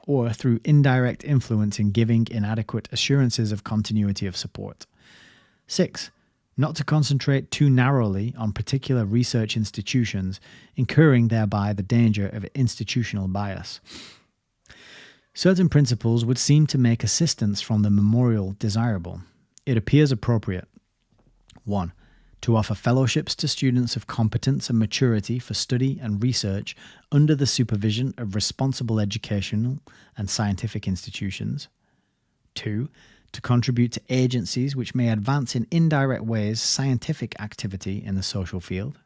or through indirect influence in giving inadequate assurances of continuity of support. 6. Not to concentrate too narrowly on particular research institutions, incurring thereby the danger of institutional bias. Certain principles would seem to make assistance from the memorial desirable. It appears appropriate. 1. To offer fellowships to students of competence and maturity for study and research under the supervision of responsible educational and scientific institutions. 2. To contribute to agencies which may advance in indirect ways scientific activity in the social field.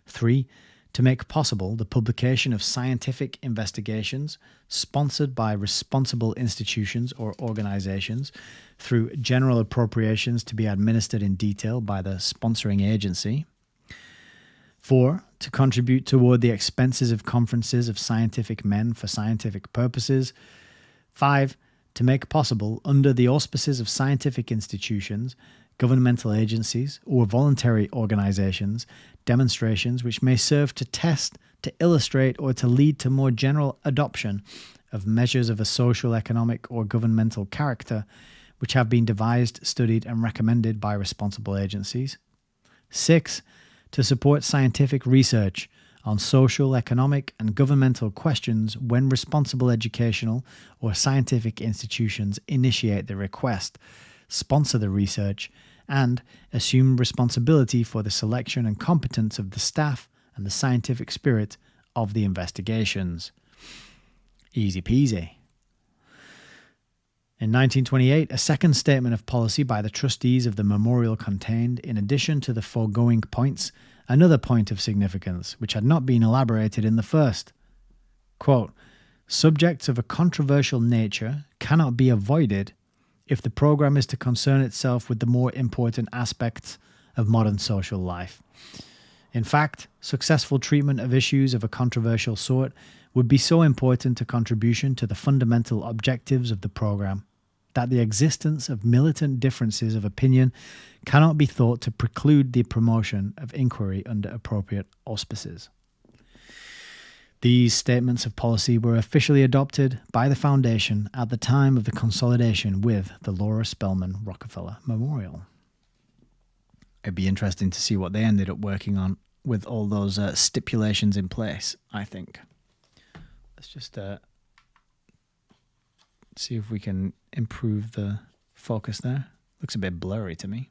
3. To make possible the publication of scientific investigations sponsored by responsible institutions or organizations through general appropriations to be administered in detail by the sponsoring agency. 4. To contribute toward the expenses of conferences of scientific men for scientific purposes. 5. To make possible, under the auspices of scientific institutions, governmental agencies, or voluntary organizations, demonstrations which may serve to test, to illustrate, or to lead to more general adoption of measures of a social, economic, or governmental character which have been devised, studied, and recommended by responsible agencies. 6. To support scientific research on social, economic, and governmental questions when responsible educational or scientific institutions initiate the request, sponsor the research, and assume responsibility for the selection and competence of the staff and the scientific spirit of the investigations. Easy peasy. In 1928, a second statement of policy by the trustees of the memorial contained, in addition to the foregoing points, another point of significance, which had not been elaborated in the first. Quote, subjects of a controversial nature cannot be avoided if the program is to concern itself with the more important aspects of modern social life. In fact, successful treatment of issues of a controversial sort would be so important a contribution to the fundamental objectives of the program that the existence of militant differences of opinion cannot be thought to preclude the promotion of inquiry under appropriate auspices. These statements of policy were officially adopted by the Foundation at the time of the consolidation with the Laura Spelman Rockefeller Memorial. It'd be interesting to see what they ended up working on with all those stipulations in place, I think. Let's just see if we can improve the focus there. Looks a bit blurry to me.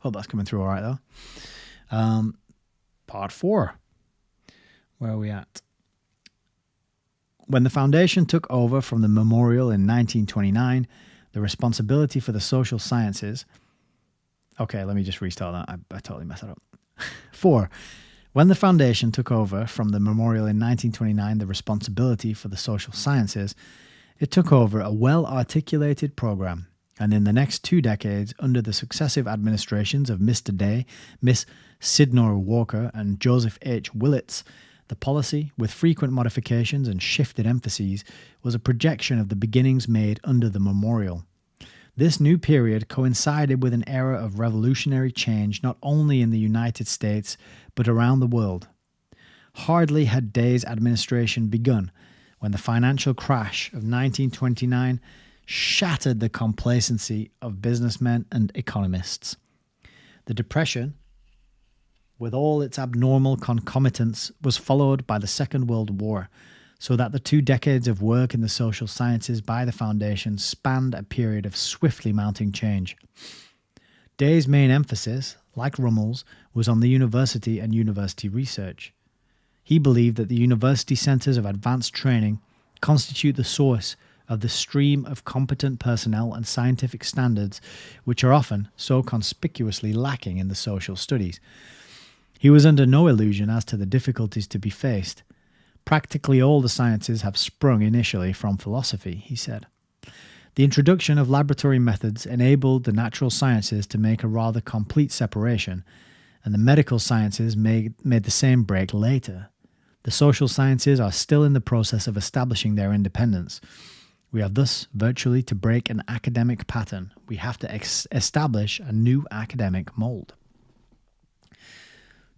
Hope that's coming through all right, though. Part 4. Where are we at? When the Foundation took over from the Memorial in 1929, the responsibility for the social sciences... Okay, let me just restart that. I totally messed that up. 4. When the Foundation took over from the Memorial in 1929, the responsibility for the social sciences, it took over a well-articulated program, and in the next 2 decades, under the successive administrations of Mr. Day, Miss Sydnor Walker, and Joseph H. Willits, the policy, with frequent modifications and shifted emphases, was a projection of the beginnings made under the Memorial. This new period coincided with an era of revolutionary change not only in the United States, but around the world. Hardly had Day's administration begun when the financial crash of 1929 shattered the complacency of businessmen and economists. The Depression, with all its abnormal concomitants, was followed by the Second World War, so that the 2 decades of work in the social sciences by the Foundation spanned a period of swiftly mounting change. Day's main emphasis, like Rummel's, was on the university and university research. He believed that the university centers of advanced training constitute the source of the stream of competent personnel and scientific standards which are often so conspicuously lacking in the social studies. He was under no illusion as to the difficulties to be faced. Practically all the sciences have sprung initially from philosophy, he said. The introduction of laboratory methods enabled the natural sciences to make a rather complete separation, and the medical sciences made the same break later. The social sciences are still in the process of establishing their independence. We have thus virtually to break an academic pattern. We have to establish a new academic mold.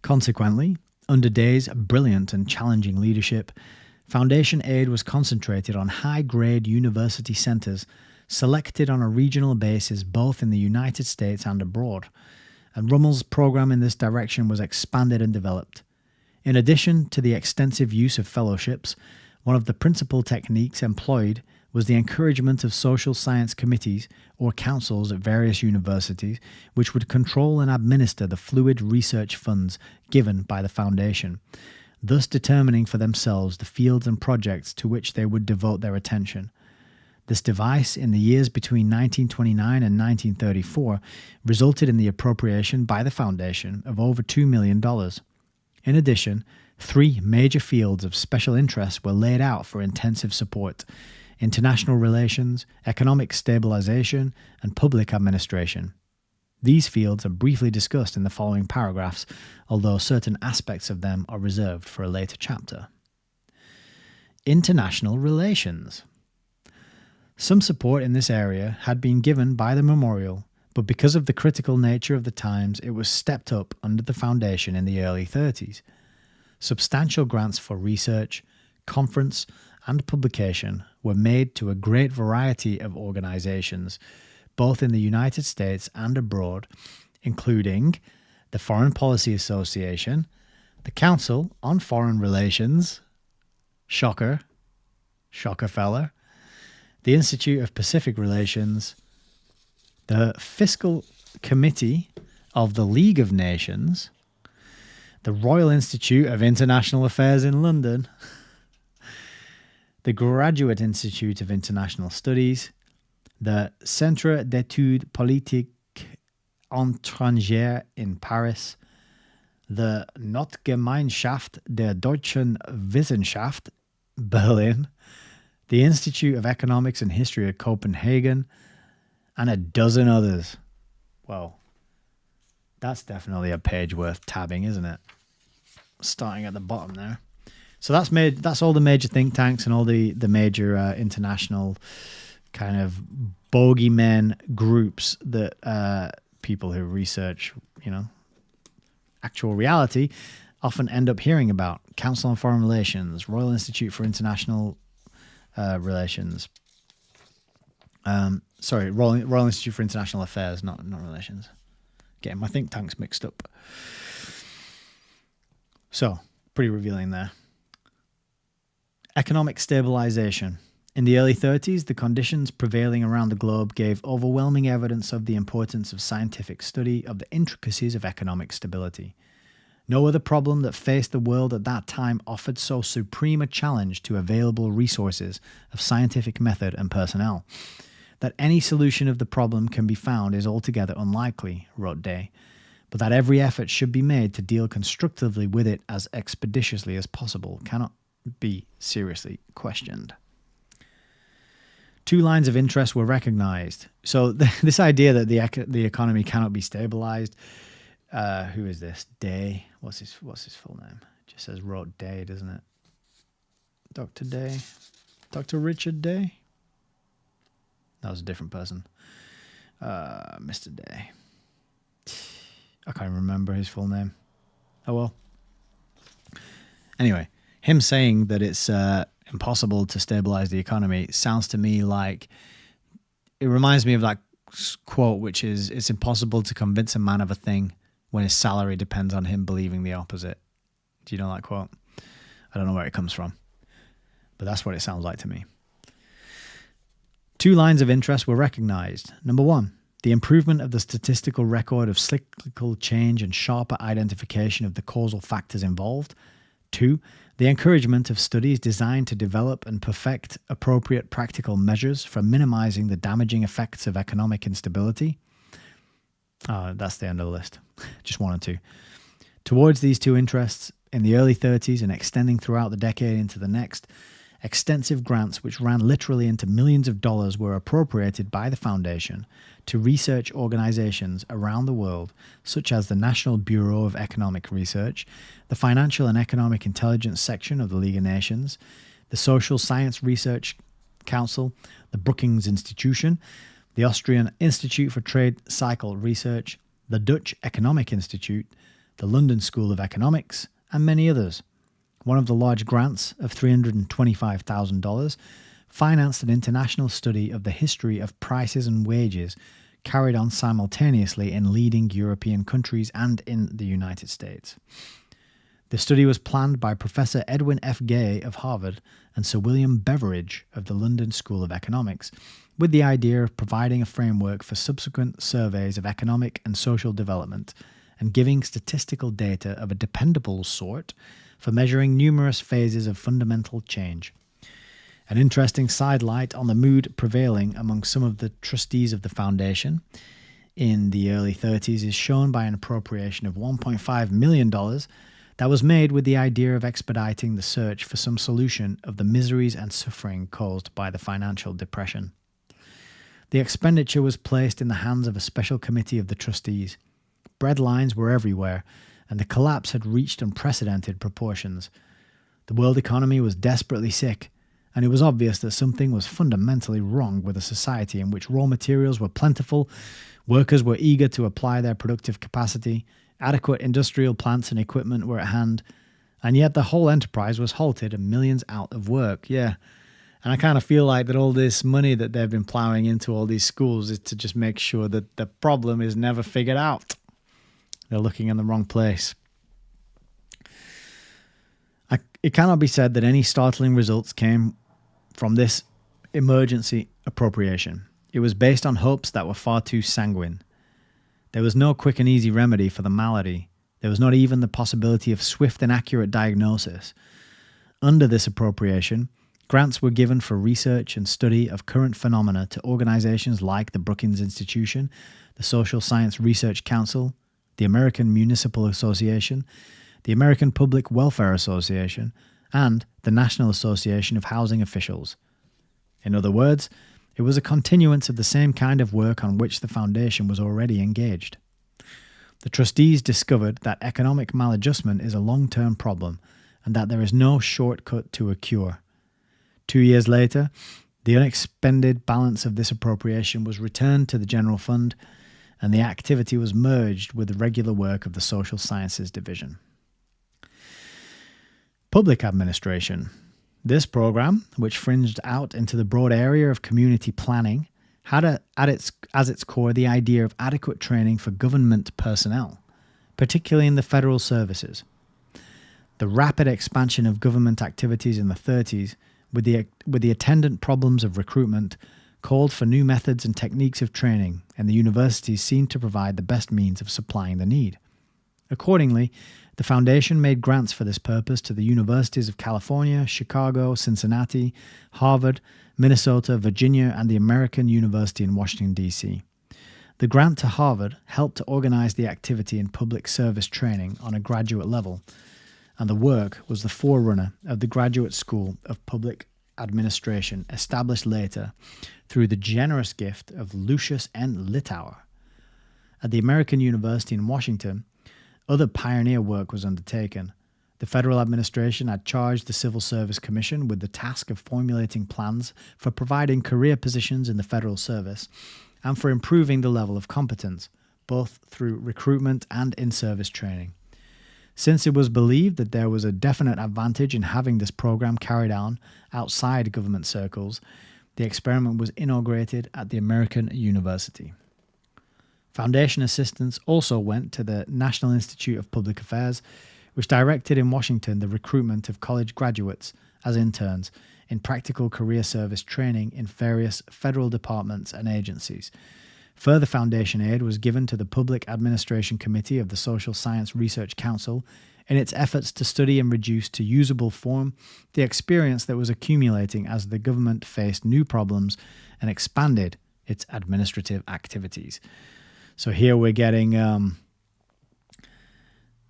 Consequently, under Day's brilliant and challenging leadership, foundation aid was concentrated on high-grade university centers selected on a regional basis both in the United States and abroad, and Rummel's program in this direction was expanded and developed. In addition to the extensive use of fellowships, one of the principal techniques employed was the encouragement of social science committees or councils at various universities which would control and administer the fluid research funds given by the foundation, thus determining for themselves the fields and projects to which they would devote their attention. This device, in the years between 1929 and 1934, resulted in the appropriation by the foundation of over $2 million. In addition, 3 major fields of special interest were laid out for intensive support: international relations, economic stabilization, and public administration. These fields are briefly discussed in the following paragraphs, although certain aspects of them are reserved for a later chapter. International relations. Some support in this area had been given by the memorial, but because of the critical nature of the times, it was stepped up under the foundation in the early 30s. Substantial grants for research, conference, and publication were made to a great variety of organizations, both in the United States and abroad, including the Foreign Policy Association, the Council on Foreign Relations, Rockefeller, the Institute of Pacific Relations, the Fiscal Committee of the League of Nations, the Royal Institute of International Affairs in London, the Graduate Institute of International Studies, the Centre d'études politiques étrangères in Paris, the Notgemeinschaft der Deutschen Wissenschaft, Berlin, the Institute of Economics and History at Copenhagen, and a dozen others. Well, that's definitely a page worth tabbing, isn't it? Starting at the bottom there. So that's all the major think tanks and all the major international kind of bogeymen groups that people who research, actual reality often end up hearing about. Council on Foreign Relations, Royal Institute for International Relations. Royal Institute for International Affairs, not Relations. Getting my think tanks mixed up. So, pretty revealing there. Economic stabilization. In the early 30s, the conditions prevailing around the globe gave overwhelming evidence of the importance of scientific study of the intricacies of economic stability. No other problem that faced the world at that time offered so supreme a challenge to available resources of scientific method and personnel. That any solution of the problem can be found is altogether unlikely, wrote Day, but that every effort should be made to deal constructively with it as expeditiously as possible cannot be seriously questioned. 2 lines of interest were recognized. So this idea that the economy cannot be stabilized, who is this? Day. What's his full name? It just says wrote Day, doesn't it? Dr. Day. Dr. Richard Day? That was a different person. Mr. Day. I can't remember his full name. Oh well. Anyway, him saying that it's impossible to stabilize the economy sounds to me like, it reminds me of that quote, which is, it's impossible to convince a man of a thing when his salary depends on him believing the opposite. Do you know that quote? I don't know where it comes from, but that's what it sounds like to me. 2 lines of interest were recognized. Number 1, the improvement of the statistical record of cyclical change and sharper identification of the causal factors involved. 2. The encouragement of studies designed to develop and perfect appropriate practical measures for minimizing the damaging effects of economic instability. That's the end of the list. Just 1 and 2. Towards these 2 interests, in the early 30s and extending throughout the decade into the next, extensive grants which ran literally into millions of dollars were appropriated by the Foundation to research organizations around the world, such as the National Bureau of Economic Research, the Financial and Economic Intelligence Section of the League of Nations, the Social Science Research Council, the Brookings Institution, the Austrian Institute for Trade Cycle Research, the Dutch Economic Institute, the London School of Economics, and many others. One of the large grants of $325,000 financed an international study of the history of prices and wages carried on simultaneously in leading European countries and in the United States. The study was planned by Professor Edwin F. Gay of Harvard and Sir William Beveridge of the London School of Economics, with the idea of providing a framework for subsequent surveys of economic and social development and giving statistical data of a dependable sort for measuring numerous phases of fundamental change. An interesting sidelight on the mood prevailing among some of the trustees of the Foundation in the early 30s is shown by an appropriation of $1.5 million that was made with the idea of expediting the search for some solution of the miseries and suffering caused by the financial depression. The expenditure was placed in the hands of a special committee of the trustees. Bread lines were everywhere, and the collapse had reached unprecedented proportions. The world economy was desperately sick, and it was obvious that something was fundamentally wrong with a society in which raw materials were plentiful, workers were eager to apply their productive capacity, adequate industrial plants and equipment were at hand, and yet the whole enterprise was halted and millions out of work. Yeah, and I kind of feel like that all this money that they've been plowing into all these schools is to just make sure that the problem is never figured out. They're looking in the wrong place. It cannot be said that any startling results came from this emergency appropriation. It was based on hopes that were far too sanguine. There was no quick and easy remedy for the malady. There was not even the possibility of swift and accurate diagnosis. Under this appropriation, grants were given for research and study of current phenomena to organizations like the Brookings Institution, the Social Science Research Council, the American Municipal Association, the American Public Welfare Association, and the National Association of Housing Officials. In other words, it was a continuance of the same kind of work on which the Foundation was already engaged. The trustees discovered that economic maladjustment is a long-term problem and that there is no shortcut to a cure. 2 years later, the unexpended balance of this appropriation was returned to the General Fund, and the activity was merged with the regular work of the Social Sciences Division. Public administration. This program, which fringed out into the broad area of community planning, had as its core the idea of adequate training for government personnel, particularly in the federal services. The rapid expansion of government activities in the 30s, with the attendant problems of recruitment, called for new methods and techniques of training, and the universities seemed to provide the best means of supplying the need. Accordingly, the Foundation made grants for this purpose to the universities of California, Chicago, Cincinnati, Harvard, Minnesota, Virginia, and the American University in Washington, D.C. The grant to Harvard helped to organize the activity in public service training on a graduate level, and the work was the forerunner of the Graduate School of Public Administration established later through the generous gift of Lucius N. Littauer. At the American University in Washington, other pioneer work was undertaken. The federal administration had charged the Civil Service Commission with the task of formulating plans for providing career positions in the federal service and for improving the level of competence, both through recruitment and in-service training. Since it was believed that there was a definite advantage in having this program carried on outside government circles, the experiment was inaugurated at the American University. Foundation assistance also went to the National Institute of Public Affairs, which directed in Washington the recruitment of college graduates as interns in practical career service training in various federal departments and agencies. Further foundation aid was given to the Public Administration Committee of the Social Science Research Council in its efforts to study and reduce to usable form the experience that was accumulating as the government faced new problems and expanded its administrative activities. So here we're getting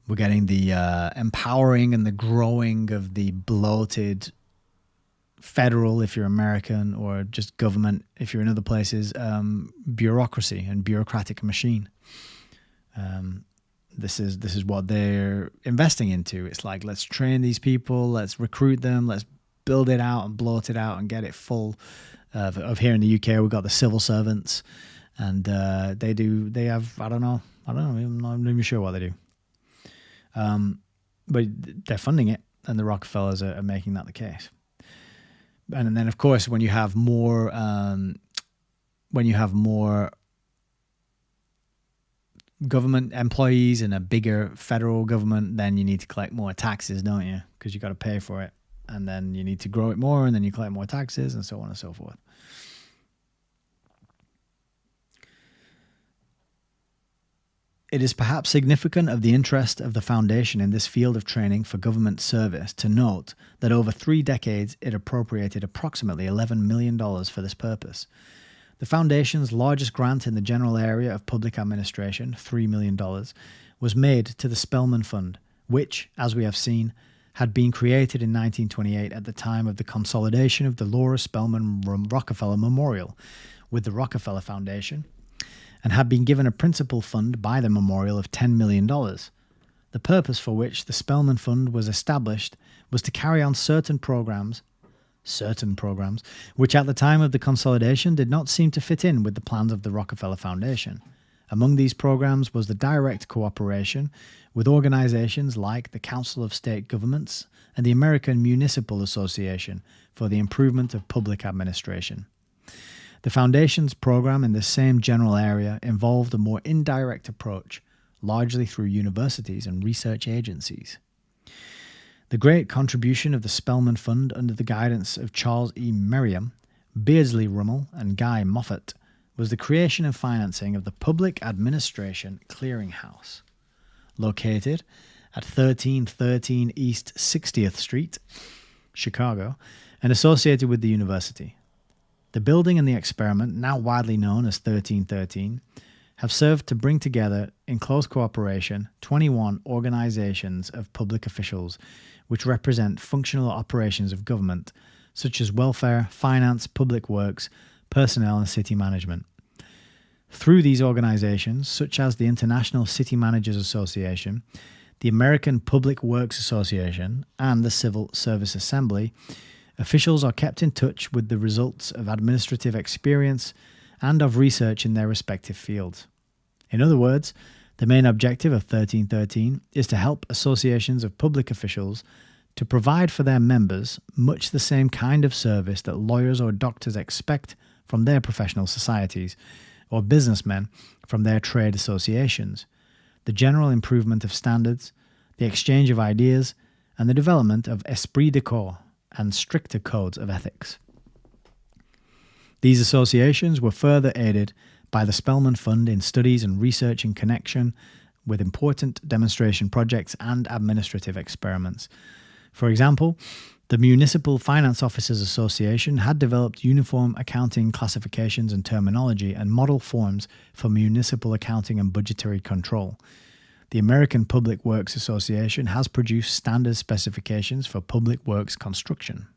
the empowering and the growing of the bloated federal, if you're American, or just government, if you're in other places, bureaucracy and bureaucratic machine. This is what they're investing into. It's like, let's train these people, let's recruit them, let's build it out and bloat it out and get it full. Of here in the UK, we've got the civil servants, and they have, I don't know, I'm not even sure what they do. But they're funding it, and the Rockefellers are making that the case. And then, of course, when you have more government employees and a bigger federal government, then you need to collect more taxes, don't you? Because you got to pay for it, and then you need to grow it more, and then you collect more taxes, and so on and so forth. It is perhaps significant of the interest of the Foundation in this field of training for government service to note that over 3 decades it appropriated approximately $11 million for this purpose. The Foundation's largest grant in the general area of public administration, $3 million, was made to the Spellman Fund, which, as we have seen, had been created in 1928 at the time of the consolidation of the Laura Spellman Rockefeller Memorial with the Rockefeller Foundation, and had been given a principal fund by the memorial of $10 million. The purpose for which the Spellman Fund was established was to carry on certain programs, which at the time of the consolidation did not seem to fit in with the plans of the Rockefeller Foundation. Among these programs was the direct cooperation with organizations like the Council of State Governments and the American Municipal Association for the improvement of public administration. The Foundation's program in this same general area involved a more indirect approach, largely through universities and research agencies. The great contribution of the Spellman Fund under the guidance of Charles E. Merriam, Beardsley Rummel, and Guy Moffat was the creation and financing of the Public Administration Clearinghouse, located at 1313 East 60th Street, Chicago, and associated with the university. The building and the experiment, now widely known as 1313, have served to bring together, in close cooperation, 21 organizations of public officials which represent functional operations of government, such as welfare, finance, public works, personnel, and city management. Through these organizations, such as the International City Managers Association, the American Public Works Association, and the Civil Service Assembly, officials are kept in touch with the results of administrative experience and of research in their respective fields. In other words, the main objective of 1313 is to help associations of public officials to provide for their members much the same kind of service that lawyers or doctors expect from their professional societies, or businessmen from their trade associations, the general improvement of standards, the exchange of ideas, and the development of esprit de corps and stricter codes of ethics. These associations were further aided by the Spellman Fund in studies and research in connection with important demonstration projects and administrative experiments. For example, the Municipal Finance Officers Association had developed uniform accounting classifications and terminology and model forms for municipal accounting and budgetary control. The American Public Works Association has produced standard specifications for public works construction.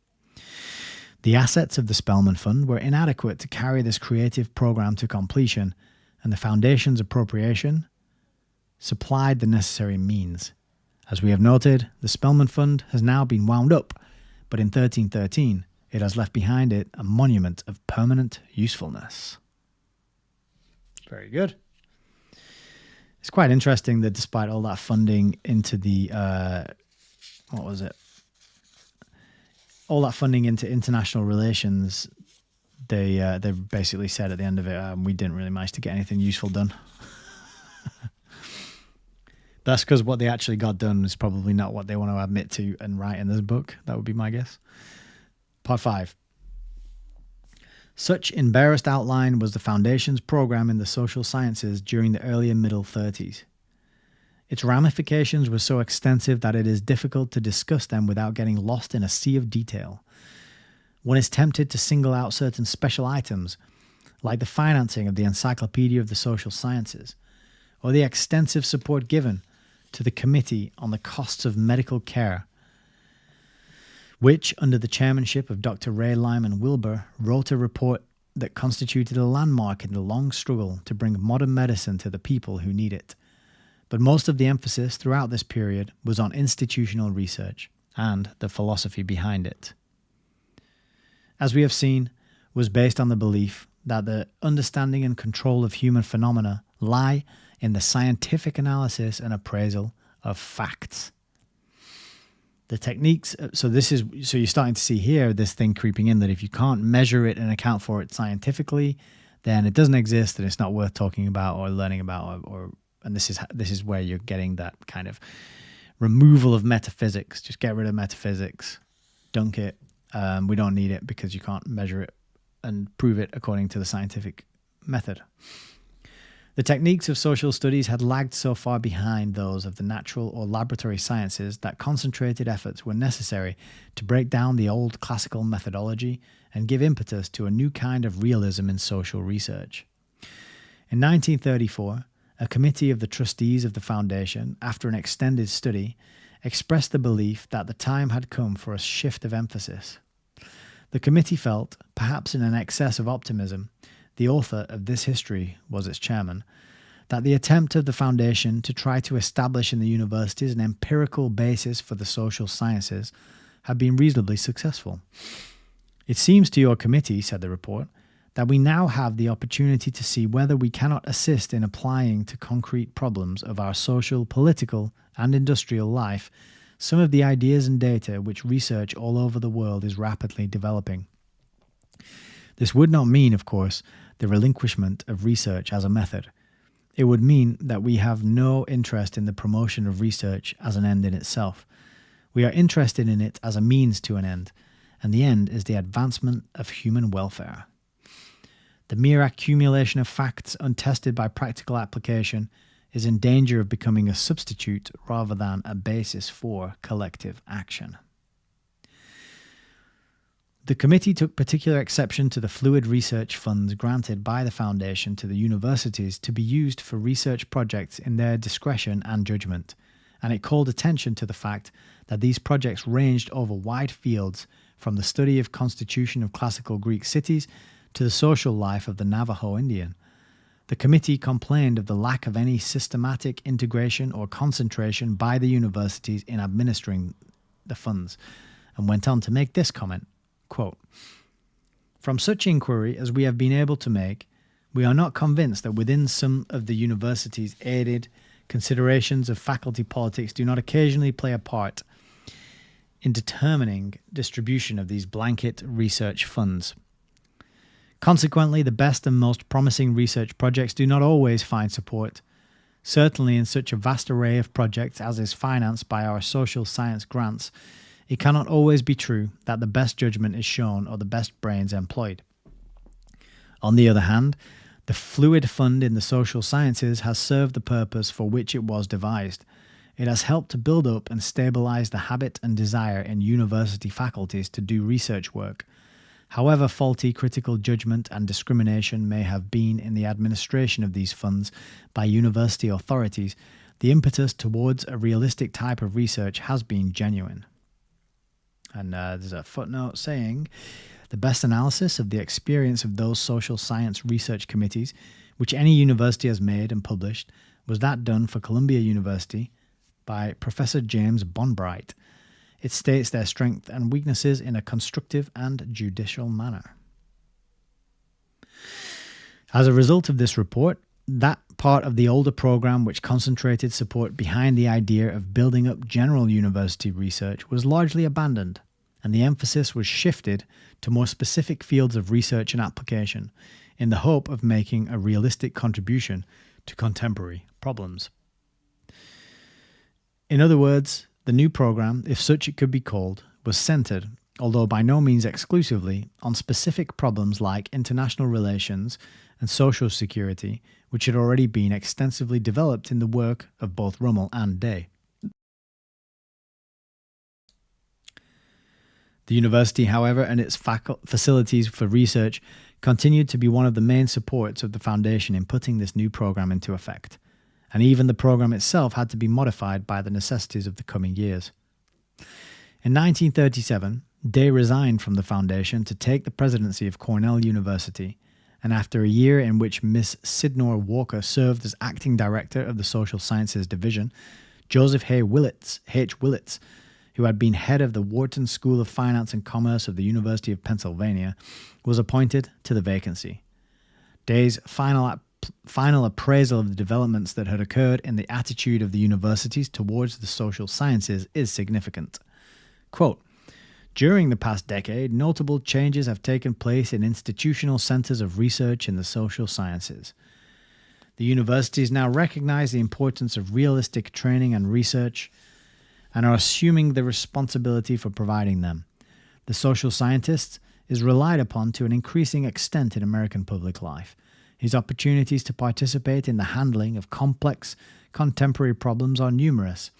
The assets of the Spellman Fund were inadequate to carry this creative program to completion, and the Foundation's appropriation supplied the necessary means. As we have noted, the Spellman Fund has now been wound up, but in 1313 it has left behind it a monument of permanent usefulness. Very good. It's quite interesting that despite all that funding into the, all that funding into international relations, they basically said at the end of it, we didn't really manage to get anything useful done. That's because what they actually got done is probably not what they want to admit to and write in this book. That would be my guess. Part 5. Such in barest outline was the Foundation's program in the social sciences during the early and middle 30s. Its ramifications were so extensive that it is difficult to discuss them without getting lost in a sea of detail. One is tempted to single out certain special items, like the financing of the Encyclopedia of the Social Sciences, or the extensive support given to the Committee on the Costs of Medical Care, which, under the chairmanship of Dr. Ray Lyman Wilbur, wrote a report that constituted a landmark in the long struggle to bring modern medicine to the people who need it. But most of the emphasis throughout this period was on institutional research and the philosophy behind it. As we have seen, was based on the belief that the understanding and control of human phenomena lie in the scientific analysis and appraisal of facts. The techniques, so you're starting to see here this thing creeping in that if you can't measure it and account for it scientifically, then it doesn't exist and it's not worth talking about or learning about and this is where you're getting that kind of removal of metaphysics. Just get rid of metaphysics, dunk it. We don't need it because you can't measure it and prove it according to the scientific method. The techniques of social studies had lagged so far behind those of the natural or laboratory sciences that concentrated efforts were necessary to break down the old classical methodology and give impetus to a new kind of realism in social research. In 1934, a committee of the trustees of the Foundation, after an extended study, expressed the belief that the time had come for a shift of emphasis. The committee felt, perhaps in an excess of optimism, the author of this history was its chairman, that the attempt of the Foundation to try to establish in the universities an empirical basis for the social sciences had been reasonably successful. It seems to your committee, said the report, that we now have the opportunity to see whether we cannot assist in applying to concrete problems of our social, political, and industrial life some of the ideas and data which research all over the world is rapidly developing. This would not mean, of course, the relinquishment of research as a method. It would mean that we have no interest in the promotion of research as an end in itself. We are interested in it as a means to an end, and the end is the advancement of human welfare. The mere accumulation of facts untested by practical application is in danger of becoming a substitute rather than a basis for collective action. The committee took particular exception to the fluid research funds granted by the Foundation to the universities to be used for research projects in their discretion and judgment, and it called attention to the fact that these projects ranged over wide fields from the study of constitution of classical Greek cities to the social life of the Navajo Indian. The committee complained of the lack of any systematic integration or concentration by the universities in administering the funds, and went on to make this comment, quote, "From such inquiry as we have been able to make, we are not convinced that within some of the universities aided considerations of faculty politics do not occasionally play a part in determining distribution of these blanket research funds. Consequently, the best and most promising research projects do not always find support. Certainly in such a vast array of projects as is financed by our social science grants, it cannot always be true that the best judgment is shown or the best brains employed. On the other hand, the fluid fund in the social sciences has served the purpose for which it was devised. It has helped to build up and stabilize the habit and desire in university faculties to do research work. However faulty critical judgment and discrimination may have been in the administration of these funds by university authorities, the impetus towards a realistic type of research has been genuine." And there's a footnote saying, "The best analysis of the experience of those social science research committees which any university has made and published was that done for Columbia University by Professor James Bonbright. It states their strengths and weaknesses in a constructive and judicial manner." As a result of this report, that part of the older program which concentrated support behind the idea of building up general university research was largely abandoned, and the emphasis was shifted to more specific fields of research and application, in the hope of making a realistic contribution to contemporary problems. In other words, the new program, if such it could be called, was centered although by no means exclusively, on specific problems like international relations and social security, which had already been extensively developed in the work of both Rummel and Day. The university, however, and its facilities for research continued to be one of the main supports of the foundation in putting this new program into effect, and even the program itself had to be modified by the necessities of the coming years. In 1937, Day resigned from the foundation to take the presidency of Cornell University, and after a year in which Miss Sydnor Walker served as acting director of the Social Sciences Division, Joseph H. Willits, who had been head of the Wharton School of Finance and Commerce of the University of Pennsylvania, was appointed to the vacancy. Day's final appraisal of the developments that had occurred in the attitude of the universities towards the social sciences is significant. Quote, "During the past decade, notable changes have taken place in institutional centers of research in the social sciences. The universities now recognize the importance of realistic training and research and are assuming the responsibility for providing them. The social scientist is relied upon to an increasing extent in American public life. His opportunities to participate in the handling of complex contemporary problems are numerous,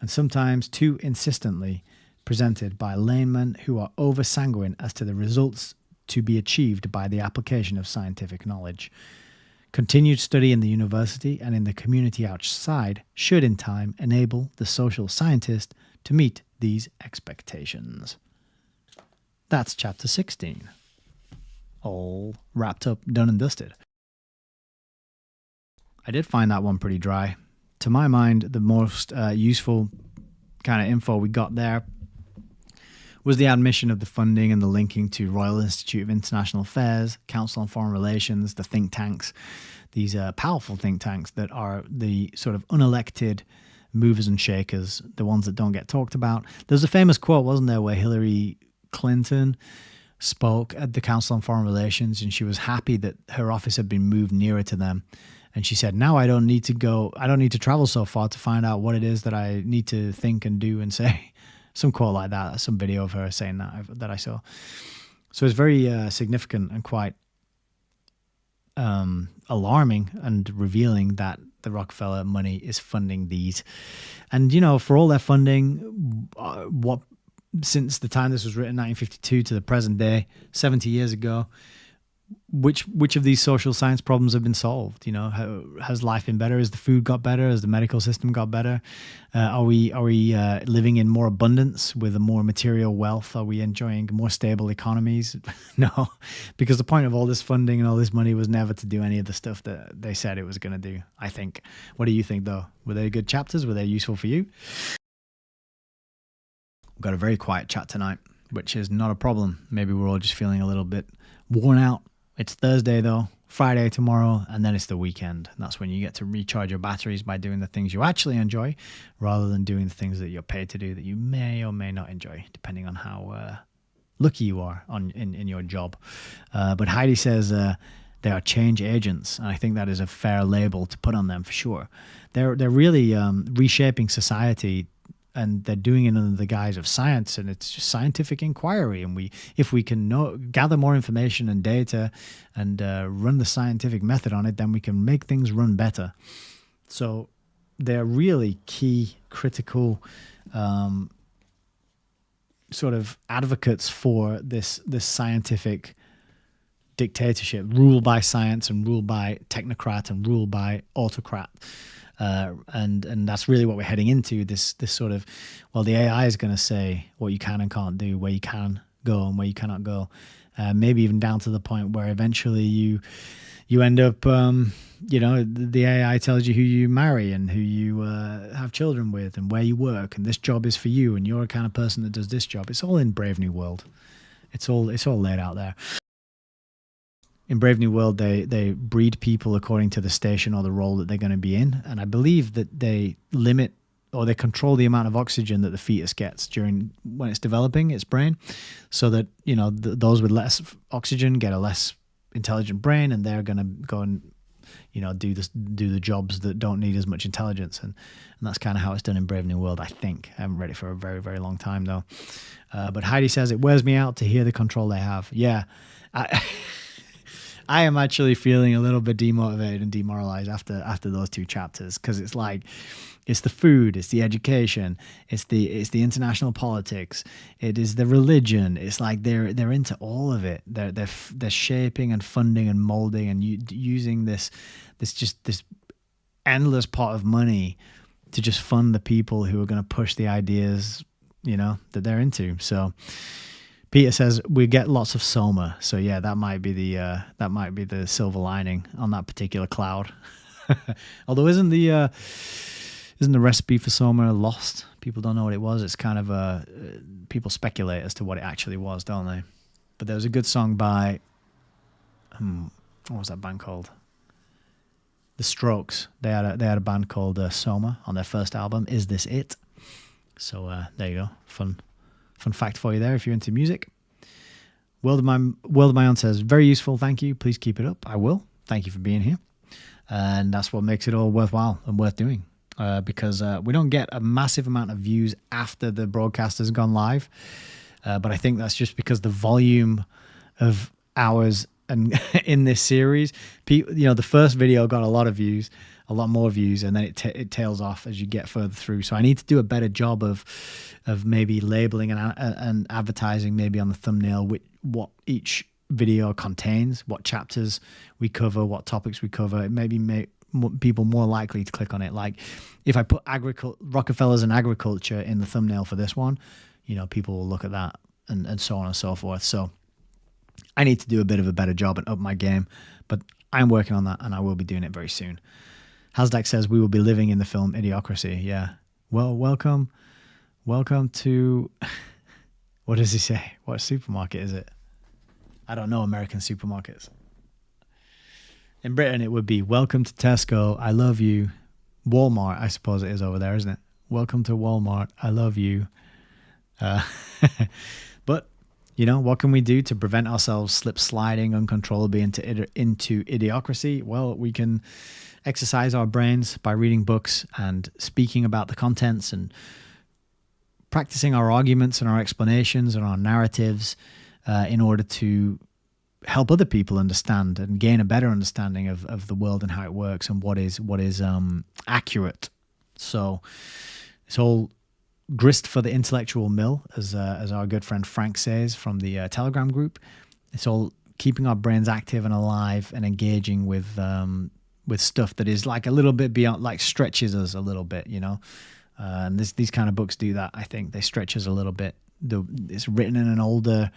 and sometimes too insistently presented by laymen who are over-sanguine as to the results to be achieved by the application of scientific knowledge. Continued study in the university and in the community outside should in time enable the social scientist to meet these expectations." That's chapter 16. All wrapped up, done and dusted. I did find that one pretty dry. To my mind, the most useful kind of info we got there was the admission of the funding and the linking to Royal Institute of International Affairs, Council on Foreign Relations, the think tanks, these powerful think tanks that are the sort of unelected movers and shakers, the ones that don't get talked about. There's a famous quote, wasn't there, where Hillary Clinton spoke at the Council on Foreign Relations and she was happy that her office had been moved nearer to them. And she said, "Now I don't need to travel so far to find out what it is that I need to think and do and say." Some quote like that, some video of her saying that I saw. So it's very significant and quite alarming and revealing that the Rockefeller money is funding these. And, you know, for all their funding, since the time this was written, 1952 to the present day, 70 years ago, which of these social science problems have been solved? You know, has life been better? Has the food got better? Has the medical system got better? Are we living in more abundance with a more material wealth? Are we enjoying more stable economies? No, because the point of all this funding and all this money was never to do any of the stuff that they said it was going to do, I think. What do you think, though? Were they good chapters? Were they useful for you? We've got a very quiet chat tonight, which is not a problem. Maybe we're all just feeling a little bit worn out. It's Thursday though, Friday tomorrow, and then it's the weekend. And that's when you get to recharge your batteries by doing the things you actually enjoy rather than doing the things that you're paid to do that you may or may not enjoy, depending on how lucky you are in your job. But Heidi says they are change agents, and I think that is a fair label to put on them for sure. They're really reshaping society, and they're doing it under the guise of science, and it's just scientific inquiry. And if we can gather more information and data and run the scientific method on it, then we can make things run better. So they're really key, critical sort of advocates for this scientific dictatorship, rule by science and rule by technocrat and rule by autocrat. And that's really what we're heading into, this sort of, well, the AI is going to say what you can and can't do, where you can go and where you cannot go, maybe even down to the point where eventually you end up, the AI tells you who you marry and who you have children with and where you work, and this job is for you and you're a kind of person that does this job. It's all in Brave New World. It's all laid out there. In Brave New World, they breed people according to the station or the role that they're going to be in. And I believe that they limit or they control the amount of oxygen that the fetus gets when it's developing its brain, so that, those with less oxygen get a less intelligent brain, and they're going to go and do the jobs that don't need as much intelligence, and that's kind of how it's done in Brave New World, I think. I haven't read it for a very, very long time though. But Heidi says it wears me out to hear the control they have. Yeah, I am actually feeling a little bit demotivated and demoralized after those two chapters, because it's like, it's the food, it's the education, it's the international politics, it is the religion. It's like they're into all of it. They're shaping and funding and molding and using this endless pot of money to just fund the people who are going to push the ideas, that they're into. So Peter says we get lots of Soma. So yeah, that might be the silver lining on that particular cloud. Although isn't the recipe for Soma lost? People don't know what it was. It's kind of people speculate as to what it actually was, don't they? But there was a good song by what was that band called? The Strokes. They had a band called Soma on their first album. Is This It? So there you go. Fun fact for you there if you're into music. World of My Own says, very useful, thank you. Please keep it up. I will. Thank you for being here. And that's what makes it all worthwhile and worth doing. Because we don't get a massive amount of views after the broadcast has gone live. But I think that's just because the volume of hours and in this series, the first video got a lot more views, and then it tails off as you get further through. So I need to do a better job of maybe labeling and advertising, maybe on the thumbnail, what each video contains, what chapters we cover, what topics we cover. It maybe make people more likely to click on it. Like if I put Rockefellers and agriculture in the thumbnail for this one, people will look at that and so on and so forth. So I need to do a bit of a better job and up my game, but I'm working on that, and I will be doing it very soon. Hasdak says we will be living in the film Idiocracy. Yeah. Well, welcome to, what does he say? What supermarket is it? I don't know American supermarkets. In Britain, it would be welcome to Tesco. I love you. Walmart, I suppose it is over there, isn't it? Welcome to Walmart. I love you. But, what can we do to prevent ourselves slip sliding uncontrollably into idiocracy? Well, we can exercise our brains by reading books and speaking about the contents and practicing our arguments and our explanations and our narratives in order to help other people understand and gain a better understanding of the world and how it works and what is accurate. So it's all grist for the intellectual mill, as our good friend Frank says from the Telegram group. It's all keeping our brains active and alive and engaging with stuff that is like a little bit beyond, like stretches us a little bit, and these kind of books do that. I think they stretch us a little bit. It's written in an older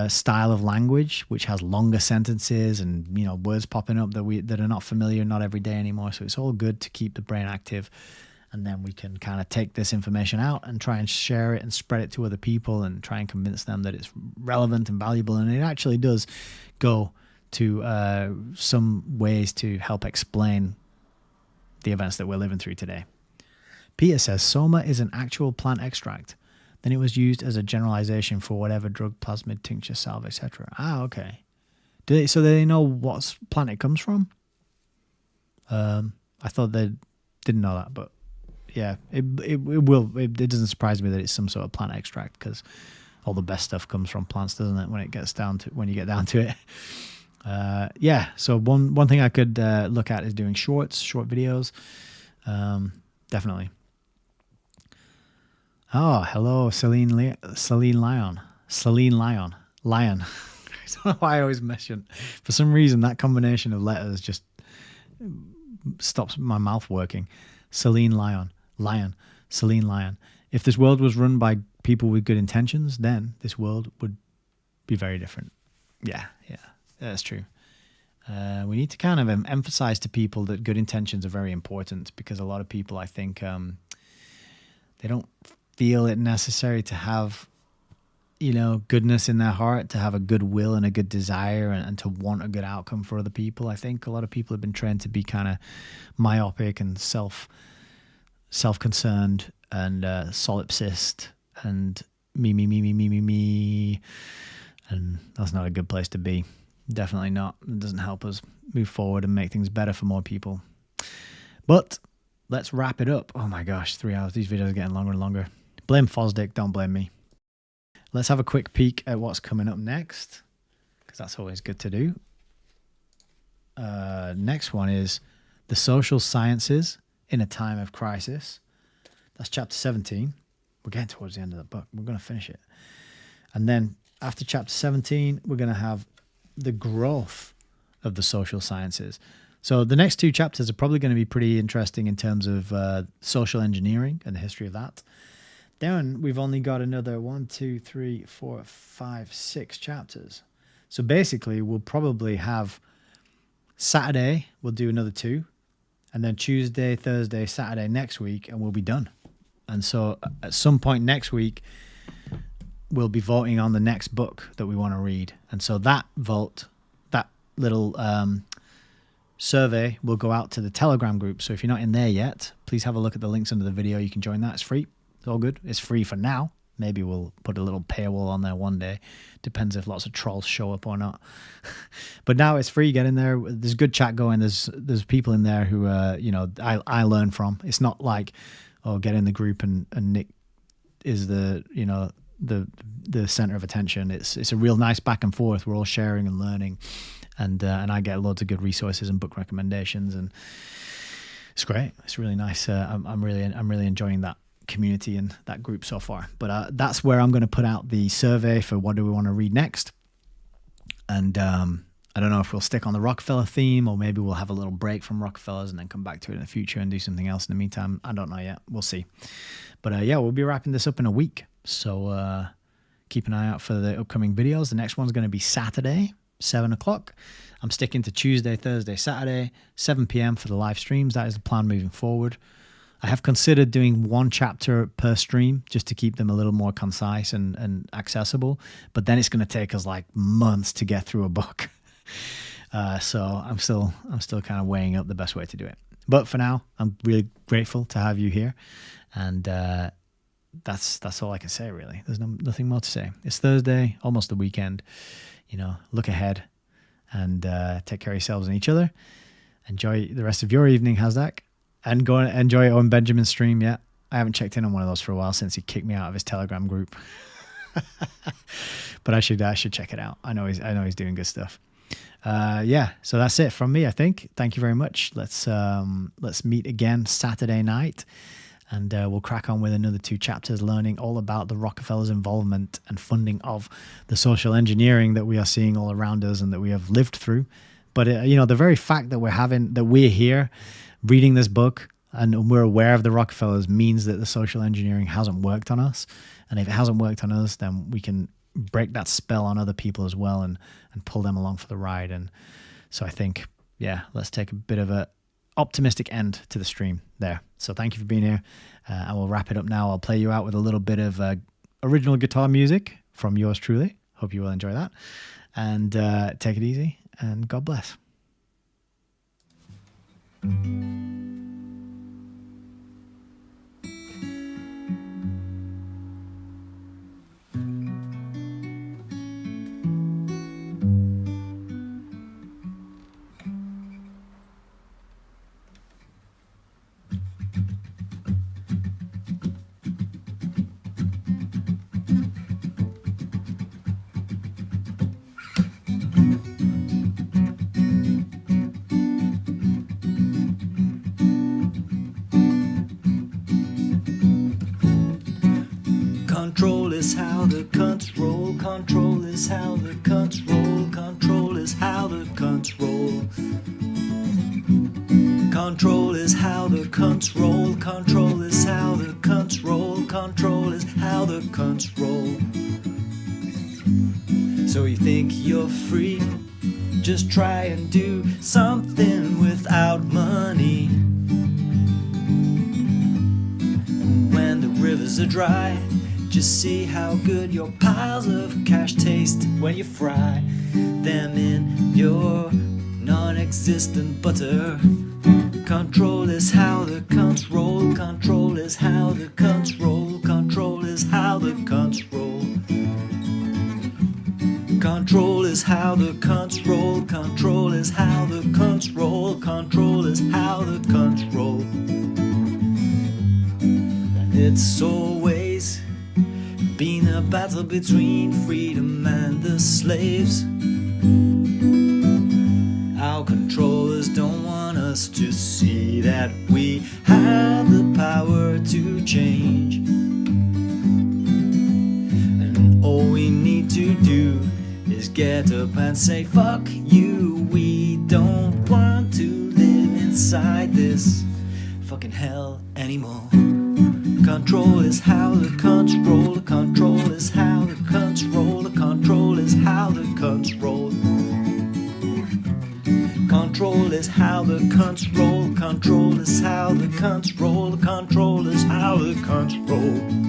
style of language, which has longer sentences and words popping up that are not familiar, not every day anymore. So it's all good to keep the brain active, and then we can kind of take this information out and try and share it and spread it to other people and try and convince them that it's relevant and valuable, and it actually does go to some ways to help explain the events that we're living through today. Peter says Soma is an actual plant extract. Then it was used as a generalization for whatever drug, plasmid, tincture, salve, etc. Ah, okay. So they know what plant it comes from? I thought they didn't know that, but yeah, it doesn't surprise me that it's some sort of plant extract, because all the best stuff comes from plants, doesn't it? When you get down to it. Yeah. So one thing I could look at is doing short videos. Definitely. Oh, hello, Celine Lyon. I don't know why I always mention. For some reason, that combination of letters just stops my mouth working. Celine Lyon. If this world was run by people with good intentions, then this world would be very different. Yeah, that's true. We need to kind of emphasize to people that good intentions are very important, because a lot of people, I think, they don't feel it necessary to have, goodness in their heart, to have a good will and a good desire and to want a good outcome for other people. I think a lot of people have been trained to be kind of myopic and self-concerned and solipsist and me, and that's not a good place to be. Definitely not. It doesn't help us move forward and make things better for more people. But let's wrap it up. Oh my gosh, 3 hours. These videos are getting longer and longer. Blame Fosdick, don't blame me. Let's have a quick peek at what's coming up next, because that's always good to do. Next one is The Social Sciences in a Time of Crisis. That's chapter 17. We're getting towards the end of the book. We're going to finish it. And then after chapter 17, we're going to have the growth of the social sciences. So the next 2 chapters are probably going to be pretty interesting in terms of social engineering and the history of that. Then we've only got another 1, 2, 3, 4, 5, 6 chapters. So basically, we'll probably have Saturday, we'll do another 2. And then Tuesday, Thursday, Saturday next week, and we'll be done. And so at some point next week, we'll be voting on the next book that we want to read. And so that vote, that little survey will go out to the Telegram group. So if you're not in there yet, please have a look at the links under the video. You can join that. It's free. It's all good. It's free for now. Maybe we'll put a little paywall on there one day. Depends if lots of trolls show up or not. But now it's free. Get in there. There's good chat going. There's people in there who I learn from. It's not like, oh, get in the group and Nick is the center of attention. It's a real nice back and forth. We're all sharing and learning, and I get loads of good resources and book recommendations, and it's great. It's really nice. I'm really enjoying that community and that group so far. But that's where I'm going to put out the survey for what do we want to read next. And I don't know if we'll stick on the Rockefeller theme, or maybe we'll have a little break from Rockefellers and then come back to it in the future and do something else in the meantime. I don't know yet. We'll see. But yeah, we'll be wrapping this up in a week. So keep an eye out for the upcoming videos. The next one's going to be Saturday, 7 o'clock. I'm sticking to Tuesday, Thursday, Saturday, 7 p.m. for the live streams. That is the plan moving forward. I have considered doing 1 chapter per stream just to keep them a little more concise and accessible. But then it's going to take us like months to get through a book. So I'm still kind of weighing up the best way to do it. But for now, I'm really grateful to have you here. And that's all I can say, really. There's nothing more to say. It's Thursday, almost the weekend. Look ahead and take care of yourselves and each other. Enjoy the rest of your evening, Hasdak. And go and enjoy Owen Benjamin's stream. Yeah, I haven't checked in on one of those for a while since he kicked me out of his Telegram group. But I should check it out. I know he's doing good stuff. Yeah, so that's it from me, I think. Thank you very much. Let's meet again Saturday night, and we'll crack on with another 2 chapters, learning all about the Rockefellers' involvement and funding of the social engineering that we are seeing all around us and that we have lived through. But the very fact that we're here reading this book and we're aware of the Rockefellers means that the social engineering hasn't worked on us. And if it hasn't worked on us, then we can break that spell on other people as well and pull them along for the ride. And so I think, yeah, let's take a bit of a optimistic end to the stream there. So thank you for being here. And we'll wrap it up now. I'll play you out with a little bit of original guitar music from yours truly. Hope you will enjoy that. And take it easy, and God bless. Control is how the cunts roll. Control is how the cunts roll. Control is how the cunts roll. Control is how the cunts roll. Control is how the cunts roll. Control is how the cunts roll. So you think you're free? Just try and do something without money. When the rivers are dry, just see how good your piles of cash taste when you fry them in your non-existent butter. Control is how the cunts roll. Control is how the cunts roll. Control is how the cunts roll. Control is is how the cunts roll. Control is how the cunts roll. Control is how the cunts roll. And it's always been a battle between freedom and the slaves. Our controllers don't want us to see that we have the power to change. And all we need to do is get up and say, fuck you, we don't want to live inside this fucking hell anymore. Control is how the cunts roll. Control is how the cunts roll. Control is how the cunts roll. Control is how the cunts roll. Control is how the cunts roll. Control is how the cunts roll.